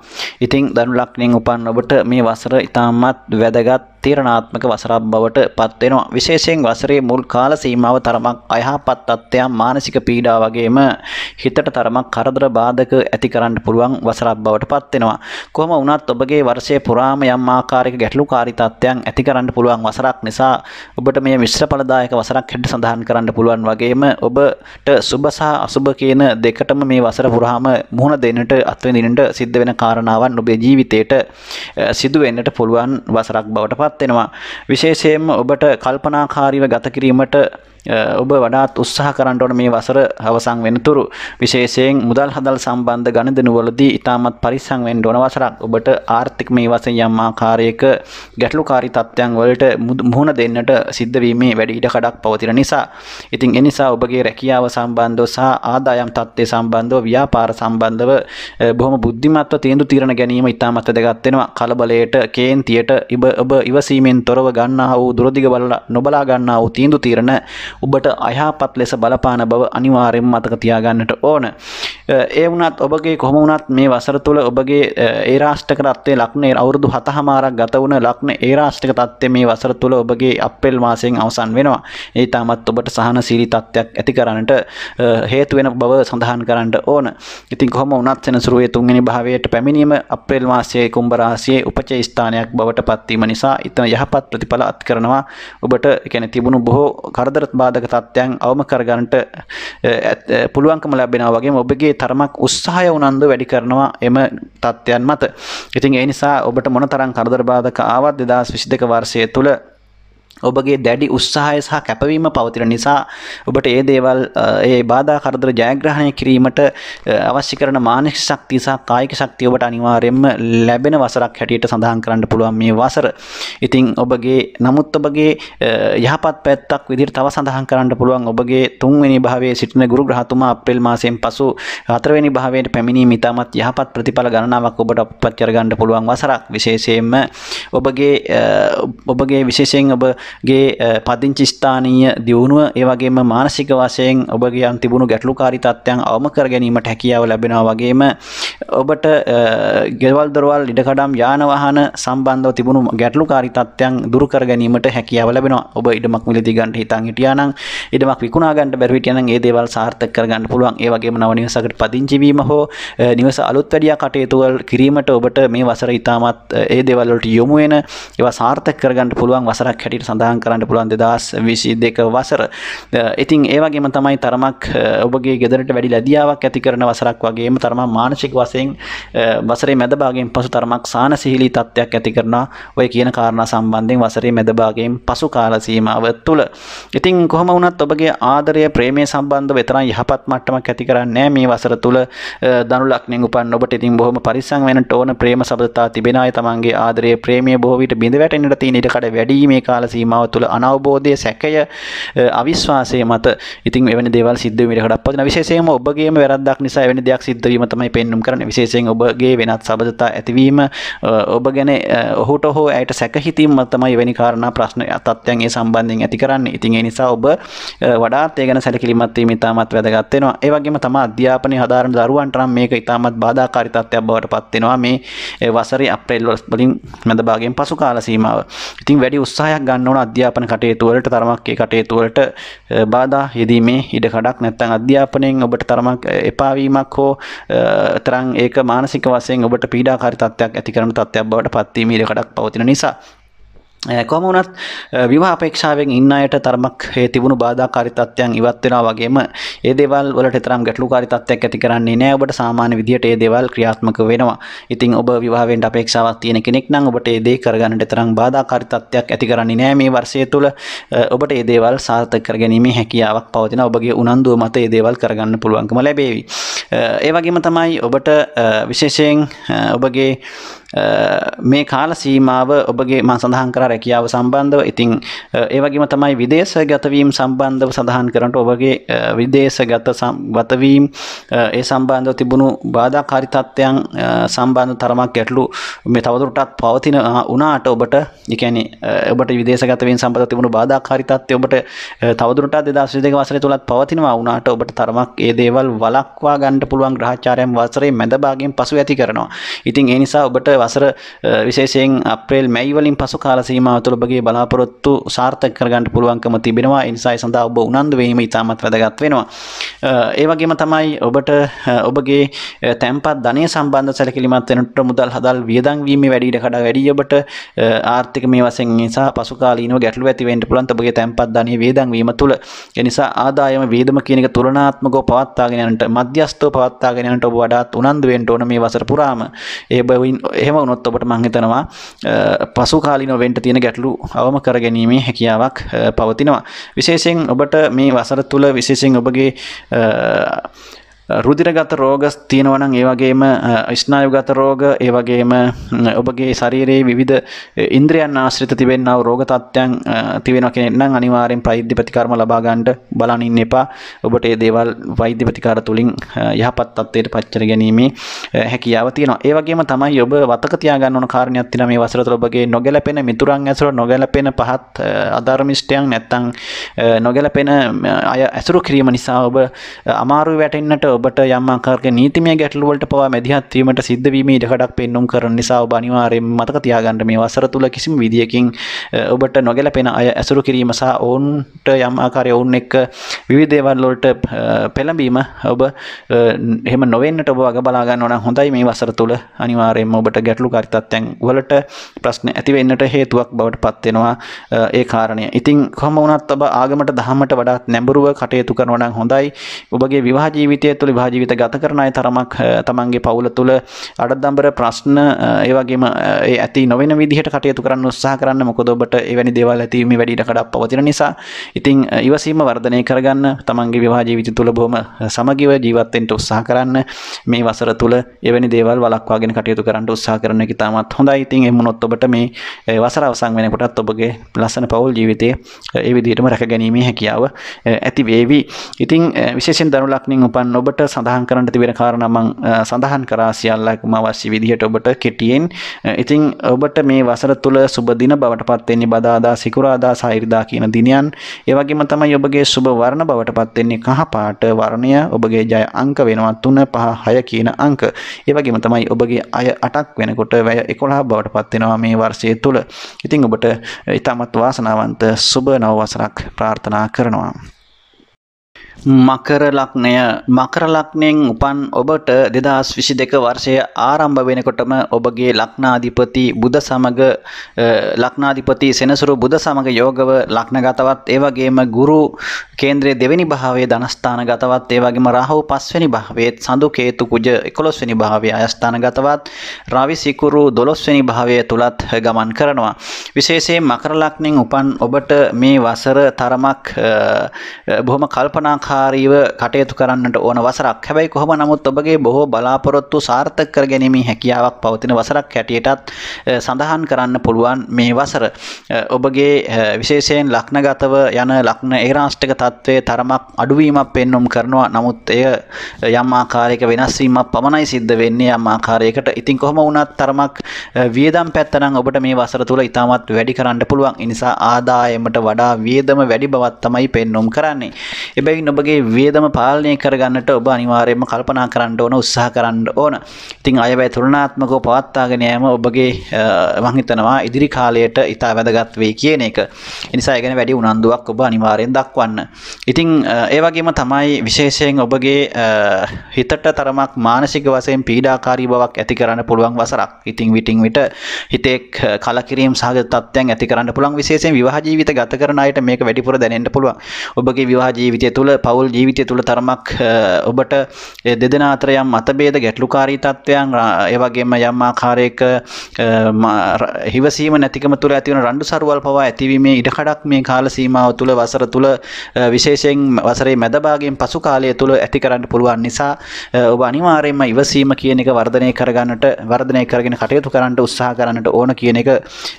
ඉතින් ධනු ලග්නයෙන් උපන් ඔබට මේ වසර ඉතාමත් වැදගත් තීරණාත්මක වසරක් බවට පත් වෙනවා. විශේෂයෙන් වසරේ මුල් කාල සීමාව තරමක් අයහපත් තත්ත්වයන්, මානසික පීඩා වගේම හිතට තරමක් කරදර බාධක ඇති කරන්න පුළුවන් වසරක් බවට පත් වෙනවා. කොහොම වුණත් ඔබගේ වර්ෂයේ පුරාම යම් ආකාරයක ගැටලුකාරී තත්ත්වයන් ඇති කරන්න පුළුවන් වසරක් නිසා ඔබට මේ මිශ්‍ර ඵලදායක වසරක් හැටියට සඳහන් කරන්න පුළුවන් වගේම ඔබට සුබ සහ අසුබ කියන දෙකටම මේ වසර පුරාම මුහුණ දෙන්නට, අත්විඳින්නට සිද්ධ වෙන කාරණාවන් ඔබේ ජීවිතයට සිදු වෙන්නට පුළුවන් වසරක් බවට පත් වෙනවා. විශේෂයෙන්ම ඔබට කල්පනාකාරීව ගත කිරීමට ඔබ වඩාත් උත්සාහ කරන්න ඕන මේ වසර අවසන් වෙනතුරු. විශේෂයෙන් මුදල් හදල් සම්බන්ධ ගණදෙනු වලදී ඉතාමත් පරිස්සම් වෙන්න ඕන වසරක්. ඔබට ආර්ථික මේ වශයෙන් යම් ආකාරයක ගැටලුකාරී තත්ත්වයන් වලට මුහුණ දෙන්නට සිද්ධ වීමේ වැඩි ඉඩ කඩක් පවතින නිසා. ඉතින් ඒ නිසා ඔබගේ රැකියාව සම්බන්ධව සහ ආදායම් තත්ත්වය සම්බන්ධව, ව්‍යාපාර සම්බන්ධව බොහොම බුද්ධිමත්ව තීන්දුව తీරන ගැනීම ඉතාමත් වැදගත් වෙනවා. කලබලයට, කේන්තියට ඔබ ඉවසීමෙන් තොරව ගන්නා වූ දුරදිග නොබලා ගන්නා වූ තීන්දුව తీරන ඔබට අයහපත් ලෙස බලපාන බව අනිවාර්යයෙන්ම මතක තියාගන්නට ඕන. ඒ වුණත් ඔබගේ කොහොම වුණත් මේ වසර තුළ ඔබගේ ඒරාෂ්ටක තත්ත්වයේ ලග්නයේ අවුරුදු 7මාරක් ගත වුණ ලග්න ඒරාෂ්ටක තත්ත්වයේ මේ වසර තුළ ඔබගේ අප්‍රේල් මාසයෙන් අවසන් වෙනවා. ඒ තාමත් ඔබට සහනශීලී තත්ත්වයක් ඇති කරන්නට හේතු වෙන බව සඳහන් කරන්න ඕන. ඉතින් කොහොම වුණත් සෙනසුරුවේ 3 වෙනි භාවයට පැමිණීම අප්‍රේල් මාසයේ කුම්භ රාශියේ උපචය ස්ථානයක් බවට පත්වීම නිසා ඉතන යහපත් ප්‍රතිඵල අත් කරනවා. ඔබට කියන්නේ තිබුණු බොහෝ කරදර බාධක තත්ත්වයන් අවම කරගන්නට පුළුවන්කම ලැබෙනවා වගේම ඔබගේ තරමක් උත්සාහය උනන්දු වැඩි කරනවා එම තත්ත්වයන් මත. ඉතින් ඒ නිසා ඔබට මොනතරම් කරදර බාධක ආවත් 2022 වර්ෂය තුල ඔබගේ දැඩි උත්සාහය සහ කැපවීම පවතින නිසා ඔබට ඒ දේවල් ඒ බාධා කරදර ජයග්‍රහණය කිරීමට අවශ්‍ය කරන මානසික ශක්තිය සහ කායික ශක්තිය ඔබට අනිවාර්යයෙන්ම ලැබෙන වසරක් හැටියට සඳහන් කරන්න පුළුවන් මේ වසර. ඉතින් නමුත් ඔබගේ යහපත් පැත්තක් විදිහට තව සඳහන් කරන්න පුළුවන් ඔබගේ 3 වෙනි භාවයේ සිටින ගුරු ග්‍රහතුමා අප්‍රේල් මාසයෙන් පසු 4 වෙනි භාවයට පැමිණීම ඉතාමත් යහපත් ප්‍රතිඵල ගණනාවක් ඔබට අපපත් කරගන්න පුළුවන් වසරක්. විශේෂයෙන්ම ඔබගේ විශේෂයෙන් ගේ පදිංචි ස්ථානීය දියුණුව ඒ වගේම මානසික වශයෙන් ඔබගේ අන් තිබුණු ගැටලුකාරී තත්ත්වයන් අවම කර ගැනීමට හැකියාව ලැබෙනවා වගේම ඔබට ගෙවල් දොරවල් ඉඩකඩම් යාන වාහන සම්බන්ධව තිබුණු ගැටලුකාරී තත්ත්වයන් දුරු කර ගැනීමට හැකියාව ලැබෙනවා. ඔබ ඉඩමක් මිලදී ගන්න හිතන් හිටියා නම් ඉඩමක් විකුණා ගන්න බැරි හිටියා නම් ඒ දේවල් සාර්ථක කර ගන්න පුළුවන්. ඒ වගේම නව නිවසකට පදිංචි වීම හෝ නිවස අලුත් වැඩියා කටයුතු කිරීමට ඔබට මේ වසර ඉතාමත් ඒ දේවල් වලට යොමු වෙන ඒවා සාර්ථක කර ගන්න පුළුවන් වසරක් හැටියට සඳහන් කරන්න පුළුවන් 2022 වසර. ඉතින් ඒ වගේම තමයි තරමක් ඔබගේ ගෙදරට වැඩි ලැබියාවක් ඇති කරන වසරක් වගේම තරමක් මානසික වශයෙන් වසරේ මැද භාගයෙන් පසු තරමක් සානසිහිලී තත්ත්වයක් ඇති කරන ඔය කියන කාරණා සම්බන්ධයෙන් වසරේ මැද භාගයෙන් පසු කාල සීමාව තුළ. ඉතින් කොහොම වුණත් ඔබගේ ආදරය ප්‍රේමයේ සම්බන්ධව තරම් යහපත් මට්ටමක් ඇති කරන්නේ මේ වසර තුළ ධනු ලග්නෙන් උපන් ඔබට ඉතින් බොහොම පරිස්සම් වෙන්නට ඕන. ප්‍රේම සබඳතා තිබෙන අය තමන්ගේ ආදරය ප්‍රේමයේ බොහෝ විට බිඳ වැටෙන්නට තියෙන ඉඩ කඩ වැඩි මේ කාල සීමාව තුළ අනවබෝධය සැකය අවිශ්වාසය මත ඉතින් එවැනි දේවල් සිද්ධ වීමට කඩක් පදින. විශේෂයෙන්ම ඔබගේම වැරද්දක් නිසා එවැනි දෙයක් සිද්ධ වීම තමයි පෙන්눔 කරන්නේ. විශේෂයෙන් ඔබගේ වෙනත් සබඳතා ඇතිවීම ඔබ ගැන ඔහුට හෝ ඇයට සැක හිතීම මත තමයි එවැනි කාරණා ප්‍රශ්න තත්ත්වයන් ඒ සම්බන්ධයෙන් ඇති කරන්නේ. ඉතින් ඒ නිසා ඔබ වඩාත් ඒ ගැන සැලකිලිමත් වීම ඉතාමත් වැදගත් වෙනවා. ඒ වගේම තම අධ්‍යාපනයේ හදාරන දරුවන්ට නම් මේක ඉතාමත් බාධාකාරී තත්ත්වයක් බවට පත් වෙනවා මේ වසරේ අප්‍රේල් වලින් මැද භාගයෙන් පසු කාල සීමාව. ඉතින් වැඩි උත්සාහයක් ගන්න ඕන අධ්‍යාපන කටයුතු වලට තරමක් ඒ කටයුතු වලට බාධා යෙදීමේ ඉඩ කඩක් නැත්නම් අධ්‍යාපනයෙන් ඔබට තරමක් එපා වීමක් හෝ තරම් ඒක මානසික වශයෙන් ඔබට පීඩාකාරී තත්ත්වයක් ඇති කරන තත්ත්වයක් බවට පත් වීම ඉඩ කඩක් පවතින නිසා කොහොම වුණත් විවාහ අපේක්ෂාවෙන් ඉන්න අයට තරමක් ඒ තිබුණු බාධාකාරී තත්ත්වයන් ඉවත් වෙනවා වගේම ඒ දේවල් වලට තරම් ගැටලුකාරී තත්ත්වයක් ඇති කරන්නේ නැහැ. ඔබට සාමාන්‍ය විදියට ඒ දේවල් ක්‍රියාත්මක වෙනවා. ඉතින් ඔබ විවාහ වෙන්න අපේක්ෂාවක් තියෙන කෙනෙක් නම් ඔබට ඒ දේ කරගන්නට තරම් බාධාකාරී තත්ත්වයක් ඇති කරන්නේ නැහැ මේ වර්ෂය තුල. ඔබට ඒ දේවල් සාර්ථක කරගැනීමේ හැකියාවක් පවතින ඔබගේ උනන්දුව මත ඒ දේවල් කරගන්න පුළුවන්කම ලැබේවි. ඒ වගේම තමයි ඔබට විශේෂයෙන් ඔබගේ මේ කාල සීමාව ඔබගේ මම සඳහන් කරා රැකියාව සම්බන්ධව. ඉතින් ඒ වගේම තමයි විදේශගත වීම සම්බන්ධව සඳහන් කරනකොට ඔබගේ විදේශගත වීම ඒ සම්බන්ධව තිබුණු බාධාකාරී තත්ත්වයන් සම්බන්ධ තරමක් ගැටලු මේ තවදුරටත් පවතින උනාට ඔබට ඒ කියන්නේ ඔබට විදේශගත වීම සම්බන්ධව තිබුණු බාධාකාරී තත්ත්වය ඔබට තවදුරටත් 2022 වසරේ තුලත් පවතිනවා වුණාට ඔබට තරමක් ඒ දේවල් වළක්වා ගන්න පුළුවන් ග්‍රහචාරයන් වසරේ මැද භාගයෙන් පසු ඇති කරනවා. ඉතින් ඒ නිසා ඔබට වසර විශේෂයෙන් අප්‍රේල් මැයි වලින් පසු කාල සීමාව තුළ ඔබගේ බලාපොරොත්තු සාර්ථක කරගන්න පුළුවන්කම තිබෙනවා. ඒ නිසා ඒ සඳහා ඔබ උනන්දු වීම ඉතාමත් වැදගත් වෙනවා. ඒ වගේම තමයි ඔබට ඔබගේ තැන්පත් ධනය සම්බන්ධ සැලකිලිමත් වෙනට මුදල් හදල් වියදම් වීමේ වැඩි ඉඩ කඩ වැඩි ඔබට ආර්ථික මේ වශයෙන් නිසා පසු කාලීනව ගැටලු ඇති වෙන්න පුළුවන් ඔබගේ තැන්පත් ධනය වියදම් වීම තුළ. ඒ නිසා ආදායම වියදම කියන එක තුලනාත්මකව පවත්වාගෙන යන්නට මධ්‍යස්ථව පවත්වාගෙන යන්නට ඔබ වඩාත් උනන්දු වෙන්න ඕන මේ වසර පුරාම. ඒ බැවින් එහෙම වුණොත් ඔබට මම හිතනවා පසු කාලීනව වෙන්න තියෙන ගැටලු අවම කර ගැනීමේ හැකියාවක් පවතිනවා. විශේෂයෙන් ඔබට මේ වසර තුල විශේෂයෙන් ඔබගේ රුධිරගත රෝග තියෙනවා නම් ඒ වගේම ස්නායුගත රෝග ඒ වගේම ඔබගේ ශරීරයේ විවිධ ඉන්ද්‍රියන් ආශ්‍රිත තිබෙනා වූ රෝග තත්ත්වයන් තිබෙනවා කෙනෙක් නම් අනිවාර්යෙන් වෛද්‍ය ප්‍රතිකාරම ලබා ගන්නට බලන් ඉන්න එපා. ඔබට මේ දේවල් වෛද්‍ය ප්‍රතිකාර තුලින් යහපත් තත්ත්වයට පත් කර ගැනීමේ හැකියාව තියෙනවා. ඒ වගේම තමයි ඔබ වතක තියා ගන්න ඕන කාරණයක් තියෙනවා මේ වසර තුළ ඔබගේ නොගැලපෙන මිතුරන් ඇසුර නොගැලපෙන පහත් අධර්මිෂ්ඨයන් නැත්තම් නොගැලපෙන අය ඇසුරු කිරීම නිසා ඔබ අමාරු වැටෙන්නට ඔබට යම් ආකාරයක නීතිමය ගැටලු වලට පවා මැදිහත් වීමට සිද්ධ වීමේ ඉඩකඩක් පෙන්눔 කරන නිසා ඔබ අනිවාර්යයෙන්ම මතක තියාගන්න මේ වසර තුල කිසිම විදියකින් ඔබට නොගැලපෙන අය ඇසුරු කිරීම සහ ඔවුන්ට යම් ආකාරයක ඔවුන් එක්ක විවිධ දේවල් වලට පෙළඹීම ඔබ එහෙම නොවෙන්නට ඔබ වග බලා ගන්නවා නම් හොඳයි. මේ වසර තුල අනිවාර්යයෙන්ම ඔබට ගැටලුකාරී තත්ත්වයන් වලට ප්‍රශ්න ඇති වෙන්නට හේතුවක් බවට පත් වෙනවා ඒ කාරණය. ඉතින් කොහොම වුණත් ඔබ ආගමට දහමට වඩාත් නැඹුරුව කටයුතු කරනවා නම් හොඳයි. ඔබගේ විවාහ ජීවිතය තුළ විවාහ ජීවිත ගත කරන අය තරමක් තමන්ගේ පවුල තුළ අඩදම්බර ප්‍රශ්න ඒ වගේම ඒ ඇති නොවන විදිහට කටයුතු කරන්න උත්සාහ කරන්න. මොකද ඔබට එවැනි දේවල් ඇතිවීමේ වැඩි ඉඩකඩක් පවතින නිසා. ඉතින් ඉවසීම වර්ධනය කරගන්න තමන්ගේ විවාහ ජීවිතය තුළ බොහොම සමගිව ජීවත් වෙන්න උත්සාහ කරන්න. මේ වසර තුළ එවැනි දේවල් වළක්වාගෙන කටයුතු කරන්න උත්සාහ කරන එක ඉතාමත් හොඳයි. ඉතින් එහෙම වුණොත් ඔබට මේ වසර අවසන් වෙනකොටත් ඔබගේ ලස්සන පවුල් ජීවිතයේ ඒ විදිහටම රැකගැනීමේ හැකියාව ඇති වේවි. ඉතින් විශේෂයෙන් ධනු ලග්නෙන් උපන් ඔබට සඳහන් කරන්න තිබෙන කාරණා මම සඳහන් කරා සියල්ලක්ම අවශ්‍ය විදිහට ඔබට කෙටියෙන්. ඉතින් ඔබට මේ වසර තුළ සුබ දින බවට පත් වෙන්නේ බදාදා, සිකුරාදා, සායිරිදා කියන දිනයන්. ඒ වගේම තමයි ඔබගේ සුබ වර්ණ බවට පත් වෙන්නේ කහ පාට වර්ණය. ඔබගේ ජය අංක වෙනවා 3, 5, 6 කියන අංක. ඒ වගේම තමයි ඔබගේ අය 8ක් වෙනකොට වැය 11 බවට පත් වෙනවා මේ වර්ෂය තුළ. ඉතින් ඔබට ඉතාමත් වාසනාවන්ත සුබ නව වසරක් ප්‍රාර්ථනා කරනවා. මකර ලග්නය. මකර ලග්නයෙන් උපන් ඔබට 2022 වර්ෂය ආරම්භ වෙනකොටම ඔබගේ ලග්නාධිපති බුධ සමග ලග්නාධිපති සෙනසුරු බුධ සමග යෝගව ලග්නගතවත්, ඒ වගේම ගුරු කේන්ද්‍රයේ දෙවෙනි භාවයේ ධනස්ථානගතවත්, ඒ වගේම රාහු 5 වෙනි භාවයේ, සඳු කේතු කුජ 11 වෙනි භාවයේ අයස්ථානගතවත්, රවි සිකුරු 12 වෙනි භාවයේ තුලත් ගමන් කරනවා. විශේෂයෙන් මකර ලග්නයෙන් උපන් ඔබට මේ වසර තරමක් බොහොම කල්පනාකාරීව කටයුතු කරන්නට ඕන වසරක්. හැබැයි කොහොම නමුත් ඔබගේ බොහෝ බලාපොරොත්තු සාර්ථක කර ගැනීමේ හැකියාවක් පවතින වසරක් හැටියටත් සඳහන් කරන්න පුළුවන් මේ වසර. ඔබගේ විශේෂයෙන් ලග්නගතව යන ලග්න ඒරාෂ්ටක තත්වයේ තරමක් අඩුවීමක් පෙන්වුම් කරනවා. නමුත් එය යම් ආකාරයක වෙනස් වීමක් පමණයි සිද්ධ වෙන්නේ යම් ආකාරයකට. ඉතින් කොහොම වුණත් තරමක් වියදම් පැත්ත නම් ඔබට මේ වසර තුල ඉතාමත් වැඩි කරන්න පුළුවන්. ඒ නිසා ආදායමට වඩා වියදම වැඩි බවක් තමයි පෙන්වුම් කරන්නේ. එබැවින් ඔබගේ වියදම පාලනය කරගන්නට ඔබ අනිවාර්යයෙන්ම කල්පනා කරන්න ඕන, උත්සාහ කරන්න ඕන. ඉතින් අයවැය තුලනාත්මකව පවත්වාගෙන යාම ඔබගේ මම හිතනවා ඉදිරි කාලයට ඉතා වැදගත් වෙයි කියන එක. ඒ නිසා ඒ ගැන වැඩි උනන්දුවක් ඔබ අනිවාර්යෙන් දක්වන්න. ඉතින් ඒ වගේම තමයි විශේෂයෙන් ඔබගේ හිතට තරමක් මානසික වශයෙන් පීඩාකාරී බවක් ඇති කරන්න පුළුවන් වසරක්. ඉතින් විටින් විට හිතේ කලකිරීම සහගත තත්ත්වයන් ඇති කරන්න පුළුවන්. විශේෂයෙන් විවාහ ජීවිත ගත කරන අයට මේක වැඩිපුර දැනෙන්න පුළුවන්. ඔබගේ විවාහ ජීවිතය තුළ, පෞල් ජීවිතය තුළ තරමක් ඔබට දෙදෙනා අතර යම් මතභේද, ගැටලුකාරී තත්ත්වයන්, ඒ වගේම යම් ආකාරයක හිවසීම නැතිකම තුළ ඇති වන රණ්ඩු සරුවල් පවා ඇතිවීමේ ඉඩකඩක් මේ කාල සීමාව තුළ වසර තුළ විශේෂයෙන් වසරේ මැද භාගයෙන් පසු කාලය තුළ ඇති කරන්න පුළුවන් නිසා ඔබ අනිවාර්යයෙන්ම ඉවසීම කියන එක වර්ධනය කරගෙන කටයුතු කරන්න උත්සාහ කරන්නට ඕන කියන එක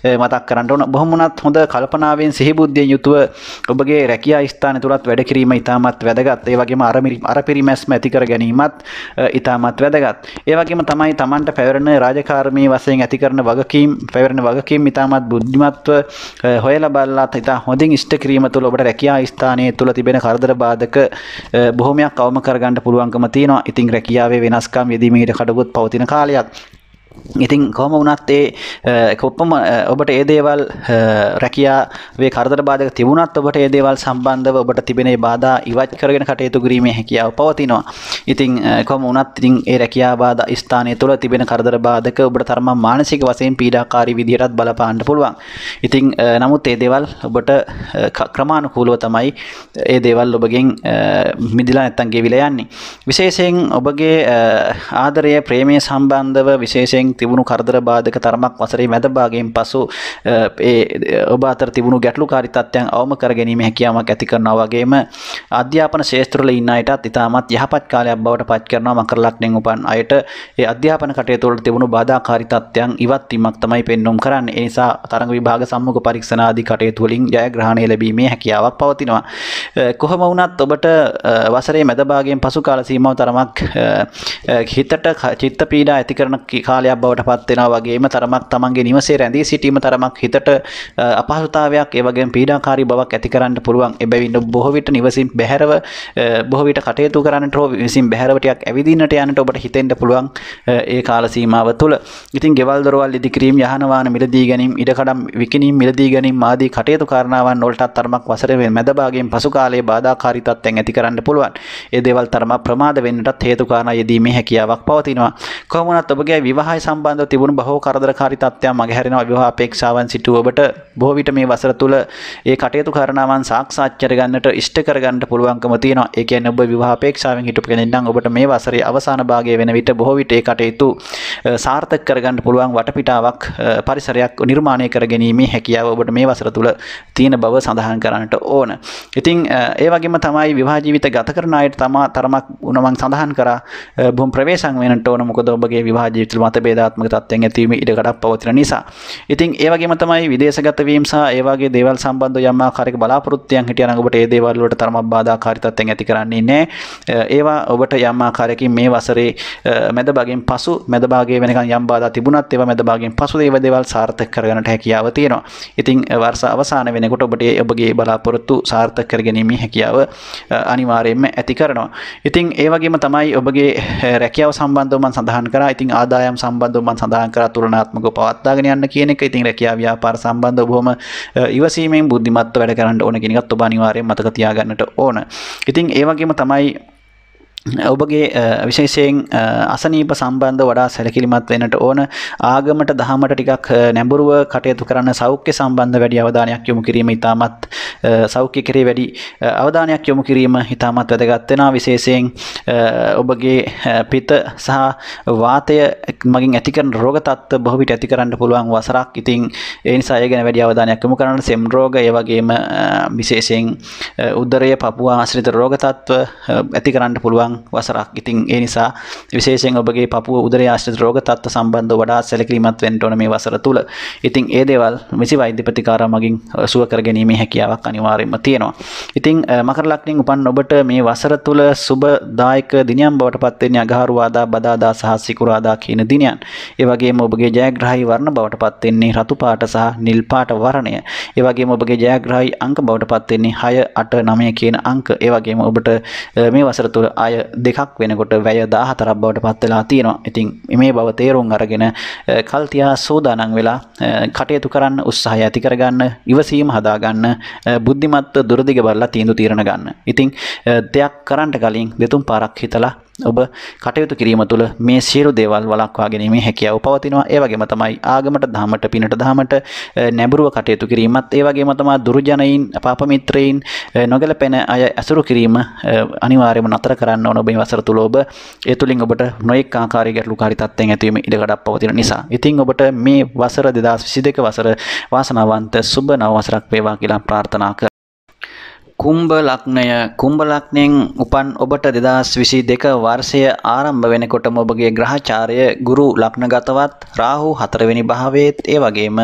මතක් කරන්න ඕන. බොහොම වුණත් හොඳ කල්පනාවෙන් සිහිබුද්ධියෙන් යුතුව ඔබගේ රැකියා ස්ථානය තුලත් වැඩ කිරීම ඉතාමත් වැදගත්. ඒ වගේම අර පිරිමැස්ම ඇති කර ගැනීමත් ඉතාමත් වැදගත්. ඒ වගේම තමයි Tamanට පැවරෙන රාජකාරී වශයෙන් ඇති කරන වගකීම් ඉතාමත් බුද්ධිමත්ව හොයලා බලලා ඉතා හොඳින් ඉෂ්ට කිරීම තුළ ඔබට රැකියා ස්ථානයේ තුල තිබෙන කරදර බාධක බොහොමයක් අවම කරගන්න පුළුවන්කම තියෙනවා. ඉතින් රැකියාවේ වෙනස්කම් යෙදීමේ ඉඩකඩකුත් පවතින කාලයක්. ඉතින් කොහොම වුණත් කොප්පම ඔබට ඒ දේවල් රැකියාවේ කරදර බාධක තිබුණත් ඔබට ඒ දේවල් සම්බන්ධව ඔබට තිබෙන ඒ බාධා ඉවත් කරගෙන කටයුතු කිරීමේ හැකියාව පවතිනවා. ඉතින් කොහොම වුණත් ඉතින් ඒ රැකියා බාධා ස්ථානය තුළ තිබෙන කරදර බාධක ඔබට තරම් මානසික වශයෙන් පීඩාකාරී විදිහටත් බලපාන්න පුළුවන්. ඉතින් නමුත් ඒ දේවල් ඔබට ක්‍රමානුකූලව තමයි ඒ දේවල් ඔබගෙන් මිදලා නැත්තම් ගෙවිලා යන්නේ. විශේෂයෙන් ඔබගේ ආදරය, ප්‍රේමයේ සම්බන්ධව විශේෂයෙන් තිබුණු කරදර බාධක තරමක් වසරේ මැද භාගයෙන් පසු ඔබ අතර තිබුණු ගැටලුකාරී තත්ත්වයන් අවම කර ගැනීම හැකියාවක් ඇති කරනවා. වගේම අධ්‍යාපන ශාස්ත්‍රවල ඉන්න අයටත් ඉතාමත් යහපත් කාලයක් බවට පත් කරනවා. මකර ලග්නෙන් උපන් අයට ඒ අධ්‍යාපන කටයුතු වල තිබුණු බාධාකාරී තත්ත්වයන් ඉවත් වීමක් තමයි පෙන්වුම් කරන්නේ. ඒ නිසා තරඟ විභාග සම්මුඛ පරීක්ෂණ ආදී කටයුතු වලින් ජයග්‍රහණය ලැබීමේ හැකියාවක් පවතිනවා. කොහොම වුණත් ඔබට වසරේ මැද භාගයෙන් පසු කාල සීමාව තරමක් හිතට චිත්ත පීඩා ඇති කරන කාලයක් බවට පත් වෙනවා. වගේම තරමක් තමන්ගේ නිවසේ රැඳී සිටීම තරමක් හිතට අපහසුතාවයක්, ඒ වගේම පීඩාකාරී බවක් ඇති කරන්න පුළුවන්. එබැවින් බොහෝ විට නිවසින් බැහැරව බොහෝ විට කටයුතු කරන්නට හෝ නිවසින් බැහැරව ටිකක් ඇවිදින්නට යන්නට ඔබට හිතෙන්න පුළුවන් ඒ කාල සීමාව තුළ. ඉතින් ගෙවල් දොරවල් ඉදිකිරීම, යහන වාහන මිලදී ගැනීම, ඉඩකඩම් විකිණීම, මිලදී ගැනීම ආදී කටයුතු කාරණාවන් වලටත් තරමක් වසරේ මැද භාගයෙන් පසු කාලයේ බාධාකාරී තත්ත්වයන් ඇති කරන්න පුළුවන්. ඒ දේවල් තරමක් ප්‍රමාද වෙන්නටත් හේතු කාරණා යෙදීමේ හැකියාවක් පවතිනවා. කොහොම වුණත් ඔබගේ විවාහ විවාහය සම්බන්ධව තිබුණු බොහෝ කරදරකාරී තත්ත්වයන් මගහැරෙනවා. විවාහ අපේක්ෂාවන් සිටු ඔබට බොහෝ විට මේ වසර තුල ඒ කටයුතු කරනවන් සාක්ෂාත් කරගන්නට ඉෂ්ට කරගන්නට පුළුවන්කම තියෙනවා. ඒ කියන්නේ ඔබ විවාහ අපේක්ෂාවෙන් හිටපු කෙනෙක් නම් ඔබට මේ වසරේ අවසාන භාගයේ වෙන විට බොහෝ විට ඒ කටයුතු සාර්ථක කරගන්න පුළුවන් වටපිටාවක් පරිසරයක් නිර්මාණය කර ගැනීමේ හැකියාව ඔබට මේ වසර තුල තියෙන බව සඳහන් කරන්නට ඕන. ඉතින් ඒ වගේම තමයි විවාහ ජීවිත ගත කරන අයට තරමක් මම සඳහන් කරා බොහොම ප්‍රවේශම් වෙන්නට ඕන. මොකද ඔබගේ විවාහ ජීවිතවල මතභේදාත්මක තත්ත්වයන් ඇතිවීම ඉඩ කඩක් පවතින නිසා. ඉතින් ඒ වගේම තමයි විදේශගත වීම සහ ඒ වගේ දේවල් සම්බන්ධව යම් ආකාරයක බලාපොරොත්තුයන් හිටියා නම් ඔබට ඒ දේවල් වලට තරමක් බාධාකාරී තත්ත්වයන් ඇති කරන්නේ නැහැ. ඒවා ඔබට යම් ආකාරයකින් මේ වසරේ මැද භාගයෙන් පසු මැද භාගයේ වෙනකන් යම් බාධා තිබුණත් ඒවා මැද භාගයෙන් පසු ඒවා දේවල් සාර්ථක කරගන්නට හැකියාව තියෙනවා. ඉතින් වර්ෂ අවසාන වෙනකොට ඔබට ඔබගේ බලාපොරොත්තු සාර්ථක කරගැනීමේ හැකියාව අනිවාර්යයෙන්ම ඇති කරනවා. ඉතින් ඒ වගේම තමයි ඔබගේ රැකියාව සම්බන්ධව මම සඳහන් කරා. ඉතින් ආදායම් සම්බන්ධව මම සඳහන් කරා තුලනාත්මකව පවත්වාගෙන යන්න කියන එක. ඉතින් රැකියාව ව්‍යාපාර සම්බන්ධව බොහොම ඉවසීමෙන් බුද්ධිමත්ව වැඩ කරන්න ඕන කියන එකත් ඔබ අනිවාර්යයෙන් මතක තියාගන්නට ඕන. ඉතින් ඒ වගේම තමයි ඔබගේ විශේෂයෙන් අසනීප සම්බන්ධ වඩා සැලකිලිමත් වෙන්නට ඕන. ආගමට දහමට ටිකක් නැඹුරුව කටයුතු කරන්න සෞඛ්‍ය සම්බන්ධ වැඩි අවධානයක් යොමු කිරීම ඉතාමත් සෞඛ්‍ය කෙරේ වැඩි අවධානයක් යොමු කිරීම ඉතාමත් වැදගත් වෙනවා. විශේෂයෙන් ඔබගේ පිත සහ වාතය මගින් ඇති කරන රෝග තත්ත්ව බොහෝ විට ඇති කරන්න පුළුවන් වසරක්. ඉතින් ඒ නිසා ඒ ගැන වැඩි අවධානයක් යොමු කරන්න. සෙම් රෝග ඒ වගේම විශේෂයෙන් උදරය පපුව ආශ්‍රිත රෝග තත්ත්ව ඇති කරන්න පුළුවන් වසරක්. ඉතින් ඒ නිසා විශේෂයෙන් ඔබගේ පපුව උදරය ආශ්‍රිත රෝග තත්ත්ව සම්බන්ධව වඩා සැලකිලිමත් වෙන්න ඕන මේ වසර තුල. ඉතින් ඒ දේවල් විසි වෛද්‍ය ප්‍රතිකාර මගින් සුව කර ගැනීමේ හැකියාවක් අනිවාර්යයෙන්ම තියෙනවා. ඉතින් මකර ලග්නයෙන් උපන් ඔබට මේ වසර තුල සුබදායක දිනයන් බවට පත් වෙන්නේ අඟහරුවාදා, බදාදා සහ සිකුරාදා කියන දිනයන්. ඒ වගේම ඔබගේ ජයග්‍රාහී වර්ණ බවට පත් වෙන්නේ රතු පාට සහ නිල් පාට වර්ණය. ඒ වගේම ඔබගේ ජයග්‍රාහී අංක බවට පත් වෙන්නේ 6, 8, 9 කියන අංක. ඒ වගේම ඔබට මේ වසර තුල ආය දෙකක් වෙනකොට වැය 14ක් බවට පත් වෙලා තියෙනවා. ඉතින් මේ බව තේරුම් අරගෙන කල් තියා සෝදානම් වෙලා කටයුතු කරන්න, උත්සාහය ඇති කරගන්න, ඉවසීම හදාගන්න, බුද්ධිමත්ව දුරදිග බලලා තීන්දුව తీරන ගන්න. ඉතින් දෙයක් කරන්න කලින් දෙතුන් පාරක් හිතලා ඔබ කටයුතු කිරීම තුළ මේ සියලු දේවල් වළක්වා ගැනීමේ හැකියාව පවතිනවා. ඒ වගේම තමයි ආගමට, දහමට, පිනට, දහමට නැඹුරුව කටයුතු කිරීමත්, ඒ වගේම තමයි දුර්ජනයින්, පාප මිත්‍රයින් නොගැලපෙන අය ඇසුරු කිරීම අනිවාර්යයෙන්ම නතර කරන්න ඕන. ඔබ මේ වසර තුළ ඔබ ඒ තුලින් ඔබට නොඑක ආකාරයක ගැටලුකාරී තත්ත්වයන් ඇතිවීම ඉඩකඩක් පවතින නිසා. ඉතින් ඔබට මේ වසර 2022 වසර වාසනාවන්ත සුබ නව වසරක් වේවා කියලා ප්‍රාර්ථනා කරමි. කුම්භ ලග්නයෙන් උපන් ඔබට 2022 වර්ෂය ආරම්භ වෙනකොටම ඔබගේ ග්‍රහචාරය ගුරු ලග්නගතවත්, රාහු 4 වෙනි භාවයේත්, ඒ වගේම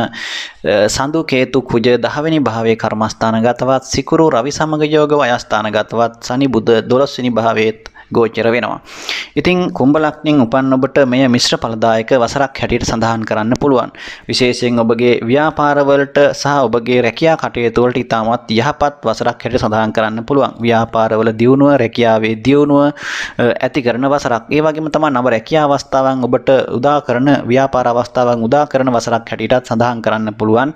සඳු කේතු කුජ 10 වෙනි භාවයේ කර්මස්ථානගතවත්, සිකුරු රවි සමග යෝග වයස්ථානගතවත්, සනි බුධ 12 වෙනි භාවයේත් ගෝචර වෙනවා. ඉතින් කුම්භ ලග්නයෙන් උපන් ඔබට මෙය මිශ්‍ර ඵලදායක වසරක් හැටියට සඳහන් කරන්න පුළුවන්. විශේෂයෙන් ඔබගේ ව්‍යාපාරවලට සහ ඔබගේ රැකියා කටයුතු වලට ඉතාමත් යහපත් වසරක් හැටියට සඳහන් කරන්න පුළුවන්. ව්‍යාපාරවල දියුණුව, රැකියාවේ දියුණුව ඇති කරන වසරක්. ඒ වගේම තමයි නව රැකියා අවස්ථාවන් ඔබට උදා කරන, ව්‍යාපාර අවස්ථාවන් උදා කරන වසරක් හැටියටත් සඳහන් කරන්න පුළුවන්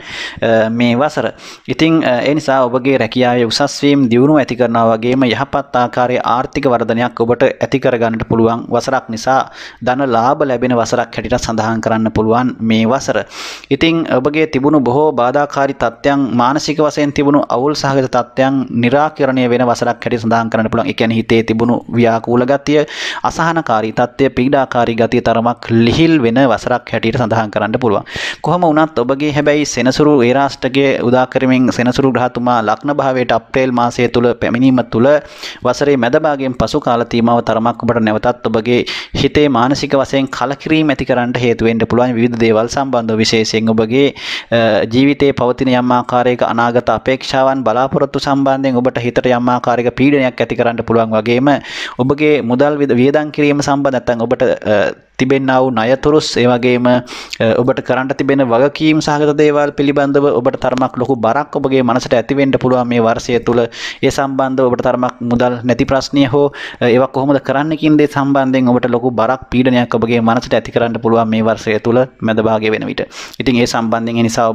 මේ වසර. ඉතින් ඒ නිසා ඔබගේ රැකියාවේ උසස් වීම, දියුණුව ඇති කරනවා වගේම යහපත් ආකාරයේ ආර්ථික වර්ධනයක් ඔබට ඇති කරගන්නට පුළුවන් වසරක් නිසා ධන ලාභ ලැබෙන වසරක් හැටියට සඳහන් කරන්න පුළුවන් මේ වසර. ඉතින් ඔබගේ තිබුණු බොහෝ බාධාකාරී තත්ත්වයන්, මානසික වශයෙන් තිබුණු අවුල් සහගත තත්ත්වයන් निराකරණය වෙන වසරක් හැටියට සඳහන් කරන්න පුළුවන්. ඒ කියන්නේ හිතේ තිබුණු ව්‍යාකූල ගතිය, අසහනකාරී තත්ත්වය, පීඩාකාරී ගතිය තරමක් ලිහිල් වෙන වසරක් හැටියට සඳහන් කරන්න පුළුවන්. කොහොම වුණත් ඔබගේ හැබැයි සෙනසුරු ඒරාෂ්ටකයේ උදා කරමින් සෙනසුරු ග්‍රහතුමා ලග්න භාවයට අප්‍රේල් මාසය තුල පැමිණීම තුල වසරේ මැද භාගයෙන් පසු කාල තීමාව තරමක් ඔබට නැවතත් ඔබගේ හිතේ මානසික වශයෙන් කලකිරීම ඇති කරන්නට හේතු වෙන්න පුළුවන් විවිධ දේවල් සම්බන්ධව. විශේෂයෙන් ඔබගේ ජීවිතයේ පවතින යම් ආකාරයක අනාගත අපේක්ෂාවන්, බලාපොරොත්තු සම්බන්ධයෙන් ඔබට හිතට යම් ආකාරයක පීඩනයක් ඇති කරන්න පුළුවන් වගේම ඔබගේ මුදල් වියදම් කිරීම සම්බන්ධ නැත්නම් ඔබට තිබෙන්නා වූ ණයතුරුස්, ඒ වගේම ඔබට කරන්න තිබෙන වගකීම් සහගත දේවල් පිළිබඳව ඔබට තරමක් ලොකු බරක් ඔබගේ මනසට ඇති වෙන්න පුළුවන් මේ වර්ෂය තුල. ඒ සම්බන්ධව ඔබට තරමක් මුදල් නැති ප්‍රශ්නය හෝ ඒවා කොහොමද කරන්න කියන දේ සම්බන්ධයෙන් ඔබට ලොකු බරක්, පීඩනයක් ඔබගේ මනසට ඇති කරන්න පුළුවන් මේ වර්ෂය තුල මැද භාගයේ වෙන විට. ඉතින් ඒ සම්බන්ධයෙන් ඒ නිසා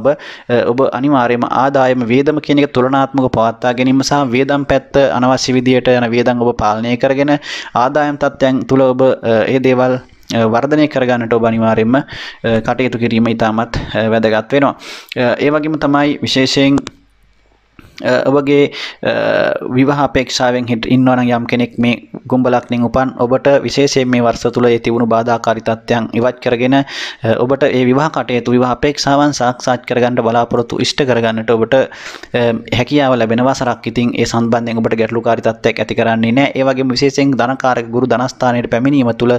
ඔබ අනිවාර්යයෙන්ම ආදායම වේදම කියන එක තුලනාත්මකව පවත්වා ගැනීම සහ වේදම් පැත්ත අනවශ්‍ය විදියට යන වේදම් ඔබ පාලනය කරගෙන ආදායම් තත්ත්වයන් තුල ඔබ ඒ දේවල් වර්ධනය කරගන්නට ඔබ අනිවාර්යයෙන්ම කටයුතු කිරීම ඉතාමත් වැදගත් වෙනවා. ඒ වගේම තමයි විශේෂයෙන් ඔබගේ විවාහ අපේක්ෂාවෙන් ඉන්නවා නම් යම් කෙනෙක් මේ කුම්භ ලග්නෙන් උපන් ඔබට විශේෂයෙන් මේ වර්ෂ තුල ඒ තිබුණු බාධාකාරී තත්ත්වයන් ඉවත් කරගෙන ඔබට ඒ විවාහ කටයුතු විවාහ අපේක්ෂාවන් සාක්ෂාත් කරගන්න බලාපොරොත්තු ඉෂ්ට කරගන්නට ඔබට හැකියාව ලැබෙන වසරක්. ඉතින් ඒ සම්බන්ධයෙන් ඔබට ගැටලුකාරී තත්ත්වයක් ඇති කරන්නේ නැහැ. ඒ වගේම විශේෂයෙන් ධනකාරක ගුරු ධනස්ථානයට පැමිණීම තුල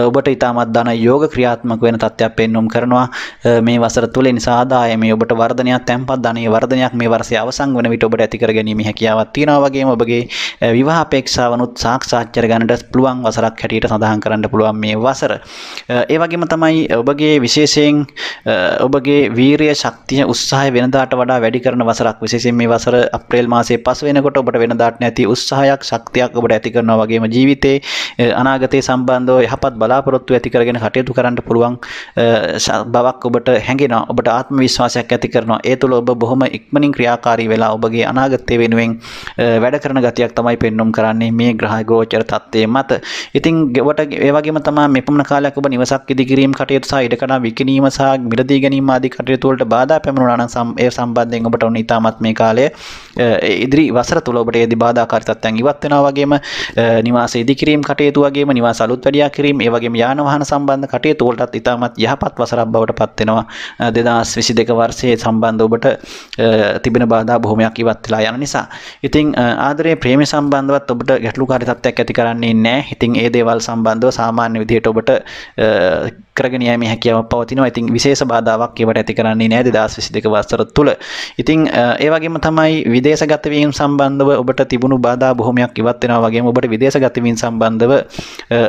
ඔබට ඊටමත් ධන යෝග ක්‍රියාත්මක වෙන තත්ත්වයක් පෙන්වුම් කරනවා මේ වසර තුල. නිසා ආදායමේ ඔබට වර්ධනයක් තැන්පත් ධනයේ වර්ධනයක් මේ වර්ෂයේ අවසන් වන විට ඔබට ඇති කර ගැනීම හැකියාවක් තියෙනවා. වගේම ඔබගේ විවාහ අපේක්ෂාවනුත් සාක්ෂාත් කරගන්නට පුළුවන් වසරක් හැටියට සඳහන් කරන්න පුළුවන් මේ වසර. ඒ වගේම තමයි ඔබගේ විශේෂයෙන් ඔබගේ වීරිය ශක්තිය උත්සාහය වෙනදාට වඩා වැඩි කරන වසරක්. විශේෂයෙන් මේ වසර අප්‍රේල් මාසයේ පස් වෙනකොට ඔබට වෙනදාට නැති උත්සාහයක් ශක්තියක් ඔබට ඇති කරනවා. වගේම ජීවිතේ අනාගතයේ සම්බන්ධව යහපත් බලාපොරොත්තු ඇති කරගෙන කටයුතු කරන්න පුළුවන් බවක් ඔබට හැඟෙනවා. ඔබට ආත්ම විශ්වාසයක් ඇති කරනවා. ඒ තුළ ඔබ බොහොම ඉක්මනින් ක්‍රියාකාරී වෙලා ඔබගේ අනාගතය වෙනුවෙන් වැඩ කරන ගතියක් තමයි පෙන්වුම් කරන්නේ මේ ග්‍රහ ගෝචර තත්ත්වයේ මත. ඉතින් ඔබට ඒ වගේම තමයි මේ පමණ කාලයක් ඔබ නිවසක් ඉදිකිරීම කටයුතු සහ ඉඩකඩම් විකිණීම සහ මිලදී ගැනීම ආදී කටයුතු වලට බාධා පැමිණුණා නම් ඒ සම්බන්ධයෙන් ඔබට උන් ඉතාමත් මේ කාලය ඉදිරි වසර තුල ඔබට ඒ බාධාකාරී තත්ත්වයන් ඉවත් වෙනවා. වගේම නිවාස ඉදිකිරීම කටයුතු වගේම නිවාස අලුත් වැඩියා කිරීම ඒ වගේම යාන වාහන සම්බන්ධ කටයුතු වලටත් ඉතාමත් යහපත් වසරක් බවට පත් වෙනවා. 2022 වර්ෂයේ සම්බන්ධ ඔබට තිබෙන බාධා බොහොමයක් ඉවත් වෙලා යන නිසා. ඉතින් ආදරයේ ප්‍රේම සම්බන්ධවත් ඔබට ගැටලුකාරී තත්ත්වයක් ඇති කරන්නේ නැහැ. ඉතින් ඒ දේවල් සම්බන්ධව සාමාන්‍ය විදිහට ඔබට කරගෙන යෑමේ හැකියාවක් පවතිනවා. ඉතින් විශේෂ බාධාවක් ඒවට ඇති කරන්නේ නැහැ 2022 වසර තුල. ඉතින් ඒ වගේම තමයි විදේශගත වීම සම්බන්ධව ඔබට තිබුණු බාධා බොහොමයක් ඉවත් වෙනවා. වගේම ඔබට විදේශගත වීම සම්බන්ධව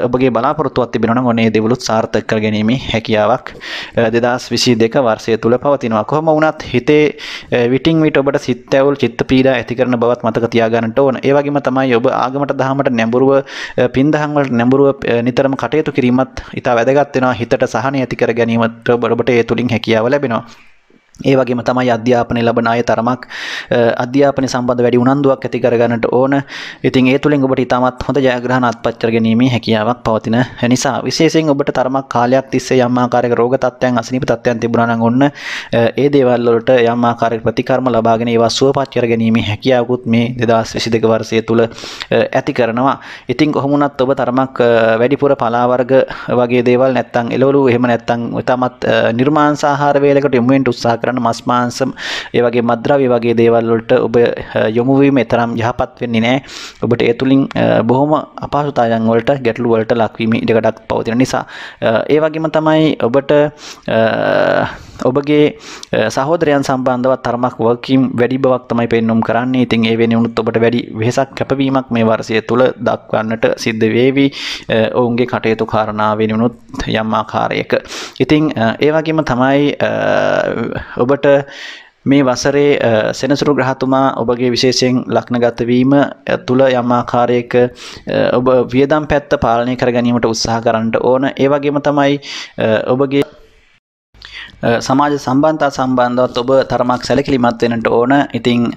ඔබගේ බලාපොරොත්තුවක් තිබෙනවා නම් ඔනේ දේවලුත් සාර්ථක කරගැනීමේ හැකියාවක් 2022 වර්ෂය තුල පවතිනවා. කොහොම වුණත් හිතේ විටින් විට ඔබට සිත් ඇවුල් චිත්ත පීඩා ඇති කරන බවත් මතක තියාගන්නට ඕන. ඒ වගේම තමයි ඔබ ආගමට දහමට නැඹුරුව පින්දහම් වලට නැඹුරුව නිතරම කටයුතු කිරීමත් ඉතා වැදගත් වෙනවා. හිතට සහනය ඇති කර ගැනීමට ඔබට ඒ තුලින් හැකියාව ලැබෙනවා. ඒ වගේම තමයි අධ්‍යාපනය ලබන අය තරමක් අධ්‍යාපනය සම්බන්ධ වැඩි උනන්දුවක් ඇති කරගන්නට ඕන. ඉතින් ඒ තුලින් ඔබට ඉතාමත් හොඳ ජයග්‍රහණ අත්පත් කර ගැනීමේ හැකියාවක් පවතින නිසා විශේෂයෙන් ඔබට තරමක් කාලයක් තිස්සේ යම් ආකාරයක රෝග තත්ත්වයන් අසනීප තත්ත්වයන් තිබුණා නම් ඔන්න ඒ දේවල් වලට යම් ආකාරයක ප්‍රතිකර්ම ලබාගෙන ඒවා සුවපත් කර ගැනීමේ හැකියාවකුත් මේ 2022 වර්ෂය තුල ඇති කරනවා. ඉතින් කොහොම වුණත් ඔබ තරමක් වැඩිපුර පලා වර්ග වගේ දේවල් නැත්තම් එළවලු එහෙම නැත්තම් ඉතාමත් නිර්මාංශ ආහාර වේලකට යොමු වෙන්න උත්සාහ මස් මාංශ ඒ වගේ මත්ද්‍රව්‍ය වගේ දේවල් වලට ඔබ යොමු වීම තරම් යහපත් වෙන්නේ නැහැ. ඔබට ඒ තුලින් බොහොම අපහසුතාවයන් වලට ගැටලු වලට ලක්වීම ඉඩකඩක් පවතින නිසා ඒ වගේම තමයි ඔබට ඔබගේ සහෝදරයන් සම්බන්ධව තරමක් වගකීම් වැඩි බවක් තමයි පෙන්වුම් කරන්නේ. ඉතින් ඒ වෙනුනොත් ඔබට වැඩි වෙහෙසක් කැපවීමක් මේ වර්ෂය තුල දක්වන්නට සිද්ධ වේවි. ඔවුන්ගේ කටයුතු කාරණා වෙනුනොත් යම් ආකාරයක. ඉතින් ඒ වගේම තමයි ඔබට මේ වසරේ සෙනසුරු ග්‍රහතුමා ඔබගේ විශේෂයෙන් ලග්නගත වීම තුල යම් ආකාරයක ඔබ වියදම් පැත්ත පාලනය කර ගැනීමට උත්සාහ කරන්නට ඕන. ඒ වගේම තමයි ඔබගේ සමාජ සම්බන්ධතා සම්බන්ධවත් ඔබ තරමක් සැලකිලිමත් වෙන්නට ඕන. ඉතින්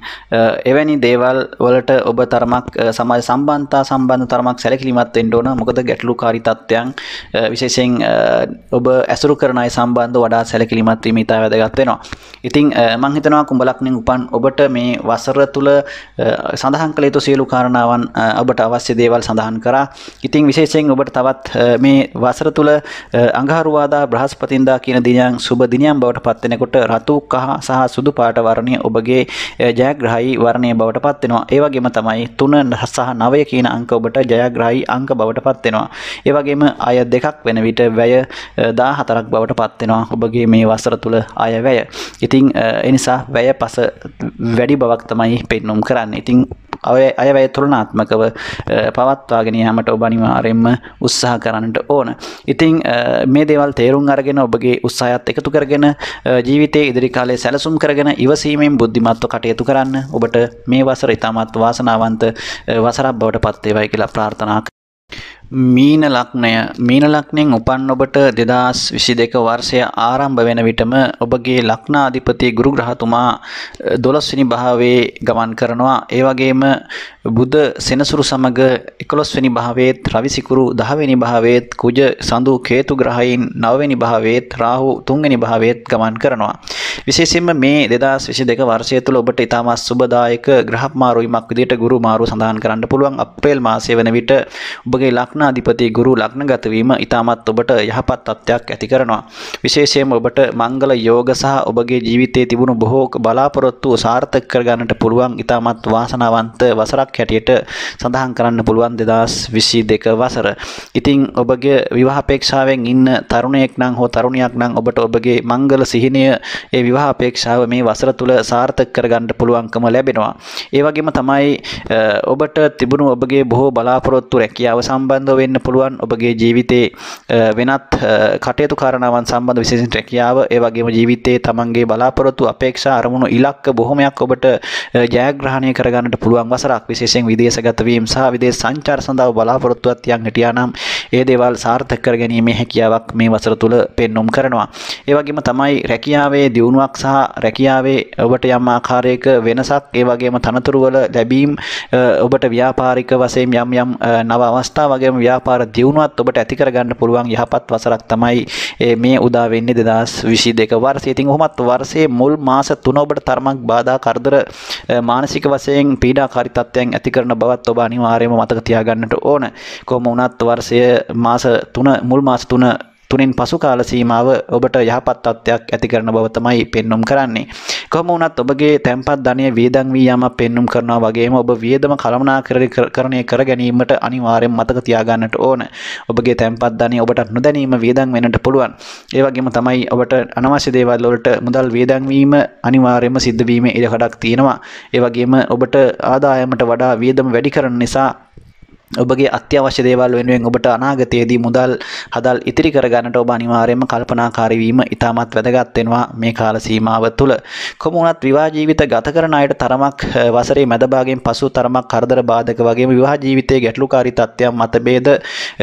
එවැනි දේවල් වලට ඔබ තරමක් සමාජ සම්බන්ධතා සම්බන්ධ තරමක් සැලකිලිමත් වෙන්න ඕන. මොකද ගැටලුකාරී තත්ත්වයන් විශේෂයෙන් ඔබ ඇසුරු කරන අය සම්බන්ධව වඩා සැලකිලිමත් වීම ඉතා වැදගත් වෙනවා. ඉතින් මම හිතනවා කුම්භ ලග්නෙන් උපන් ඔබට මේ වසර තුල සඳහන් කළ යුතු සියලු කාරණාවන් ඔබට අවශ්‍ය දේවල් සඳහන් කරා. ඉතින් විශේෂයෙන් ඔබට තවත් මේ වසර තුල අඟහරුවාදා බ්‍රහස්පතින්දා කියන දිනයන් සුබ දිනයන් බවට පත් වෙනකොට රතු කහ සහ සුදු පාට වර්ණය ඔබගේ ජයග්‍රහී වර්ණය බවට පත් වෙනවා. ඒ වගේම තමයි 3 සහ 9 කියන අංක ඔබට ජයග්‍රහී අංක බවට පත් වෙනවා. ඒ වගේම අය දෙකක් වෙන විට වැය 14ක් බවට පත් වෙනවා ඔබගේ මේ වසර තුල අය වැය. ඉතින් ඒ නිසා වැය පස වැඩි බවක් තමයි පෙන්වුම් කරන්නේ. ඉතින් අයවැය තුලනාත්මකව පවත්වාගෙන යාමට ඔබ අනිවාර්යයෙන්ම උත්සාහ කරන්නට ඕන. ඉතින් මේ දේවල් තේරුම් අරගෙන ඔබගේ උත්සාහයත් එකතු කරගෙන ජීවිතයේ ඉදිරි කාලයේ සැලසුම් කරගෙන ඉවසීමෙන් බුද්ධිමත්ව කටයුතු කරන්න. ඔබට මේ වසර ඉතාමත් වාසනාවන්ත වසරක් බවට පත් වේවායි කියලා ප්‍රාර්ථනා මීන ලග්නයෙන් උපන් ඔබට 2022 වර්ෂය ආරම්භ වෙන විටම ඔබගේ ලග්නාධිපති ගුරු ග්‍රහතුමා 12 වෙනි භාවයේ ගමන් කරනවා. ඒ වගේම බුධ සෙනසුරු සමග 11 වෙනි භාවයේත් රවි සිකුරු 10 වෙනි භාවයේත් කුජ සඳු කේතු ග්‍රහයින් 9 වෙනි භාවයේත් රාහු 3 වෙනි භාවයේත් ගමන් කරනවා. විශේෂයෙන්ම මේ 2022 වර්ෂය තුළ ඔබට ඉතාමත් සුබදායක ග්‍රහ මාරුවීමක් විදිහට ගුරු මාරුව සඳහන් කරන්න පුළුවන්. අප්‍රේල් මාසය වෙන විට ඔබගේ ලග්නාධිපති ගුරු ලග්නගත වීම ඉතාමත් ඔබට යහපත් තත්ත්වයක් ඇති කරනවා. විශේෂයෙන්ම ඔබට මංගල යෝග සහ ඔබගේ ජීවිතයේ තිබුණු බොහෝ බලාපොරොත්තු සාර්ථක කරගන්නට පුළුවන් ඉතාමත් වාසනාවන්ත වසරක් හැටියට සඳහන් කරන්න පුළුවන් 2022 වසර. ඉතින් ඔබගේ විවාහ අපේක්ෂාවෙන් ඉන්න තරුණයෙක් නම් හෝ තරුණියක් නම් ඔබට ඔබගේ මංගල සිහිනය ඒ විවාහ අපේක්ෂාව මේ වසර තුල සාර්ථක කරගන්න පුළුවන්කම ලැබෙනවා. ඒ වගේම තමයි ඔබට තිබුණු ඔබගේ බොහෝ බලාපොරොත්තු රැකියාව සම්බන්ධව වෙන්න පුළුවන්. ඔබගේ ජීවිතේ වෙනත් කටයුතු කාරණාවන් සම්බන්ධ විශේෂයෙන් රැකියාව ඒ වගේම ජීවිතයේ තමන්ගේ බලාපොරොත්තු අපේක්ෂා අරමුණු ඉලක්ක බොහොමයක් ඔබට ජයග්‍රහණය කරගන්නට පුළුවන් වසරක්. විශේෂයෙන් විදේශගත වීම සහ විදේශ සංචාර සඳහා බලාපොරොත්තුවක් තියන් හිටියා නම් ඒ දේවල් සාර්ථක කර ගැනීමේ හැකියාවක් මේ වසර තුල පෙන්눔 කරනවා. ඒ වගේම තමයි රැකියාවේ දියුණුවක් සහ රැකියාවේ ඔබට යම් ආකාරයක වෙනසක් ඒ වගේම තනතුරු වල ලැබීම් ඔබට ව්‍යාපාරික වශයෙන් යම් නව අවස්ථා වගේම ව්‍යාපාර දියුණුවත් ඔබට ඇති කරගන්න පුළුවන් යහපත් වසරක් තමයි මේ උදා වෙන්නේ 2022 වර්ෂයේ. ඉතින් ඔහොමත් වර්ෂයේ මුල් මාස 3 ඔබට තරමක් බාධා කරදර මානසික වශයෙන් පීඩාකාරී තත්ත්වයන් ඇති කරන බවත් ඔබ අනිවාර්යයෙන්ම මතක තියාගන්නට ඕන. කොහොම වුණත් වර්ෂයේ මාස 3 මුල් මාස 3 පසු කාල සීමාව ඔබට යහපත් තත්ත්වයක් ඇති කරන බව තමයි පෙන්눔 කරන්නේ. කොහොම වුණත් ඔබගේ තැන්පත් ධනය වියදම් වී යාමක් පෙන්눔 කරනවා වගේම ඔබ වියදම කළමනාකරණය කර ගැනීමට අනිවාර්යෙන් මතක තියාගන්නට ඕන. ඔබගේ තැන්පත් ධනය ඔබට නොදැනීම වියදම් වෙන්නට පුළුවන්. ඒ වගේම තමයි ඔබට අනවශ්‍ය දේවල් වලට මුදල් වියදම් වීම අනිවාර්යයෙන්ම සිද්ධ වීමේ ඉඩකඩක් තියෙනවා. ඒ වගේම ඔබට ආදායමට වඩා වියදම වැඩි කරන නිසා ඔබගේ අත්‍යවශ්‍ය දේවල් වෙනුවෙන් ඔබට අනාගතයේදී මුදල් හදල් ඉතිරි කරගන්නට ඔබ අනිවාර්යයෙන්ම කල්පනාකාරී වීම ඉතාමත් වැදගත් වෙනවා මේ කාල සීමාව තුළ. කොහොම වුණත් විවාහ ජීවිත ගත කරන අයට තරමක් වසරේ මැද භාගයෙන් පසු තරමක් කරදර බාධක වගේම විවාහ ජීවිතයේ ගැටලුකාරී තත්ත්වයන් මතභේද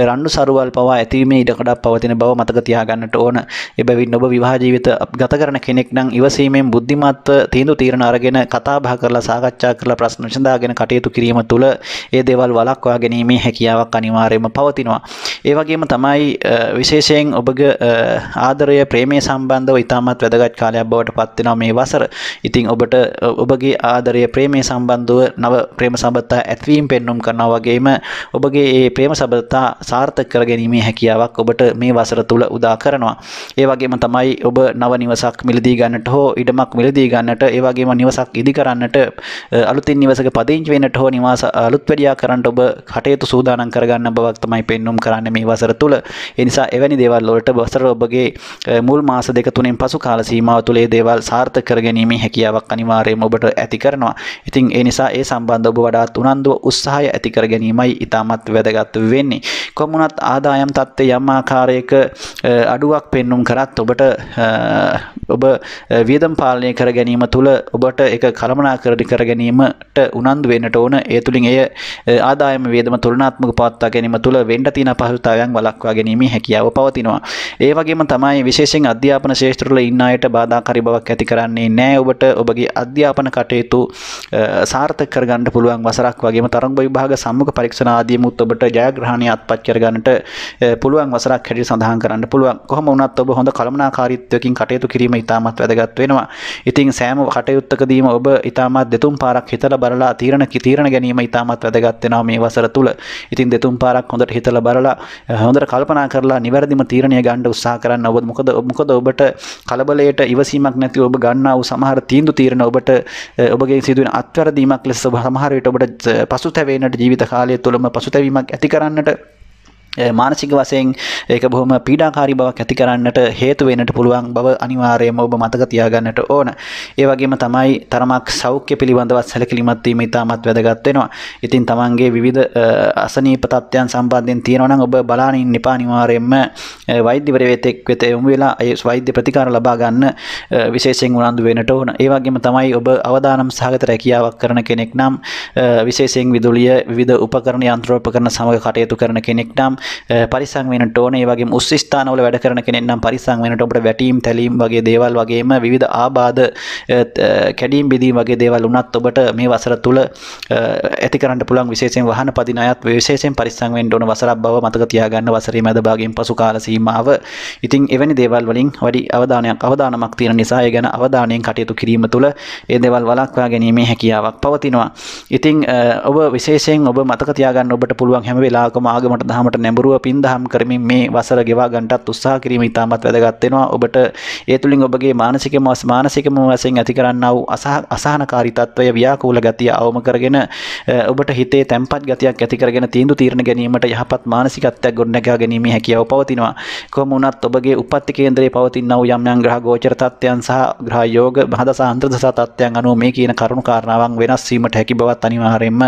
රණ්ඩු සරුවල් පවා ඇතිවීමේ ඉඩකඩක් පවතින බව මතක තියාගන්නට ඕන. එබැවින් ඔබ විවාහ ජීවිත ගත කරන කෙනෙක් නම් ඉවසීමෙන් බුද්ධිමත්ව තීන්දුව අරගෙන කතා බහ කරලා සාකච්ඡා කරලා ප්‍රශ්න විසඳාගෙන කටයුතු කිරීම තුළ ඒ දේවල් වළක්වා ගැනීම මේ හැකියාවක් අනිවාර්යයෙන්ම පවතිනවා. ඒ වගේම තමයි විශේෂයෙන් ඔබගේ ආදරය ප්‍රේමයේ සම්බන්ධව ඉතාමත් වැදගත් කාලයක් බවට පත් වෙනවා මේ වසර. ඉතින් ඔබට ඔබගේ ආදරය ප්‍රේමයේ සම්බන්ධව නව ප්‍රේම සම්බන්ධතා ඇතිවීම පෙන්눔 කරනවා වගේම ඔබගේ මේ ප්‍රේම සම්බන්ධතා සාර්ථක කර ගැනීමේ හැකියාවක් ඔබට මේ වසර තුල උදා කරනවා. ඒ වගේම තමයි ඔබ නව නිවසක් මිලදී ගන්නට හෝ ඉඩමක් මිලදී ගන්නට ඒ වගේම නිවසක් ඉදි කරන්නට අලුතින් නිවසක පදිංචි වෙන්නට හෝ නිවාස අලුත් වැඩියා කරන්නට ඔබ කටයුතු සූදානම් කරගන්න බවක් තමයි පෙන්눔 කරන්නේ මේ වසර තුල. ඒ නිසා එවැනි දේවල් වලට වසර ඔබගේ මුල් මාස 2-3 පසු කාල සීමාව තුළ ඒ දේවල් සාර්ථක කර ගැනීමේ හැකියාවක් අනිවාර්යයෙන්ම ඔබට ඇති කරනවා. ඉතින් ඒ නිසා ඒ සම්බන්ධව ඔබ වඩාත් උනන්දුව උත්සාහය ඇති කර ගැනීමයි ඉතාමත් වැදගත් වෙන්නේ. කොහොම වුණත් ආදායම් තත්ත්වයේ යම් ආකාරයක අඩුවක් පෙන්눔 කරත් ඔබට ඔබ වියදම් පාලනය කර ගැනීම තුළ ඔබට ඒක කළමනාකරණය කර ගැනීමට උනන්දු වෙන්නට ඕන. ඒ තුලින් එය ආදායම වියදම තුලනාත්මක පවත්වා ගැනීම තුළ වෙන්න තියෙන අපහසුතාවයන් වළක්වා ගැනීමේ හැකියාව පවතිනවා. ඒ වගේම තමයි විශේෂයෙන් අධ්‍යාපන ක්ෂේත්‍රවල ඉන්න අයට බාධාකාරී බවක් ඇති කරන්නේ නැහැ. ඔබට ඔබගේ අධ්‍යාපන කටයුතු සාර්ථක කරගන්න පුළුවන් වසරක් වගේම තරඟ විභාග සම්මුඛ පරීක්ෂණ ආදියමුත් ඔබට ජයග්‍රහණය අත්පත් කරගන්නට පුළුවන් වසරක් හැටියට සඳහන් කරන්න පුළුවන්. කොහොම වුණත් ඔබ හොඳ කළමනාකාරීත්වයකින් කටයුතු කිරීම ඉතාමත් වැදගත් වෙනවා. ඉතින් සෑම කටයුත්තකදීම ඔබ ඉතාමත් දෙතුන් පාරක් හිතලා බලලා තීරණ ගැනීම ඉතාමත් වැදගත් වෙනවා මේ වසර තුල. ඉතින් දෙතුන් පාරක් හොඳට හිතලා බලලා හොඳට කල්පනා කරලා නිවැරදිම තීරණය ගන්න උත්සාහ කරන්න. මොකද ඔබට කලබලයට ඉවසීමක් නැතිව ඔබ ගන්නා වූ සමහර තීරණ ඔබට ඔබගේ සිදුවෙන අත්වැරදීමක් ලෙස සමහර විට ඔබට පසුතැවෙන්නට ජීවිත කාලය තුළම පසුතැවීමක් ඇති කරන්නට මානසික වශයෙන් ඒක බොහොම පීඩාකාරී බවක් ඇති කරන්නට හේතු වෙන්නට පුළුවන් බව අනිවාර්යයෙන්ම ඔබ මතක තියාගන්නට ඕන. ඒ වගේම තමයි තරමක් සෞඛ්‍ය පිළිබඳව සැලකිලිමත් වීම ඉතාමත් වැදගත් වෙනවා. ඉතින් තමන්ගේ විවිධ අසනීප තත්ත්වයන් සම්බන්ධයෙන් තියෙනවා නම් ඔබ බලාගෙන ඉන්න එපා. අනිවාර්යයෙන්ම වෛද්‍යවරයෙක් වෙත යොමු වෙලා ඒ වෛද්‍ය ප්‍රතිකාර ලබා ගන්න විශේෂයෙන් උනන්දු වෙන්නට ඕන. ඒ වගේම තමයි ඔබ අවදානම් සහගත රැකියාවක් කරන කෙනෙක් නම් විශේෂයෙන් විදුලිය විවිධ උපකරණ යන්ත්‍රෝපකරණ සමග කටයුතු කරන කෙනෙක් නම් පරිස්සම් වෙන්නට ඕනේ. ඒ වගේම උස් ස්ථානවල වැඩ කරන කෙනෙක් නම් පරිස්සම් වෙන්නට ඔබට වැටීම් තැලීම් වගේ දේවල් වගේම විවිධ ආබාධ කැඩීම් බෙදීම් වගේ දේවල් උනත් ඔබට මේ වසර තුල ඇති කරන්න පුළුවන්. විශේෂයෙන් වාහන පදින අයත් විශේෂයෙන් පරිස්සම් වෙන්න ඕන වසරක් බව මතක තියාගන්න. වසරේ මැද භාගයෙන් පසු කාල සීමාව. ඉතින් එවැනි දේවල් වලින් වැඩි අවධානමක් තියෙන නිසා ඒ ගැන අවධානයෙන් කටයුතු කිරීම තුළ ඒ දේවල් වළක්වා ගැනීමේ හැකියාවක් පවතිනවා. ඉතින් ඔබ විශේෂයෙන් ඔබ මතක තියාගන්න ඔබට පුළුවන් හැම වෙලාවකම ආගමට දහමට නැඹුරුව පින් දහම් කරමින් මේ වසර ගෙවා ගන්නටත් උත්සාහ කිරීම ඉතාමත් වැදගත් වෙනවා. ඔබට ඒ තුලින් ඔබගේ මානසිකම වශයෙන් ඇති කරන්නා වූ අසහනකාරී තත්වය ව්‍යාකූල ගතිය අවම කරගෙන ඔබට හිතේ තැම්පත් ගතියක් ඇති කරගෙන තීන්දුව తీරන ගැනීමට යහපත් මානසිකත්වයක් ගොඩනගා ගැනීමේ හැකියාව පවතිනවා. කොහොම වුණත් ඔබගේ උප්පත්ති කේන්දරයේ පවතිනා වූ යම් ග්‍රහ ගෝචර තත්ත්වයන් සහ ග්‍රහ යෝග මහදස අන්තර්දස තත්ත්වයන් අනුව මේ කියන කරුණු කාරණාවන් වෙනස් වීමට හැකි බවත් අනිවාර්යයෙන්ම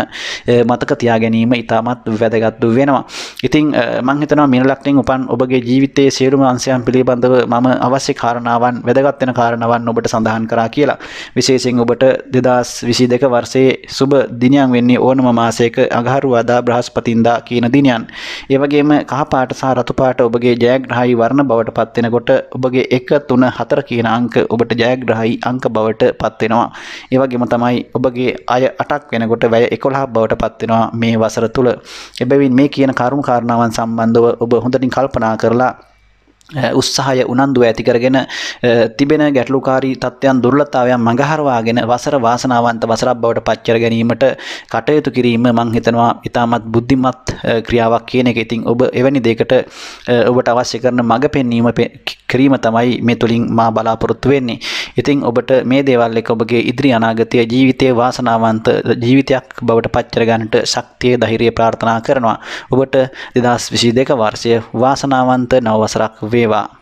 මතක තියා ගැනීම ඉතාමත් වැදගත් වෙනවා. ඉතින් මම හිතනවා මීන ලග්නයෙන් උපන් ඔබගේ ජීවිතයේ සියලුම අංශයන් පිළිබඳව මම අවශ්‍ය කාරණාවන් වැදගත් වෙන කාරණාවන් ඔබට සඳහන් කරා කියලා. විශේෂයෙන් ඔබට 2022 වර්ෂයේ සුබ දිනයන් වෙන්නේ ඕනම මාසයක අඟහරුවාදා බ්‍රහස්පතින්දා කියන දිනයන්. ඒ වගේම කහ පාට සහ රතු පාට ඔබගේ ජයග්‍රහී වර්ණ බවට පත් වෙනකොට ඔබගේ 1 3 4 කියන අංක ඔබට ජයග්‍රහී අංක බවට පත් වෙනවා. ඒ වගේම තමයි ඔබගේ අය 8ක් වෙනකොට වැය 11ක් බවට පත් වෙනවා මේ වසර තුල. එබැවින් මේ කියන කරුණු කාරණාවන් සම්බන්ධව ඔබ හොඳින් කල්පනා කරලා උත්සාහය උනන්දුව ඇති කරගෙන තිබෙන ගැටලුකාරී තත්ත්වයන් දුර්ලභතාවයන් මඟහරවාගෙන වසර වාසනාවන්ත වසරක් බවට පත් කර ගැනීමට කටයුතු කිරීම මම හිතනවා ඉතාමත් බුද්ධිමත් ක්‍රියාවක් කියන එක. ඉතින් ඔබ එවැනි දෙයකට ඔබට අවශ්‍ය කරන මඟ පෙන්වීම කිරීම තමයි මේ තුලින් මා බලාපොරොත්තු වෙන්නේ. ඉතින් ඔබට මේ දේවල් එක්ක ඔබගේ ඉදිරි අනාගතයේ ජීවිතයේ වාසනාවන්ත ජීවිතයක් බවට පත් කර ගන්නට ශක්තිය ධෛර්යය ප්‍රාර්ථනා කරනවා. ඔබට 2022 වර්ෂය වාසනාවන්ත නව වසරක් වේවා.